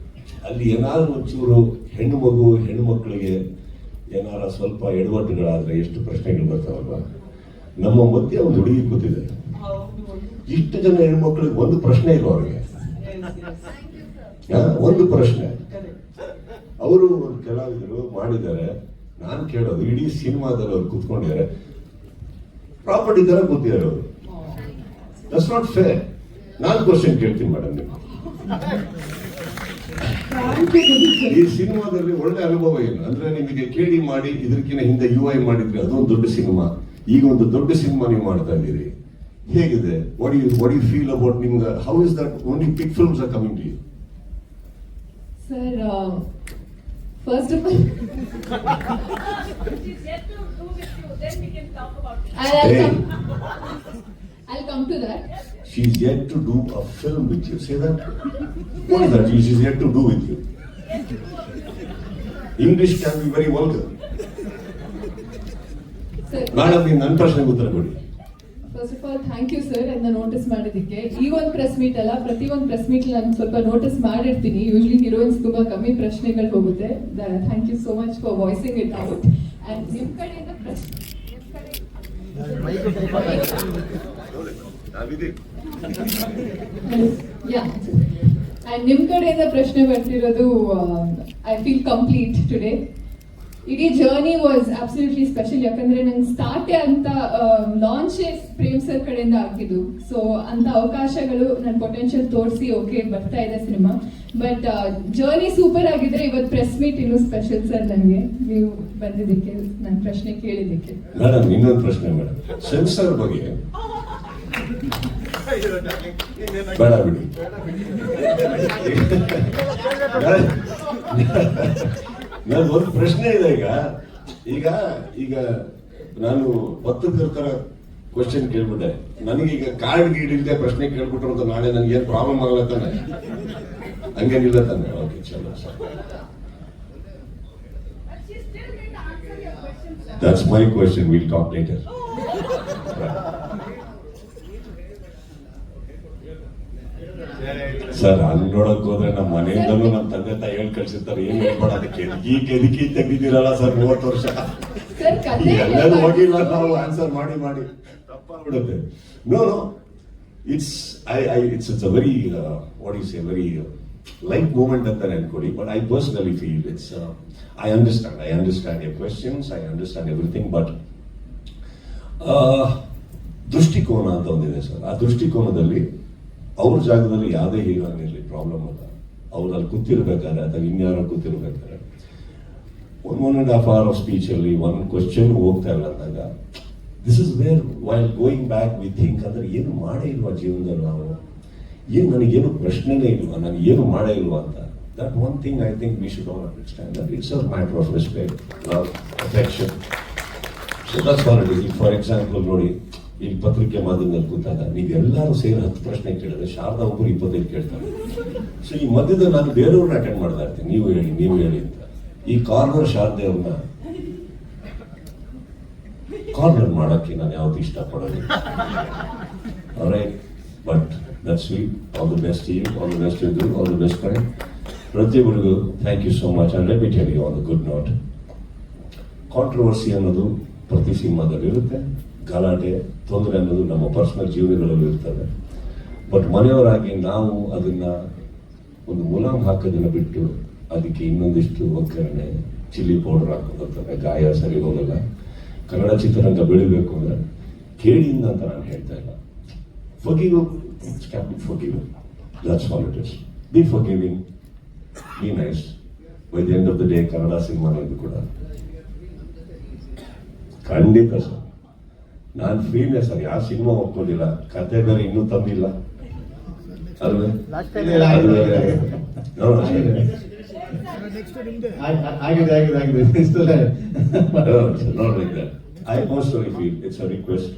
ಅಲ್ಲಿ ಏನಾದ್ರು ಒಂಚೂರು ಹೆಣ್ಣು ಮಕ್ಕಳಿಗೆ ಏನಾರ ಸ್ವಲ್ಪ ಎಡವಟ್ಟುಗಳಾದ್ರೆ ಎಷ್ಟು ಪ್ರಶ್ನೆಗಳು ಬರ್ತಾವಲ್ವ. ನಮ್ಮ ಮಧ್ಯೆ ಒಂದು ಹುಡುಗಿ ಕೂತಿದೆ, ಇಷ್ಟು ಜನ ಹೆಣ್ಮಕ್ಳಿಗೆ ಒಂದು ಪ್ರಶ್ನೆ ಇಲ್ಲ ಅವ್ರಿಗೆ. ಒಂದು ಪ್ರಶ್ನೆ ಅವರು ಕಲಾವಿದರು ಮಾಡಿದ್ದಾರೆ. ನಾನು ಕೇಳೋದು, ಇಡೀ ಸಿನಿಮಾದಲ್ಲಿ ಅವ್ರು ಕೂತ್ಕೊಂಡಿದ್ದಾರೆ, ಪ್ರಾಪರ್ಟಿ ತರ ಕೂತಿದ್ದಾರೆ ಅವರು. That's not fair. ನಾನು ಕ್ವಶನ್ ಕೇಳ್ತೀನಿ ಮೇಡಮ್, ನೀವು ಈ ಸಿನಿಮಾದಲ್ಲಿ ಒಳ್ಳೆ ಅನುಭವ ಏನು ಅಂದ್ರೆ, ನಿಮಗೆ ಕೇಳಿ ಮಾಡಿ ಇದಕ್ಕಿಂತ ಹಿಂದೆ UI ಮಾಡಿದ್ರೆ ಅದೊಂದು ದೊಡ್ಡ ಸಿನಿಮಾ, ಈಗ ಒಂದು ದೊಡ್ಡ ಸಿನಿಮಾ ನೀವು ಮಾಡ್ತಾ ಇದ್ದೀರಿ. ಹೇಗಿದೆ? ವಾಟ್ ಯು ಫೀಲ್ ಅಬೌಟ್ ನಿಮ್ಗೆ? How is that? Only big films are coming to you. Sir, first of all, I'll come to that. She's yet to do a film with you. Say that. What is that? She's yet to do with you. English can be very vulgar. Madam, in ನನ್ನ ಪ್ರಶ್ನೆಗೆ ಉತ್ತರ ಕೊಡಿ. First of all thank you sir, ಅದನ್ನ ನೋಟಿಸ್ ಮಾಡಿದ್ದಕ್ಕೆ. ಈ ಒಂದು ಪ್ರೆಸ್ ಮೀಟ್ ಅಲ್ಲ, ಪ್ರತಿ ಒಂದು ಪ್ರೆಸ್ ಮೀಟ್ ನಾನು ಸ್ವಲ್ಪ ನೋಟಿಸ್ ಮಾಡಿರ್ತೀನಿ. ಯೂಶಲಿ ಹೀರೋಯಿನ್ಸ್ ತುಂಬಾ ಕಮ್ಮಿ ಪ್ರಶ್ನೆಗಳು ಹೋಗುತ್ತೆ. Thank you so much for voicing it out. And ನಿಮ್ ಕಡೆಯಿಂದ ನಿಮ್ ಕಡೆಯಿಂದ ಪ್ರಶ್ನೆ ಬರ್ತಿರೋದು, ಐ ಫೀಲ್ ಕಂಪ್ಲೀಟ್ ಟುಡೇ. ಇಡೀ ಜರ್ನಿ ವಾಸ್ ಅಬ್ಸಲ್ಯೂಟ್ಲಿ ಸ್ಪೆಷಲ್. ಯಾಕಂದ್ರೆ ನಂಗೆ ಸ್ಟಾರ್ಟೇ ಅಂತ ಲಾಂಚೇ ಪ್ರೇಮ್ ಸರ್ ಕಡೆಯಿಂದ ಆಗಿದ್ದು. ಸೊ ಅಂತ ಅವಕಾಶಗಳು ನನ್ನ ಪೊಟೆನ್ಷಿಯಲ್ ತೋರಿಸಿ ಓಕೆ ಬರ್ತಾ ಇದೆ ಸಿನಿಮಾ. ಬಟ್ ಜರ್ನಿ ಸೂಪರ್ ಆಗಿದೆ. ಇವತ್ತು ಪ್ರೆಸ್ ಮೀಟ್ ಇನ್ನೂ ಸ್ಪೆಷಲ್ ಸರ್ ನನಗೆ, ನೀವು ಬಂದಿದ್ದಕ್ಕೆ, ನನ್ನ ಪ್ರಶ್ನೆ ಕೇಳಿದ್ದಕ್ಕೆ. ಮೇಡಮ್, ಇನ್ನೊಂದು ಪ್ರಶ್ನೆ ಮೇಡಮ್, ಸೆನ್ಸರ್ ಬಗ್ಗೆ ಬೇಡ ಬಿಡಿ. ನಾನು ಒಂದು ಪ್ರಶ್ನೆ ಇದೆ. ಈಗ ನಾನು ಪತ್ರಕರ್ತರ ಕ್ವಶನ್ ಕೇಳ್ಬಿಟ್ಟೆ. ನನಗೀಗ ಕಾರ್ಡ್ ಗೀಡ್ ಇಲ್ಲದೆ ಪ್ರಶ್ನೆ ಕೇಳ್ಬಿಟ್ರು ಅಂತ ನಾಳೆ ನನಗೆ ಏನ್ ಪ್ರಾಬ್ಲಮ್ ಆಗಲ್ಲ ತಾನೆ? ಹಂಗೇನಿಲ್ಲ ತಾನೆ? ಓಕೆ, ಚಲೋ sir. That's my question. We'll talk later. Sir, ಅಲ್ಲಿ ನೋಡಕ್ ಹೋದ್ರೆ ನಮ್ಮ ಮನೆಯಿಂದಲೂ ನಮ್ಮ ತಂದೆ ತಾಯಿ ಹೇಳಿ ಕಳ್ಸಿರ್ತಾರೆ, ಏನ್ ಹೇಳ್ಬೇಡ ಅದಕ್ಕೆ. ಈಗ ಎದಕ್ಕೆ ತೆಗಿದಿರಲ್ಲ ಸರ್ 30 ವರ್ಷ ಎಲ್ಲರೂ ಹೋಗಿಲ್ಲ, ನಾವು ಆನ್ಸರ್ ಮಾಡಿ ತಪ್ಪಾಗ್ಬಿಡುತ್ತೆ. No it's a very what you say very light moment ಅಂತಾನೆ ಅನ್ಕೊಳ್ಳಿ. But I personally feel it's I understand your questions, I understand everything, but ದೃಷ್ಟಿಕೋನ ಅಂತ ಒಂದಿದೆ ಸರ್. ಆ ದೃಷ್ಟಿಕೋನದಲ್ಲಿ ಅವ್ರ ಜಾಗದಲ್ಲಿ ಯಾವುದೇ ಹೀರೋಯಿನ್ ಇರಲಿ ಪ್ರಾಬ್ಲಮ್ ಅಲ್ಲ. ಅವ್ರು ಅಲ್ಲಿ ಕೂತಿರ್ಬೇಕಾದ್ರೆ ಅಥವಾ ಇನ್ಯಾರು ಕೂತಿರ್ಬೇಕಾದ್ರೆ 1.5 hour ಆಫ್ ಸ್ಪೀಚ್ ಅಲ್ಲಿ ಒಂದು ಕ್ವಶನ್ ಹೋಗ್ತಾ ಇಲ್ಲ ಅಂದಾಗ, this is where while going back we think, ಅಂದ್ರೆ ಏನು ಮಾಡೇ ಇಲ್ವಾ ಜೀವನದಲ್ಲಿ ನಾವು? ನನಗೇನು ಪ್ರಶ್ನೆನೇ ಇಲ್ವಾ, ನಾನು ಏನು ಮಾಡೇ ಇಲ್ವಾ ಅಂತ. That one thing I think we should all understand, that it's a matter of respect, love, affection. So that's what it is. For example, ನೋಡಿ, ಇಲ್ಲಿ ಪತ್ರಿಕೆ ಮಾಧ್ಯಮದಲ್ಲಿ ಕೂತಾಗ ನೀವೆಲ್ಲರೂ ಸೇರಿ 10 ಪ್ರಶ್ನೆ ಕೇಳಿದ್ರೆ ಶಾರದಾ ಒಬ್ಬರು 25 ಕೇಳ್ತಾರೆ. ಸೊ ಈ ಮಧ್ಯದಲ್ಲಿ ನಾನು ಬೇರೆಯವ್ರನ್ನ ಅಟೆಂಡ್ ಮಾಡ್ತಾ ಇರ್ತೀನಿ, ನೀವು ಹೇಳಿ ಅಂತ. ಈ ಕಾರ್ನರ್ ಶಾರದೆ ಅವ್ರನ್ನ ಕಾರ್ನರ್ ಮಾಡಕ್ಕೆ ನಾನು ಯಾವತ್ತೂ ಇಷ್ಟಪಡೋದು. Alright, but that's sweet. All the best to you, all the best to you, all the best friend. ಪ್ರತಿಯೊಬ್ಬರಿಗೂ thank you so much. And let me tell you on the good note, controversy ಅನ್ನೋದು ಪ್ರತಿ ಸಿನಿಮಾದಲ್ಲಿ ಇರುತ್ತೆ, ಗಲಾಟೆ ತೊಂದರೆ ಅನ್ನೋದು ನಮ್ಮ ಪರ್ಸನಲ್ ಜೀವನಗಳಲ್ಲೂ ಇರ್ತದೆ. ಬಟ್ ಮನೆಯವರಾಗಿ ನಾವು ಅದನ್ನ ಒಂದು ಮುಲಾಮ್ ಹಾಕೋದನ್ನ ಬಿಟ್ಟು ಅದಕ್ಕೆ ಇನ್ನೊಂದಿಷ್ಟು ಒಗ್ಗರಣೆ, ಚಿಲ್ಲಿ ಪೌಡರ್ ಹಾಕೋದಂತಾರೆ, ಗಾಯ ಸರಿ ಹೋಗಲ್ಲ. ಕನ್ನಡ ಚಿತ್ರರಂಗ ಬೆಳಿಬೇಕು ಅಂದ್ರೆ ಕೇಳಿಂದ ಅಂತ ನಾನು ಹೇಳ್ತಾ ಇಲ್ಲ. Forgive, forgive. That's all it is. Be forgiving. Be nice. By the end of the day Kannada cinema ಇದು ಕೂಡ ಖಂಡಿತ ಸರ್. ನಾನು ಫ್ರೀನೇ ಸರ್, ಯಾವ ಸಿನಿಮಾ ಒಪ್ಕೊಂಡಿಲ್ಲ, ಕತೆ ಬೇರೆ ಇನ್ನೂ ತಂದಿಲ್ಲ ಅಲ್ವೇ? I most it's a request.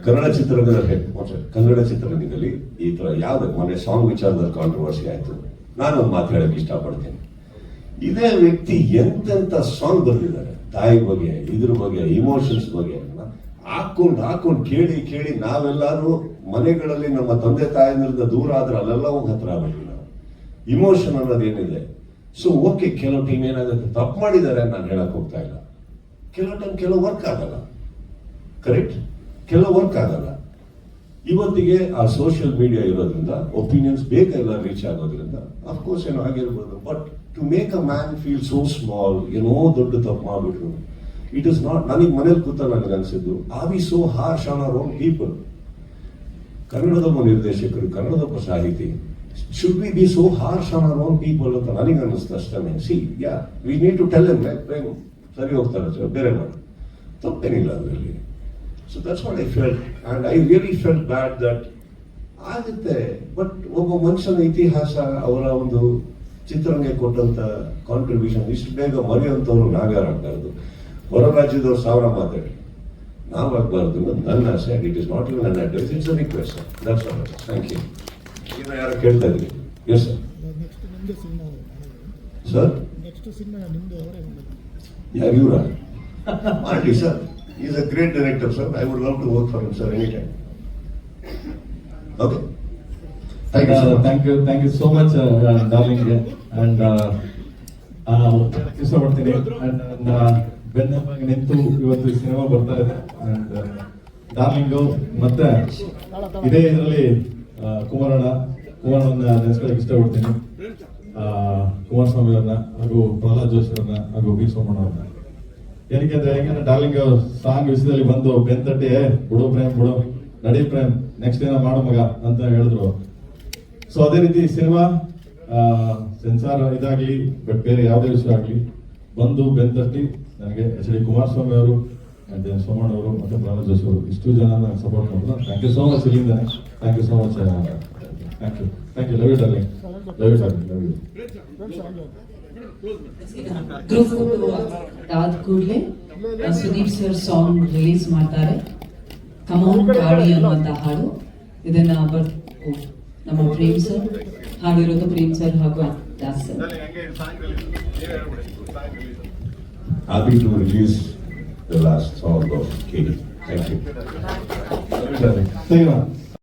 Kannada ಚಿತ್ರರಂಗದಲ್ಲಿ ಈ ತರ ಯಾವ್ದು ಮೊನ್ನೆ ಸಾಂಗ್ ವಿಚಾರದಲ್ಲಿ ಕಾಂಟ್ರವರ್ಸಿ ಆಯ್ತು. ನಾನು ಒಂದು ಮಾತು ಹೇಳಕ್ ಇಷ್ಟಪಡ್ತೇನೆ. ಇದೇ ವ್ಯಕ್ತಿ ಎಂತೆಂತ ಸಾಂಗ್ ಬರೆದಿದ್ದಾರೆ, ತಾಯಿ ಬಗ್ಗೆ, ಇದ್ರ ಬಗ್ಗೆ, ಇಮೋಷನ್ಸ್ ಬಗ್ಗೆ ಹಾಕೊಂಡು ಕೇಳಿ ನಾವೆಲ್ಲರೂ ಮನೆಗಳಲ್ಲಿ ನಮ್ಮ ತಂದೆ ತಾಯಿಯಿಂದ ದೂರ ಆದ್ರೆ ಅಲ್ಲೆಲ್ಲ ಹೋಗಿ ಹತ್ರ ಆಗಬೇಕು ನಾವು. ಇಮೋಷನ್ ಅನ್ನೋದೇನಿದೆ. ಸೊ ಓಕೆ, ಕೆಲವು ಟೀಮ್ ಏನಾಗುತ್ತೆ ತಪ್ಪು ಮಾಡಿದ್ದಾರೆ ನಾನು ಹೇಳಕ್ ಹೋಗ್ತಾ ಇಲ್ಲ. ಕೆಲವು ಟೈಮ್ ಕೆಲವು ವರ್ಕ್ ಆಗಲ್ಲ, ಕರೆಕ್ಟ್, ಕೆಲವು ವರ್ಕ್ ಆಗಲ್ಲ. ಇವತ್ತಿಗೆ ಆ ಸೋಷಿಯಲ್ ಮೀಡಿಯಾ ಇರೋದ್ರಿಂದ ಒಪಿನಿಯನ್ಸ್ ಬೇಗ ಎಲ್ಲ ರೀಚ್ ಆಗೋದ್ರಿಂದ ಅಫ್ಕೋರ್ಸ್ ಏನೋ ಆಗಿರ್ಬೋದು. But to make a man feel so small, ಏನೋ ದೊಡ್ಡ ತಪ್ಪು ಮಾಡ್ಬಿಟ್ರು, ಇಟ್ ಇಸ್ ನಾಟ್. ನನಗೆ ಮನೇಲಿ ಕೂತ ನನಗೆ ಅನ್ಸಿದ್ದು, are we so harsh on our own people? ಕನ್ನಡದೊಬ್ಬ ನಿರ್ದೇಶಕರು, ಕನ್ನಡದೊಬ್ಬ ಸಾಹಿತಿ, should we be so harsh on our own people ಅಂತ ನನಗೆ ಅನ್ನಿಸ್ತು ಅಷ್ಟೇ. See yeah we need to tell them Prem ಸರಿ ಹೋಗ್ತಾರೆ, ಬೇರೆ ಮಾಡಿ ತಪ್ಪೇನಿಲ್ಲ ಅದರಲ್ಲಿ. So that's what I felt, and I really felt bad that ಆಗುತ್ತೆ. ಬಟ್ ಒಬ್ಬ ಮನುಷ್ಯನ ಇತಿಹಾಸ, ಅವರ ಒಂದು ಚಿತ್ರರಂಗಕ್ಕೆ ಕೊಟ್ಟಂತ ಕಾಂಟ್ರಿಬ್ಯೂಷನ್ ಇಷ್ಟು ಬೇಗ ಮರೆಯುವಂಥವ್ರು ನಾವ್ಯಾರಾಗಬಾರ್ದು. ಹೊರ ರಾಜ್ಯದವ್ರು 1000 ಮಾತಾಡಿ, ನಾವಾಗಬಾರ್ದು ನನ್ನ ಆಸೆ. It is not even an advice, it's a request. That's all. Thank you. ಈಗ ಯಾರು ಕೇಳ್ತಾ ಇದ್ರಿ? Yes sir. ಸರ್ ಯಾರು ಇವರ ಮಾಡಲಿ sir. Is a great director sir. I would love to work for him sir any time. Okay, thank you so much darling. And ಇಷ್ಟಪಡ್ತೀನಿ ಬೆನ್ನೆಲುಬಾಗಿ ನಿಂತು ಇವತ್ತು ಈ ಸಿನಿಮಾ ಬರ್ತಾ ಇದೆ. ಅಂಡ್ ಡಾರ್ಲಿಂಗು ಮತ್ತೆ ಇದೇ ಇದರಲ್ಲಿ ಕುಮಾರಣ್ಣ ನೆನೆಸ್ಕೊಳ್ಳೋಕೆ ಇಷ್ಟಪಡ್ತೀನಿ. ಕುಮಾರಸ್ವಾಮಿ ಅವ್ರನ್ನ ಹಾಗೂ ಪ್ರಹ್ಲಾದ್ ಜೋಶಿ ಅವ್ರನ್ನ ಹಾಗೂ ಬಿ ಸೋಮಣ್ಣ ಅವ್ರನ್ನ. ಯಾಕೆಂದ್ರೆ ಡಾರ್ಲಿಂಗ್ ಸಾಂಗ್ ವಿಷಯದಲ್ಲಿ ಬಂದು ಬೆಂತಟ್ಟಿ ಬಿಡು ಪ್ರೇಮ್ ಬಿಡು ನಡಿ ಪ್ರೇಮ್ ನೆಕ್ಸ್ಟ್ ಏನೋ ಮಾಡು ಮಗ ಅಂತ ಹೇಳಿದ್ರು. ಸೊ ಅದೇ ರೀತಿ ಸಿನಿಮಾ ಸೆನ್ಸಾರ್ ಇದಾಗ್ಲಿ, ಬಟ್ ಬೇರೆ ಯಾವುದೇ ವಿಷಯ ಆಗಲಿ ಬಂದು ಬೆಂತಟ್ಟಿ ನನಗೆ ಎಚ್ ಡಿ ಕುಮಾರಸ್ವಾಮಿ ಅವರು, ಸೋಮಣ್ಣ ಅವರು ಮತ್ತೆ ಪ್ರಹ್ಲಾದ್ ಜೋಶಿ ಅವರು ಇಷ್ಟು ಜನ ನನಗೆ ಸಪೋರ್ಟ್ ಮಾಡಿದ್ರು. Thank you so much. ಇಲ್ಲಿಂದಾನೆ thank you so much. Thank you. Love you darling. Love you darling. Love you. Group ಆದ ಕೂಡಲೇ ಸುದೀಪ್ ಸರ್ ಸಾಂಗ್ ರಿಲೀಸ್ ಮಾಡ್ತಾರೆ. ಕಮೌನ್ ಗಾಡಿ ಅನ್ನುವಂತ ಹಾಡು. ಇದನ್ನ ನಮ್ಮ ಪ್ರೇಮ್ ಸರ್ ಹಾಡಿರೋದು, ಪ್ರೇಮ್ ಸರ್ ಹಾಗೂ Das sir. Happy to release the last song of Katie. Thank you. Thank you.